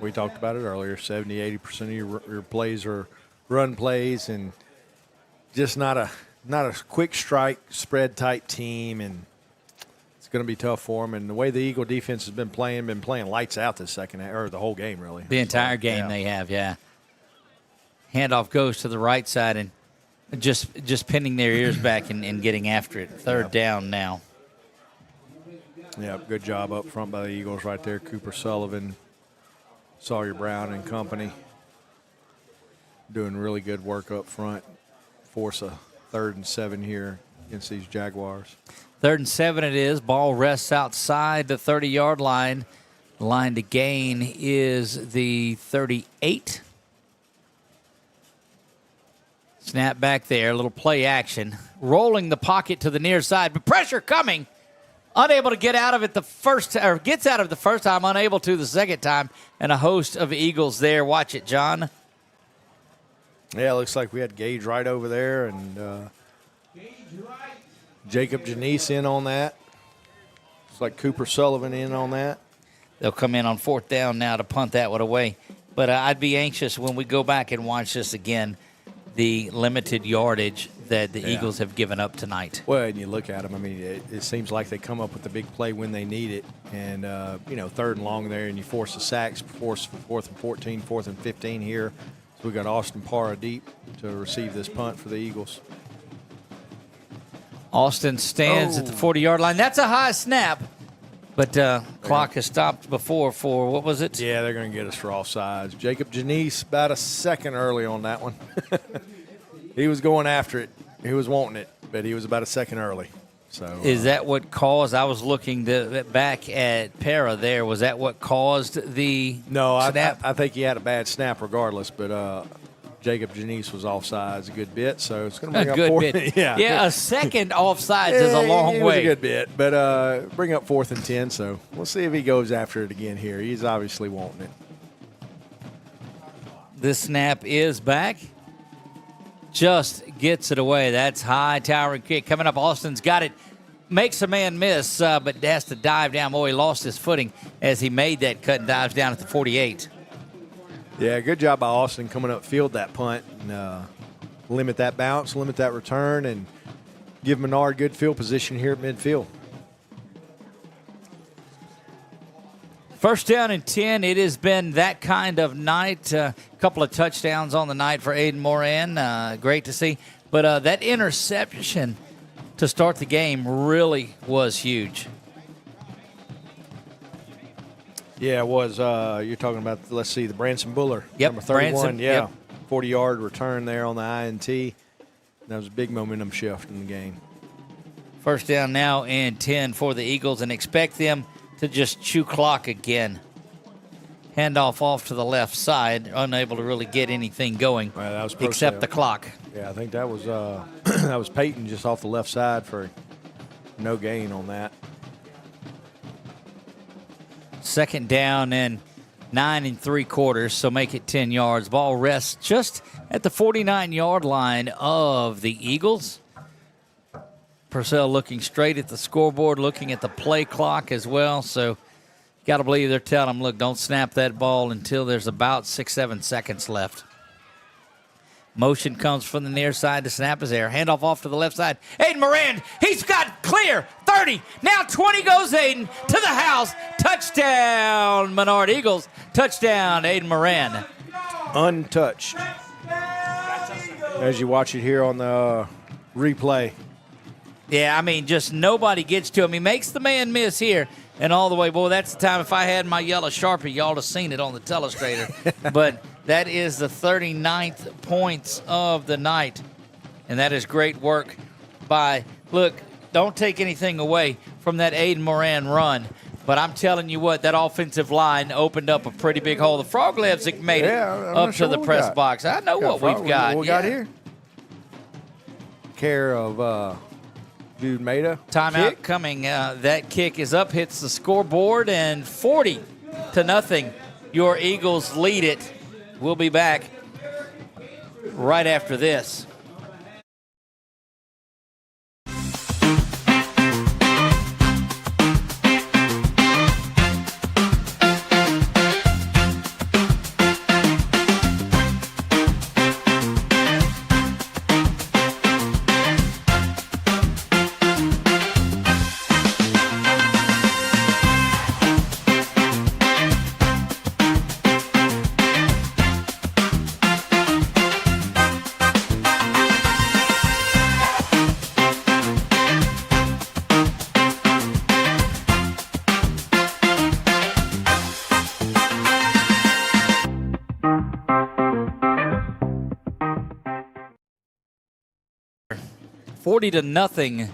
we talked about it earlier. 70-80% of your plays are run plays, and just not a quick strike, spread tight team, and it's going to be tough for them. And the way the Eagle defense has been playing lights out this second half, or the whole game really. The entire game they have, yeah. Handoff goes to the right side and just pinning their ears back and getting after it. 3rd down now. Yeah, good job up front by the Eagles right there. Cooper Sullivan, Sawyer Brown and company doing really good work up front. Force a 3rd and 7 here against these Jaguars. 3rd and 7 it is. Ball rests outside the 30-yard line. The line to gain is the 38. Snap back there, a little play action. Rolling the pocket to the near side, but pressure coming. Unable to get out of it the first, or gets out of it the first time, unable to the second time, and a host of Eagles there. Watch it, John. Yeah, it looks like we had Gage Wright over there, and Jacob Janice in on that. Looks like Cooper Sullivan in on that. They'll come in on 4th down now to punt that one away. But I'd be anxious when we go back and watch this again, the limited yardage that the Eagles have given up tonight. Well, and you look at them, I mean, it seems like they come up with the big play when they need it. And, 3rd and long there, and you force the sacks, force 4th and 14, 4th and 15 here. So we got Austin Parra deep to receive this punt for the Eagles. Austin stands at the 40-yard line. That's a high snap. But clock has stopped before for, what was it? Yeah, they're going to get us for offsides. Jacob Janice about a second early on that one. He was going after it. He was wanting it, but he was about a second early. So is that what caused? I was looking back at Para there. Was that what caused the snap? I think he had a bad snap regardless, but Jacob Janice was offsides a good bit, so it's going to bring up good 4th. bit. Yeah, a second offsides is a long it way. was a good bit, but bring up 4th and 10, so we'll see if he goes after it again here. He's obviously wanting it. This snap is back. Just gets it away. That's high towering kick. Coming up, Austin's got it. Makes a man miss, but has to dive down. Boy, he lost his footing as he made that cut and dives down at the 48. Yeah, good job by Austin coming up field that punt and limit that bounce, limit that return, and give Menard good field position here at midfield. 1st down and 10. It has been that kind of night. A couple of touchdowns on the night for Aiden Moran. Great to see. But that interception to start the game really was huge. Yeah, it was. You're talking about, let's see, the Branson Buller. Yep, Number 31. Branson, yeah. yep. 40-yard return there on the INT. That was a big momentum shift in the game. 1st down now and 10 for the Eagles, and expect them to just chew clock again. Handoff off to the left side, unable to really get anything going except the clock. Yeah, I think that was that was Peyton just off the left side for no gain on that. 2nd down and 9 3/4, so make it 10 yards. Ball rests just at the 49-yard line of the Eagles. Purcell looking straight at the scoreboard, looking at the play clock as well. So got to believe they're telling them, look, don't snap that ball until there's about 6-7 seconds left. Motion comes from the near side. The snap is there. Handoff off to the left side. Aiden Moran, he's got clear. 30. Now 20 goes Aiden to the house. Touchdown, Menard Eagles. Touchdown, Aiden Moran. Untouched. As you watch it here on the replay. Yeah, I mean, just nobody gets to him. He makes the man miss here and all the way. Boy, that's the time if I had my yellow Sharpie, y'all would have seen it on the telestrator. But that is the 39th points of the night, and that is great work by, look, don't take anything away from that Aiden Moran run, but I'm telling you what, that offensive line opened up a pretty big hole. The Frog Legs made it up to the press box. I know what we've got. What we got here? Care of Dude Maida. Timeout kick. coming. That kick is up, hits the scoreboard, and 40-0. Your Eagles lead it. We'll be back right after this. 40-0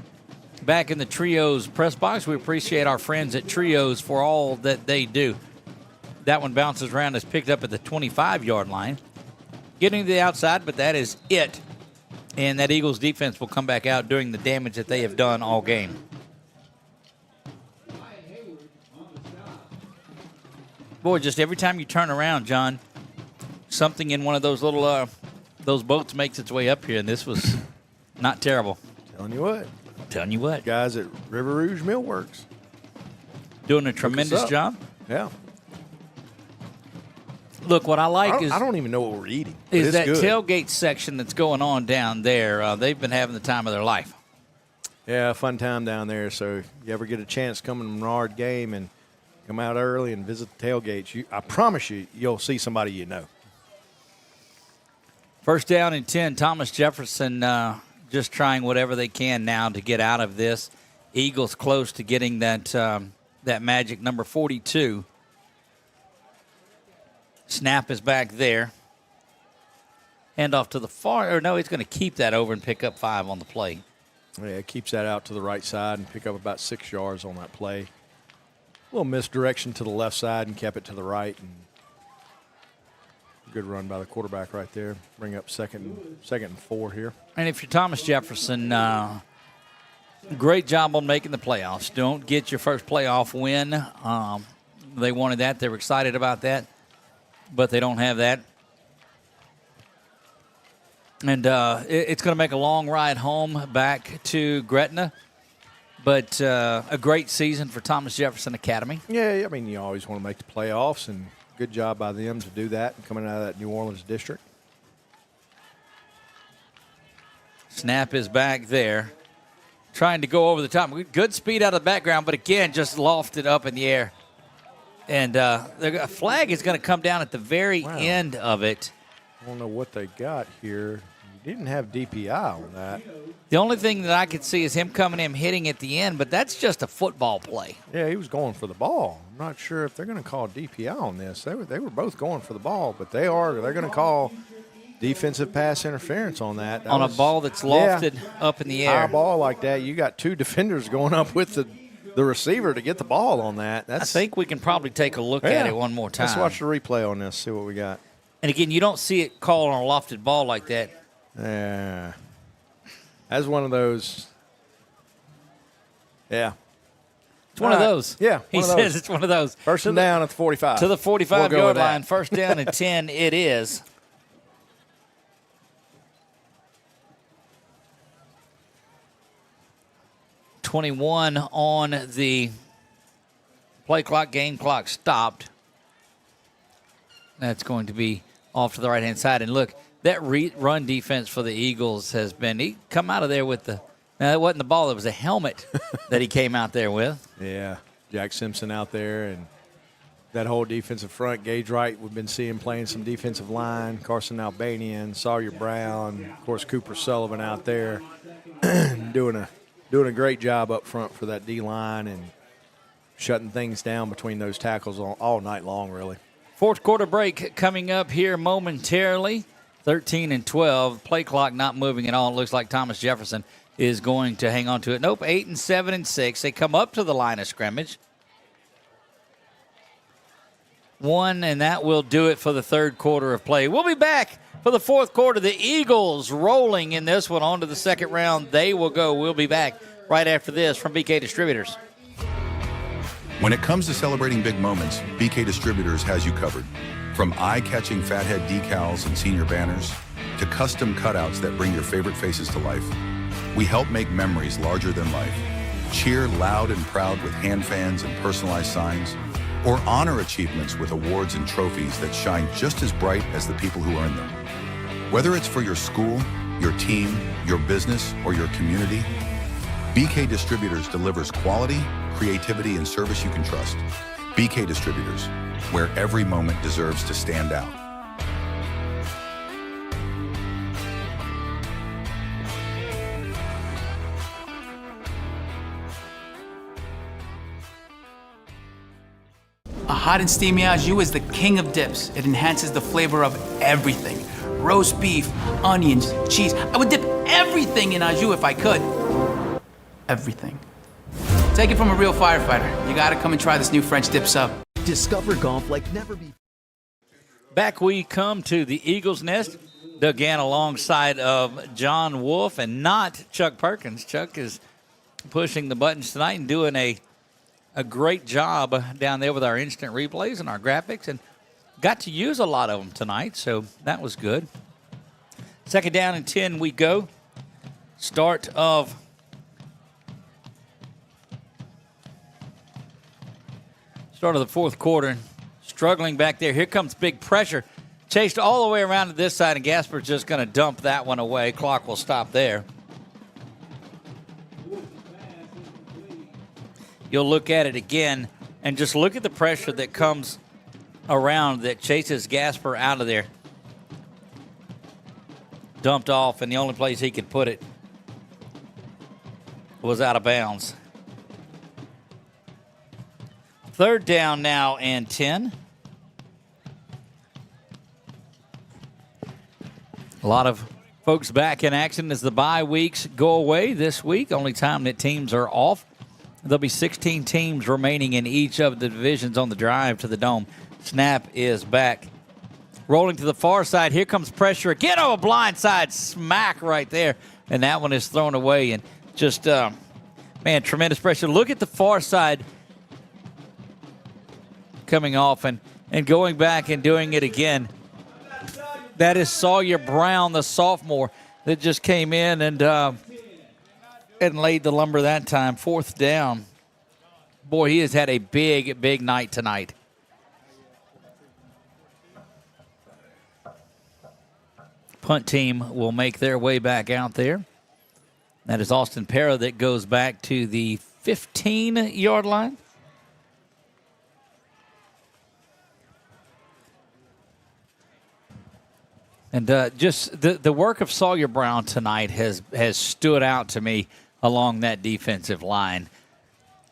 back in the Trios press box. We appreciate our friends at Trios for all that they do. That one bounces around, is picked up at the 25-yard line. Getting to the outside, but that is it. And that Eagles defense will come back out doing the damage that they have done all game. Boy, just every time you turn around, John, something in one of those little those boats makes its way up here, and this was not terrible. Telling you what. Guys at River Rouge Millworks. Doing a tremendous job. Yeah. Look, what I like I don't even know what we're eating. Is that good tailgate section that's going on down there. They've been having the time of their life. Yeah, fun time down there. So if you ever get a chance to come to the Menard game and come out early and visit the tailgates, I promise you'll see somebody you know. First down and 10, Thomas Jefferson just trying whatever they can now to get out of this. Eagles close to getting that magic number 42. Snap is back there. Hand off to the far, or no, he's going to keep that over and pick up 5 on the play. Yeah, keeps that out to the right side and pick up about 6 yards on that play. A little misdirection to the left side and kept it to the right. And good run by the quarterback right there. Bring up second and 4 here. And if you're Thomas Jefferson, great job on making the playoffs. Don't get your first playoff win. They wanted that. They were excited about that. But they don't have that. And it's going to make a long ride home back to Gretna. But a great season for Thomas Jefferson Academy. Yeah, I mean, you always want to make the playoffs, and good job by them to do that coming out of that New Orleans district. Snap is back there. Trying to go over the top. Good speed out of the background, but again, just lofted up in the air. And a flag is going to come down at the very end of it. I don't know what they got here. You didn't have DPI on that. The only thing that I could see is him coming in, hitting at the end, but that's just a football play. Yeah, he was going for the ball. I'm not sure if they're going to call DPI on this. They were both going for the ball, but they're going to call defensive pass interference on that. On a ball that's lofted up in the air. High ball like that, you got 2 defenders going up with the receiver to get the ball on that. I think we can probably take a look at it one more time. Let's watch the replay on this, see what we got. And again, you don't see it called on a lofted ball like that. Yeah. That's one of those. Yeah. It's one of those. Yeah. He says it's one of those. First and down at the 45. To the 45-yard line. First down and 10 it is. .21 on the play clock, game clock stopped. That's going to be off to the right-hand side. And look, that run defense for the Eagles has been – he come out of there with the – now, that wasn't the ball. It was a helmet that he came out there with. Yeah, Jack Simpson out there and that whole defensive front. Gage Wright, we've been seeing playing some defensive line. Carson Albanian, Sawyer Brown, of course, Cooper Sullivan out there doing a great job up front for that D-line and shutting things down between those tackles all night long, really. Fourth quarter break coming up here momentarily. 13-12. Play clock not moving at all. It looks like Thomas Jefferson is going to hang on to it. Nope, 8 and 7 and 6. They come up to the line of scrimmage. 1, and that will do it for the third quarter of play. We'll be back for the fourth quarter. The Eagles rolling in this one on to the second round. They will go. We'll be back right after this from BK Distributors. When it comes to celebrating big moments, BK Distributors has you covered. From eye-catching fathead decals and senior banners to custom cutouts that bring your favorite faces to life, we help make memories larger than life. Cheer loud and proud with hand fans and personalized signs, or honor achievements with awards and trophies that shine just as bright as the people who earn them. Whether it's for your school, your team, your business, or your community, BK Distributors delivers quality, creativity, and service you can trust. BK Distributors, where every moment deserves to stand out. A hot and steamy au jus is the king of dips. It enhances the flavor of everything. Roast beef, onions, cheese. I would dip everything in Anjou if I could. Everything. Take it from a real firefighter. You gotta come and try this new French dip sub. Discover golf like never before. Back we come to the Eagles Nest. Doug Gann alongside of John Wolf and not Chuck Perkins. Chuck is pushing the buttons tonight and doing a great job down there with our instant replays and our graphics, and got to use a lot of them tonight, so that was good. Second down and 10 we go. Start of the fourth quarter. Struggling back there. Here comes big pressure. Chased all the way around to this side, and Gasper's just going to dump that one away. Clock will stop there. You'll look at it again, and just look at the pressure that comes around that chases Gasper out of there. Dumped off, and the only place he could put it was out of bounds. Third down now and 10. A lot of folks back in action as the bye weeks go away this week. Only time that teams are off. There'll be 16 teams remaining in each of the divisions on the drive to the Dome. Snap is back. Rolling to the far side. Here comes pressure again. Oh, a blind side smack right there. And that one is thrown away. And just, tremendous pressure. Look at the far side coming off and going back and doing it again. That is Sawyer Brown, the sophomore, that just came in and laid the lumber that time. Fourth down. Boy, he has had a big, big night tonight. Punt team will make their way back out there. That is Austin Parra that goes back to the 15-yard line. And just the work of Sawyer Brown tonight has stood out to me along that defensive line.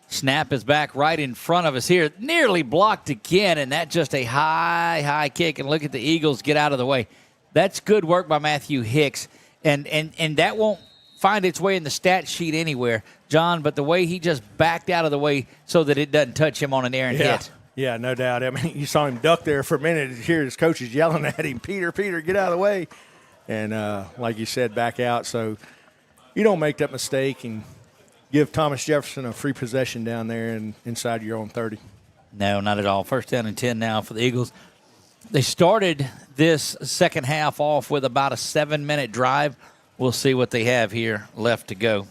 Snap is back right in front of us here. Nearly blocked again, and that just a high kick. And look at the Eagles get out of the way. That's good work by Matthew Hicks. And that won't find its way in the stat sheet anywhere, John, but the way he just backed out of the way so that it doesn't touch him on an errant hit. Yeah, no doubt. I mean, you saw him duck there for a minute and hear his coaches yelling at him, Peter, get out of the way. And like you said, back out. So you don't make that mistake and give Thomas Jefferson a free possession down there and inside your own 30. No, not at all. First down and 10 now for the Eagles. They started this second half off with about a 7-minute drive. We'll see what they have here left to go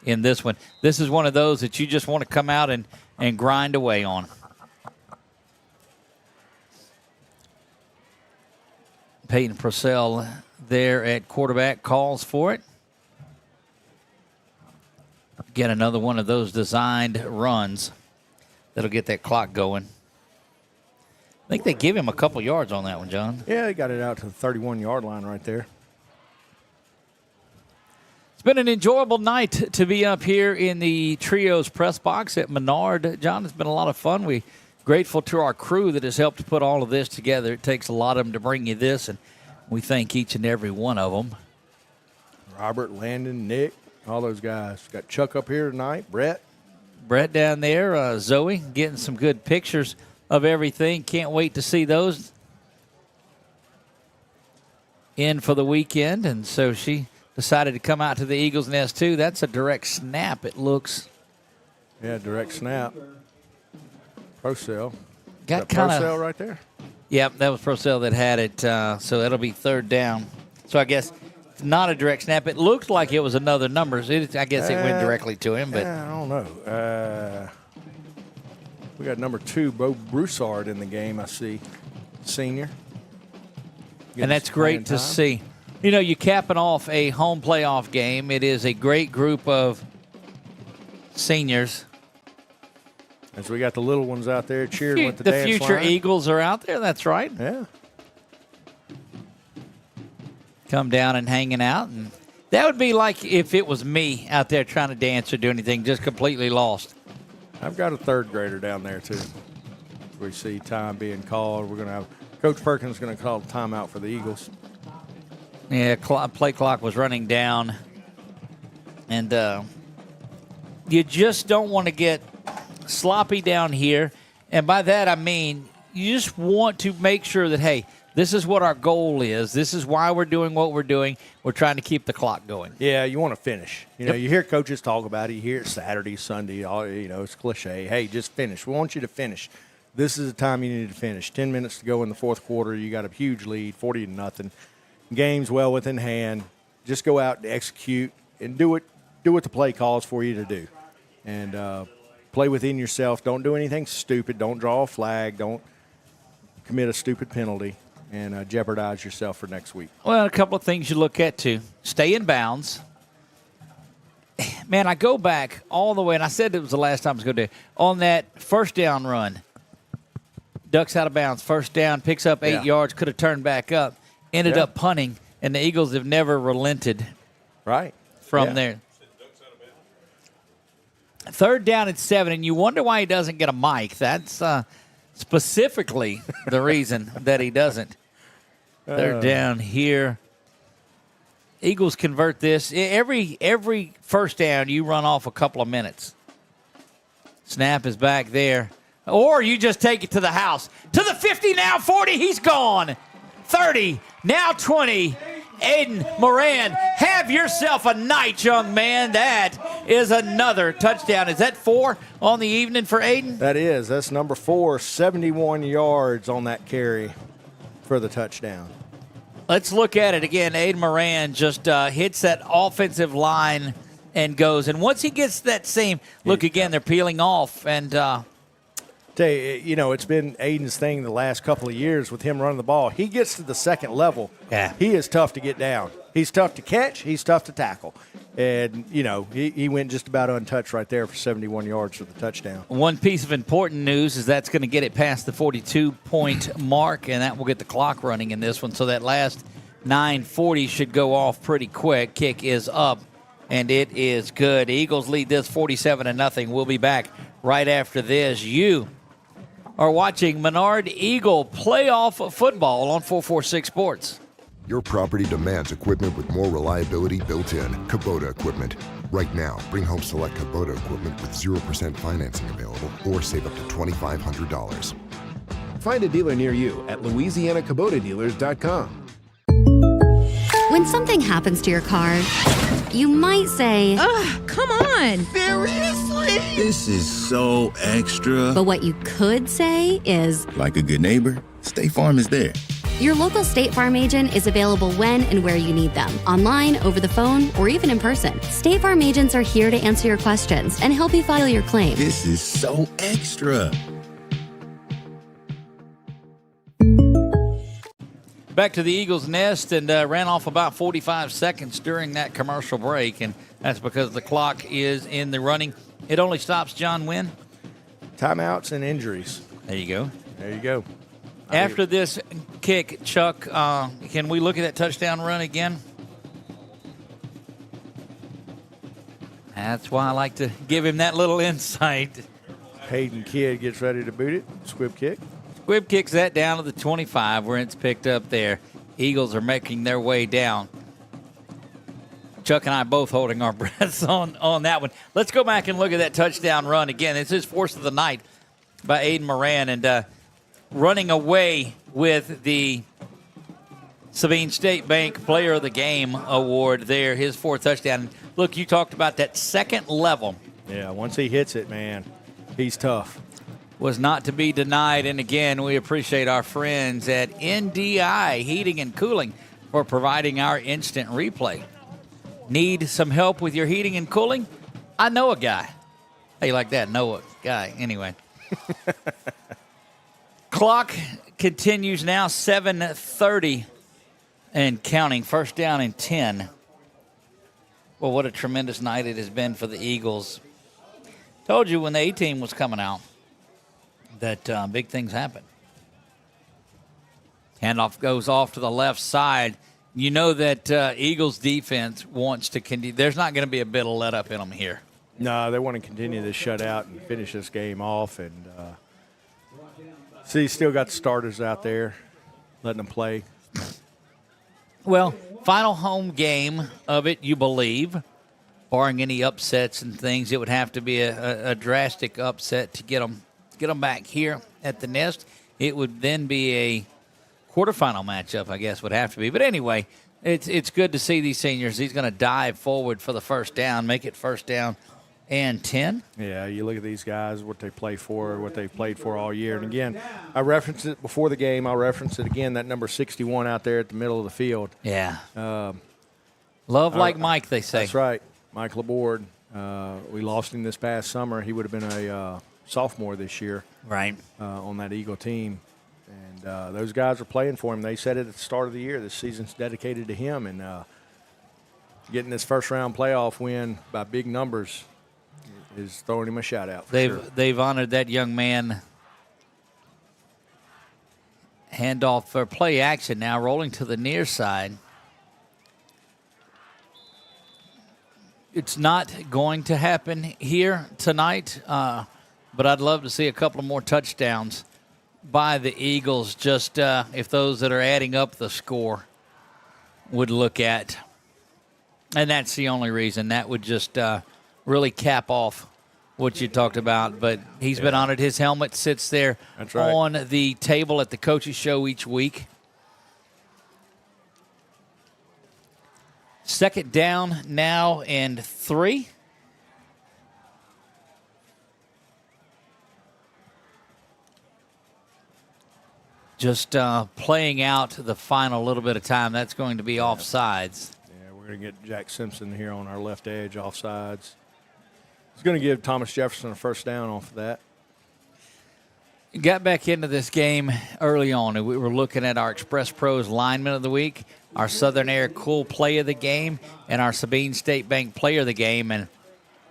in this one. This is one of those that you just want to come out and grind away on. Peyton Purcell there at quarterback calls for it. Get another one of those designed runs that'll get that clock going. I think they give him a couple yards on that one, John. Yeah, they got it out to the 31-yard line right there. It's been an enjoyable night to be up here in the Trios press box at Menard. John, it's been a lot of fun. We're grateful to our crew that has helped put all of this together. It takes a lot of them to bring you this, and we thank each and every one of them. Robert, Landon, Nick, all those guys. Got Chuck up here tonight, Brett down there, Zoe, getting some good pictures of everything. Can't wait to see those in for the weekend, and so she decided to come out to the Eagles Nest, too. That's a direct snap, it looks. Yeah, direct snap. Procell. Got kind of Procell right there. Yep, that was Procell that had it, so that'll be third down. So I guess it's not a direct snap. It looked like it was another number. I guess it went directly to him. But I don't know. We got number 2, Bo Broussard, in the game, I see, senior. And that's great to see. You know, you're capping off a home playoff game. It is a great group of seniors. As we got the little ones out there cheering with the dance line. The future Eagles are out there, that's right. Yeah. Come down and hanging out. And that would be like if it was me out there trying to dance or do anything, just completely lost. I've got a third grader down there, too. We see time being called. We're going to have Coach Perkins going to call timeout for the Eagles. Yeah, play clock was running down. And you just don't want to get sloppy down here. And by that, I mean you just want to make sure that, hey, this is what our goal is. This is why we're doing what we're doing. We're trying to keep the clock going. Yeah, you want to finish. You know, you hear coaches talk about it. You hear it Saturday, Sunday. It's cliche. Hey, just finish. We want you to finish. This is the time you need to finish. 10 minutes to go in the fourth quarter. You got a huge lead, 40-0. Game's well within hand. Just go out and execute and do what the play calls for you to do. And play within yourself. Don't do anything stupid. Don't draw a flag. Don't commit a stupid penalty and jeopardize yourself for next week. Well, a couple of things you look at, too. Stay in bounds. Man, I go back all the way, and I said it was the last time I was going to do it, on that first down run. Ducks out of bounds. First down, picks up 8 yards, could have turned back up, ended up punting, and the Eagles have never relented from there. Third down and 7, and you wonder why he doesn't get a mic. That's specifically the reason that he doesn't. They're down here. Eagles convert this. Every first down, you run off a couple of minutes. Snap is back there. Or you just take it to the house. To the 50, now 40, he's gone. 30, now 20. Aiden Moran, have yourself a night, young man. That is another touchdown. Is that 4 on the evening for Aiden? That is. That's number 4, 71 yards on that carry for the touchdown. Let's look at it again. Aiden Moran just hits that offensive line and goes. And once he gets that seam, look again, they're peeling off. And tell you, it's been Aiden's thing the last couple of years with him running the ball. He gets to the second level. Yeah. He is tough to get down. He's tough to catch. He's tough to tackle. And, he went just about untouched right there for 71 yards for the touchdown. One piece of important news is that's going to get it past the 42-point mark, and that will get the clock running in this one. So that last 9:40 should go off pretty quick. Kick is up, and it is good. Eagles lead this 47-0. We'll be back right after this. You are watching Menard Eagle playoff football on 446 Sports. Your property demands equipment with more reliability built in. Kubota equipment. Right now, bring home select Kubota equipment with 0% financing available or save up to $2,500. Find a dealer near you at LouisianaKubotaDealers.com. When something happens to your car, you might say, "Ugh, come on." Seriously? This is so extra. But what you could say is, like a good neighbor, State Farm is there. Your local State Farm agent is available when and where you need them, online, over the phone, or even in person. State Farm agents are here to answer your questions and help you file your claim. This is so extra. Back to the Eagles' nest, and ran off about 45 seconds during that commercial break, and that's because the clock is in the running. It only stops, John, when? Timeouts and injuries. There you go. There you go. After this kick, Chuck, can we look at that touchdown run again? That's why I like to give him that little insight. Hayden Kidd gets ready to boot it. Squib kick. Squib kicks that down to the 25 where it's picked up there. Eagles are making their way down. Chuck and I both holding our breaths on that one. Let's go back and look at that touchdown run again. It's his force of the night by Aiden Moran, and running away with the Sabine State Bank Player of the Game award there, his 4th touchdown. Look, you talked about that second level. Yeah, once he hits it, man, he's tough. Was not to be denied. And again, we appreciate our friends at NDI Heating and Cooling for providing our instant replay. Need some help with your heating and cooling? I know a guy. How you like that? Know a guy. Anyway. Clock continues now, 7:30 and counting. First down and 10. Well, what a tremendous night it has been for the Eagles. Told you when the A-team was coming out that big things happen. Handoff goes off to the left side. You know that Eagles defense wants to continue. There's not going to be a bit of let up in them here. No, they want to continue this shutout and finish this game off. And see, still got the starters out there letting them play. Well, final home game of it, you believe, barring any upsets and things. It would have to be a drastic upset to get them back here at the Nest. It would then be a quarterfinal matchup, I guess, would have to be. But anyway, it's good to see these seniors. He's going to dive forward for the first down, make it first down and 10. Yeah, you look at these guys, what they play for, what they've played for all year. And, again, I referenced it before the game. I'll reference it again, that number 61 out there at the middle of the field. Yeah. Love like Mike, they say. That's right, Mike Laborde. We lost him this past summer. He would have been a sophomore this year. Right. On that Eagle team. And those guys are playing for him. They said it at the start of the year. This season's dedicated to him. And getting this first-round playoff win by big numbers is throwing him a shout-out for sure. They've honored that young man. Handoff for play action now, rolling to the near side. It's not going to happen here tonight, but I'd love to see a couple of more touchdowns by the Eagles, just if those that are adding up the score would look at. And that's the only reason. That would just really cap off what you talked about. But he's been honored. His helmet sits there on the table at the coaches' show each week. Second down now and 3. Just playing out the final little bit of time. That's going to be offsides. Yeah, we're going to get Jack Simpson here on our left edge, offsides. He's going to give Thomas Jefferson a first down off of that. Got back into this game early on, and we were looking at our Express Pros lineman of the week, our Southern Air Cool play of the game, and our Sabine State Bank player of the game. And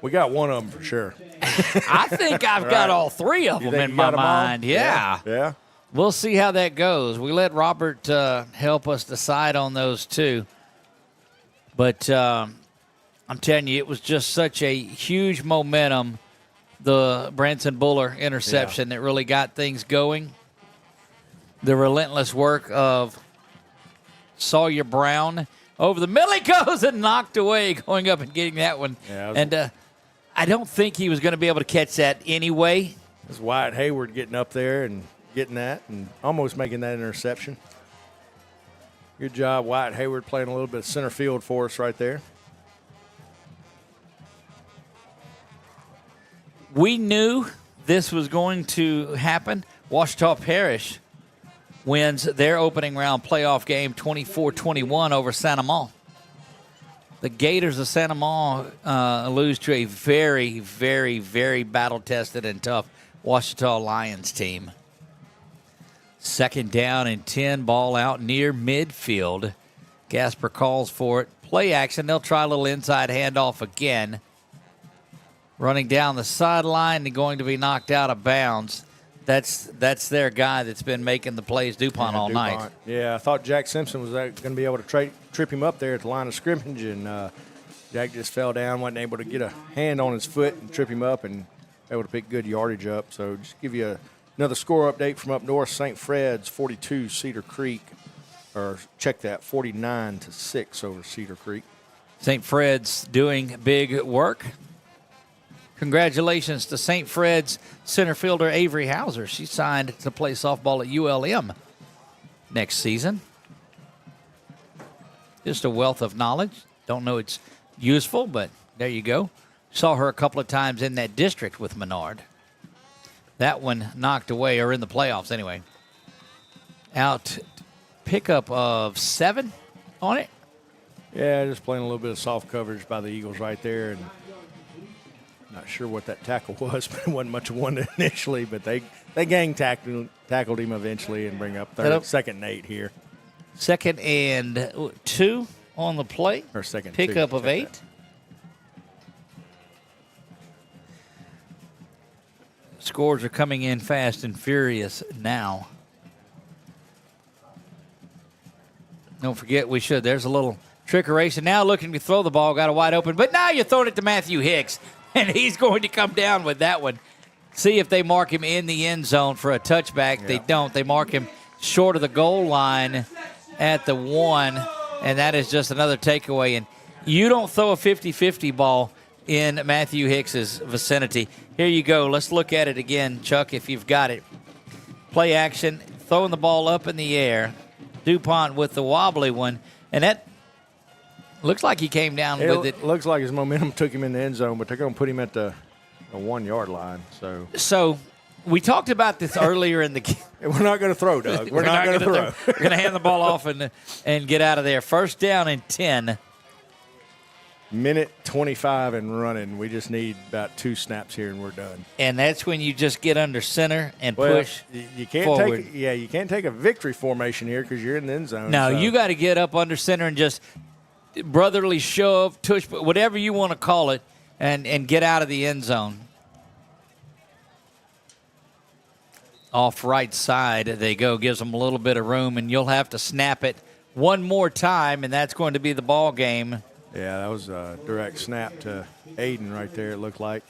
we got one of them for sure. I think I've got all 3 of them in my mind. Yeah. We'll see how that goes. We let Robert help us decide on those 2. But I'm telling you, it was just such a huge momentum, the Branson Buller interception that really got things going. The relentless work of Sawyer Brown over the middle. He goes and knocked away, going up and getting that one. Yeah, and I don't think he was going to be able to catch that anyway. It was Wyatt Hayward getting up there and getting that and almost making that interception. Good job, Wyatt Hayward, playing a little bit of center field for us right there. We knew this was going to happen. Ouachita Parish wins their opening round playoff game 24-21 over Santa Ma. The Gators of Santa Ma lose to a very, very, very battle-tested and tough Ouachita Lions team. Second down and 10, ball out near midfield. Gasper calls for it. Play action. They'll try a little inside handoff again. Running down the sideline and going to be knocked out of bounds. That's their guy that's been making the plays, DuPont, all night. Yeah, I thought Jack Simpson was going to be able to trip him up there at the line of scrimmage, and Jack just fell down, wasn't able to get a hand on his foot and trip him up and able to pick good yardage up. So just give you another score update from up north. St. Fred's 42, Cedar Creek, or check that, 49-6 over Cedar Creek. St. Fred's doing big work. Congratulations to St. Fred's center fielder Avery Hauser. She signed to play softball at ULM next season. Just a wealth of knowledge. Don't know it's useful, but there you go. Saw her a couple of times in that district with Menard. That one knocked away, or in the playoffs anyway. Out pickup of 7 on it. Yeah, just playing a little bit of soft coverage by the Eagles right there. And not sure what that tackle was, but it wasn't much of one initially. But they gang tackled him eventually and bring up second and 8 here. Second and 2 on the play. Or second pickup 2. of 8. That. Scores are coming in fast and furious now. Don't forget, there's a little trickeration. Now looking to throw the ball, got a wide open. But now you're throwing it to Matthew Hicks, and he's going to come down with that one. See if they mark him in the end zone for a touchback. Yeah. They don't. They mark him short of the goal line at the 1. and that is just another takeaway. And you don't throw a 50-50 ball in Matthew Hicks's vicinity. Here you go. Let's look at it again, Chuck, if you've got it. Play action, throwing the ball up in the air. DuPont with the wobbly one, and that looks like he came down with it. Looks like his momentum took him in the end zone, but they're going to put him at the 1-yard line. So we talked about this earlier in the game. We're not going to throw, Doug. We're not going to throw. We're going to hand the ball off and get out of there. First down and 10. Minute 25 and running. We just need about 2 snaps here and we're done. And that's when you just get under center and push you can't forward. You can't take a victory formation here because you're in the end zone. No, so. you got to get up under center and just brotherly shove, tush, whatever you want to call it, and get out of the end zone. Off right side they go, gives them a little bit of room, and you'll have to snap it one more time, and that's going to be the ball game. Yeah, that was a direct snap to Aiden right there, it looked like.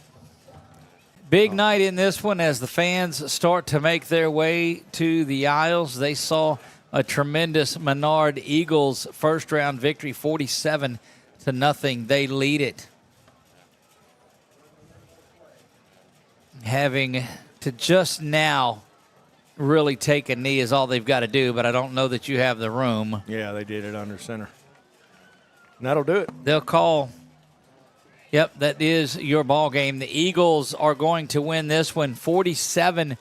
Big night in this one as the fans start to make their way to the aisles. They saw a tremendous Menard Eagles first-round victory, 47-0. They lead it. Having to just now really take a knee is all they've got to do, but I don't know that you have the room. Yeah, they did it under center. And that'll do it. They'll call. Yep, that is your ball game. The Eagles are going to win this one 47-0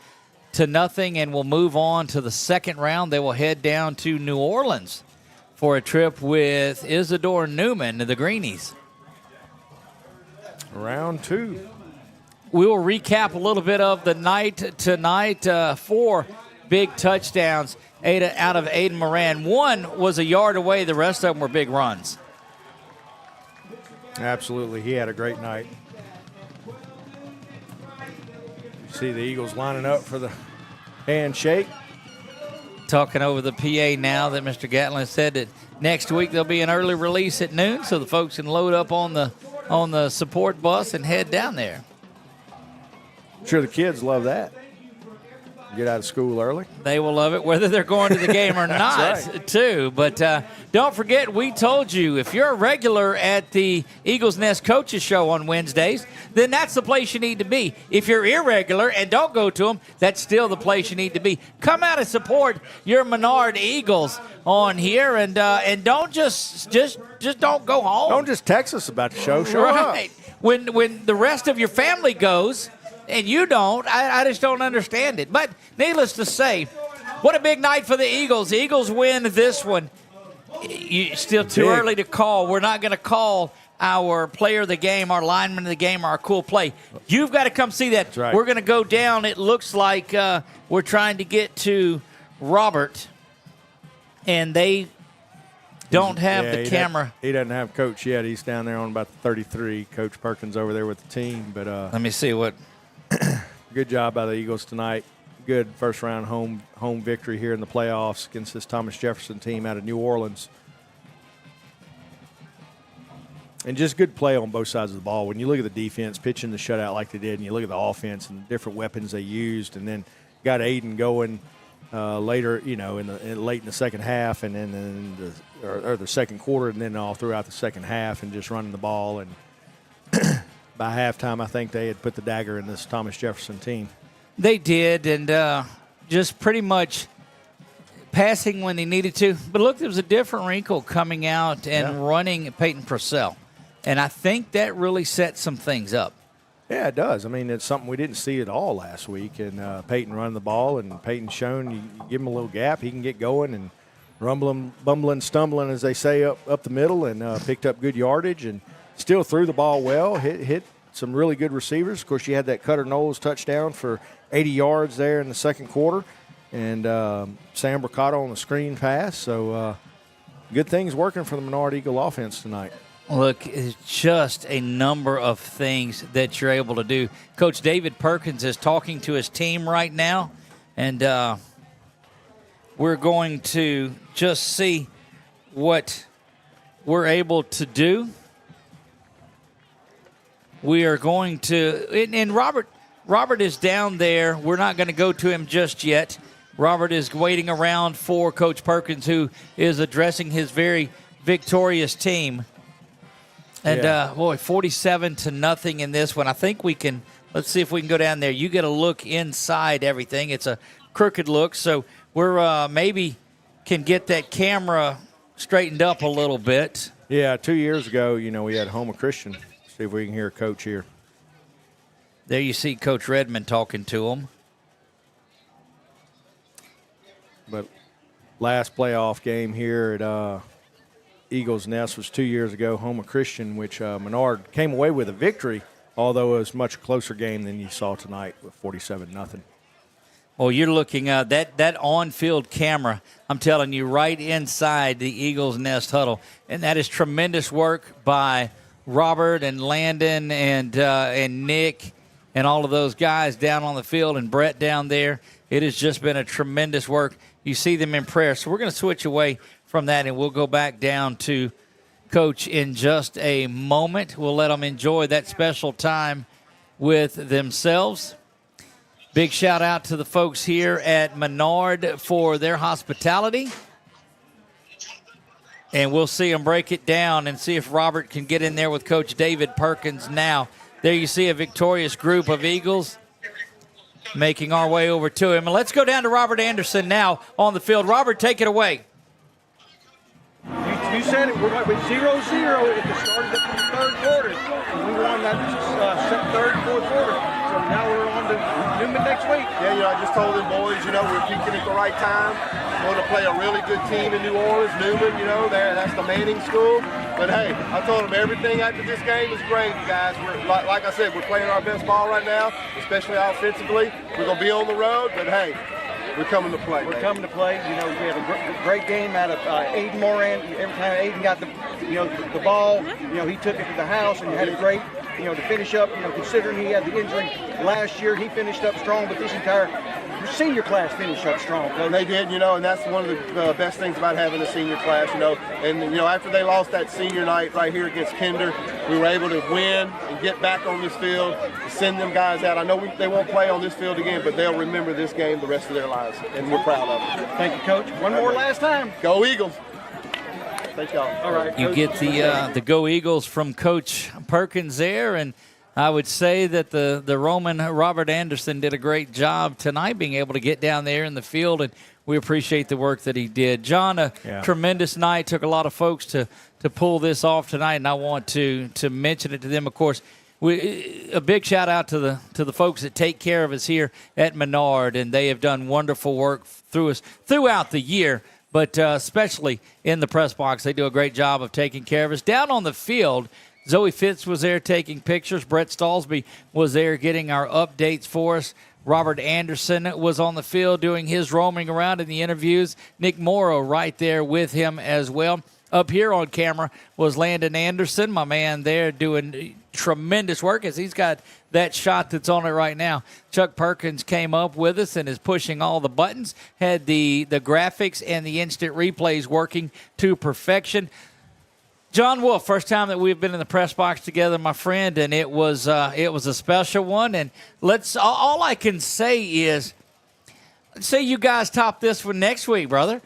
and will move on to the second round. They will head down to New Orleans for a trip with Isidore Newman, the Greenies. Round 2. We will recap a little bit of the night tonight. 4 big touchdowns out of Aiden Moran. One was a yard away. The rest of them were big runs. Absolutely. He had a great night. You see the Eagles lining up for the handshake. Talking over the PA now that Mr. Gatlin said that next week there'll be an early release at noon so the folks can load up on the support bus and head down there. I'm sure the kids love that. Get out of school early. They will love it, whether they're going to the game or not, right. too. But don't forget, we told you, if you're a regular at the Eagles Nest Coaches Show on Wednesdays, then that's the place you need to be. If you're irregular and don't go to them, that's still the place you need to be. Come out and support your Menard Eagles on here, and don't just don't go home. Don't just text us about the show. Show right. up. When the rest of your family goes and you don't, I just don't understand it. But needless to say, what a big night for the Eagles. The Eagles win this one. Still too early to call. We're not going to call our player of the game, our lineman of the game, our cool play. You've got to come see that. That's right. We're going to go down. It looks like we're trying to get to Robert, and they don't have the camera. He doesn't have Coach yet. He's down there on about 33. Coach Perkins over there with the team. But let me see what. Good job by the Eagles tonight. Good first-round home victory here in the playoffs against this Thomas Jefferson team out of New Orleans. And just good play on both sides of the ball. When you look at the defense pitching the shutout like they did, and you look at the offense and the different weapons they used, and then got Aiden going later, late in the second half, and then the second quarter, and then all throughout the second half, and just running the ball. And by halftime, I think they had put the dagger in this Thomas Jefferson team. They did, and just pretty much passing when they needed to. But look, there was a different wrinkle coming out and running Peyton Purcell. And I think that really set some things up. Yeah, it does. I mean, it's something we didn't see at all last week. And Peyton running the ball, and Peyton's shown you give him a little gap, he can get going and rumbling, bumbling, stumbling, as they say, up the middle, and picked up good yardage and still threw the ball well, hit some really good receivers. Of course, you had that Cutter Knowles touchdown for 80 yards there in the second quarter, and Sam Bricotto on the screen pass. So good things working for the Menard Eagle offense tonight. Look, it's just a number of things that you're able to do. Coach David Perkins is talking to his team right now, and we're going to just see what we're able to do. We are going to, and Robert is down there. We're not going to go to him just yet. Robert is waiting around for Coach Perkins, who is addressing his very victorious team. And, boy, 47-0 in this one. I think we can – let's see if we can go down there. You get a look inside everything. It's a crooked look, so we're maybe can get that camera straightened up a little bit. Yeah, 2 years ago, we had Homer Christian. See if we can hear Coach here. There you see Coach Redmond talking to him. But last playoff game here at Eagles Nest was 2 years ago, Homer Christian, which Menard came away with a victory, although it was a much closer game than you saw tonight with 47-0. Well, you're looking at that on-field camera, I'm telling you, right inside the Eagles Nest huddle. And that is tremendous work by Robert and Landon and Nick and all of those guys down on the field and Brett down there. It has just been a tremendous work. You see them in prayer. So we're going to switch away from that, and we'll go back down to Coach in just a moment. We'll let them enjoy that special time with themselves. Big shout out to the folks here at Menard for their hospitality. And we'll see them break it down and see if Robert can get in there with Coach David Perkins now. There you see a victorious group of Eagles making our way over to him. And let's go down to Robert Anderson now on the field. Robert, take it away. You said it. We're like with 0-0 at the start of the third quarter. And we won that third and fourth quarter. So now we're on to Newman next week. Yeah, I just told them boys, we're peaking at the right time. We're going to play a really good team in New Orleans. Newman, that's the Manning school. But, hey, I told them everything after this game is great, guys. We're like I said, we're playing our best ball right now, especially offensively. We're going to be on the road, but, hey, we're coming to play. We're coming to play. We had a great game out of Aiden Moran. Every time Aiden got the ball, he took it to the house and had a great, to finish up. Considering he had the injury last year, he finished up strong. But this entire senior class finished up strong. And they did, and that's one of the best things about having a senior class, And after they lost that senior night right here against Kinder, we were able to win and get back on this field, send them guys out. I know they won't play on this field again, but they'll remember this game the rest of their lives, and we're proud of them. Thank you, Coach. One more last time. Go Eagles. Thank y'all. All right. You get the Go Eagles from Coach Perkins there, and I would say that the Roman Robert Anderson did a great job tonight being able to get down there in the field, and we appreciate the work that he did. John, a tremendous night. Took a lot of folks to pull this off tonight, and I want to mention it to them. Of course, a big shout out to the folks that take care of us here at Menard, and they have done wonderful work throughout the year, but especially in the press box. They do a great job of taking care of us. Down on the field, Zoe Fitz was there taking pictures. Brett Stallsby was there getting our updates for us. Robert Anderson was on the field doing his roaming around in the interviews. Nick Morrow right there with him as well. Up here on camera was Landon Anderson, my man there, doing tremendous work as he's got that shot that's on it right now. Chuck Perkins came up with us and is pushing all the buttons, had the graphics and the instant replays working to perfection. John Wolf, first time that we've been in the press box together, my friend, and it was a special one. And all I can say is, say you guys top this one next week, brother.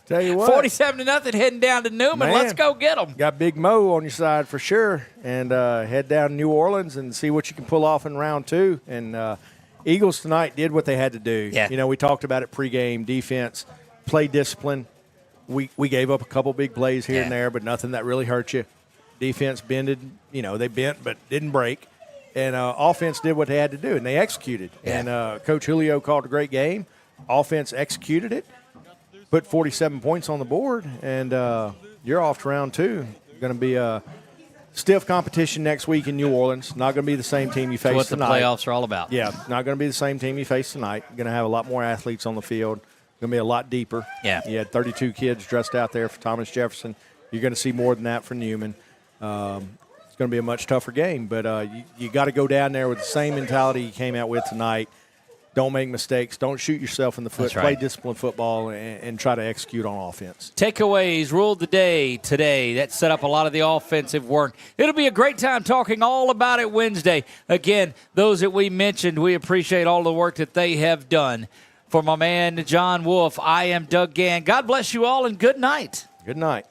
Tell you what, 47-0 heading down to Newman. Man, let's go get them. Got Big Mo on your side for sure, and head down to New Orleans and see what you can pull off in round two. And Eagles tonight did what they had to do. Yeah. We talked about it pregame, defense, play discipline. We gave up a couple big plays here and there, but nothing that really hurt you. Defense bended, they bent but didn't break. And offense did what they had to do, and they executed. Yeah. And Coach Julio called a great game. Offense executed it, put 47 points on the board, and you're off to round two. Going to be a stiff competition next week in New Orleans. Not going to be the same team you face tonight. What the playoffs are all about. Yeah, not going to be the same team you face tonight. Going to have a lot more athletes on the field. Going to be a lot deeper. Yeah. You had 32 kids dressed out there for Thomas Jefferson. You're going to see more than that for Newman. It's going to be a much tougher game, but you got to go down there with the same mentality you came out with tonight. Don't make mistakes. Don't shoot yourself in the foot. That's right. Play disciplined football and try to execute on offense. Takeaways ruled the day today. That set up a lot of the offensive work. It'll be a great time talking all about it Wednesday. Again, those that we mentioned, we appreciate all the work that they have done. For my man, John Wolf, I am Doug Gann. God bless you all and good night. Good night.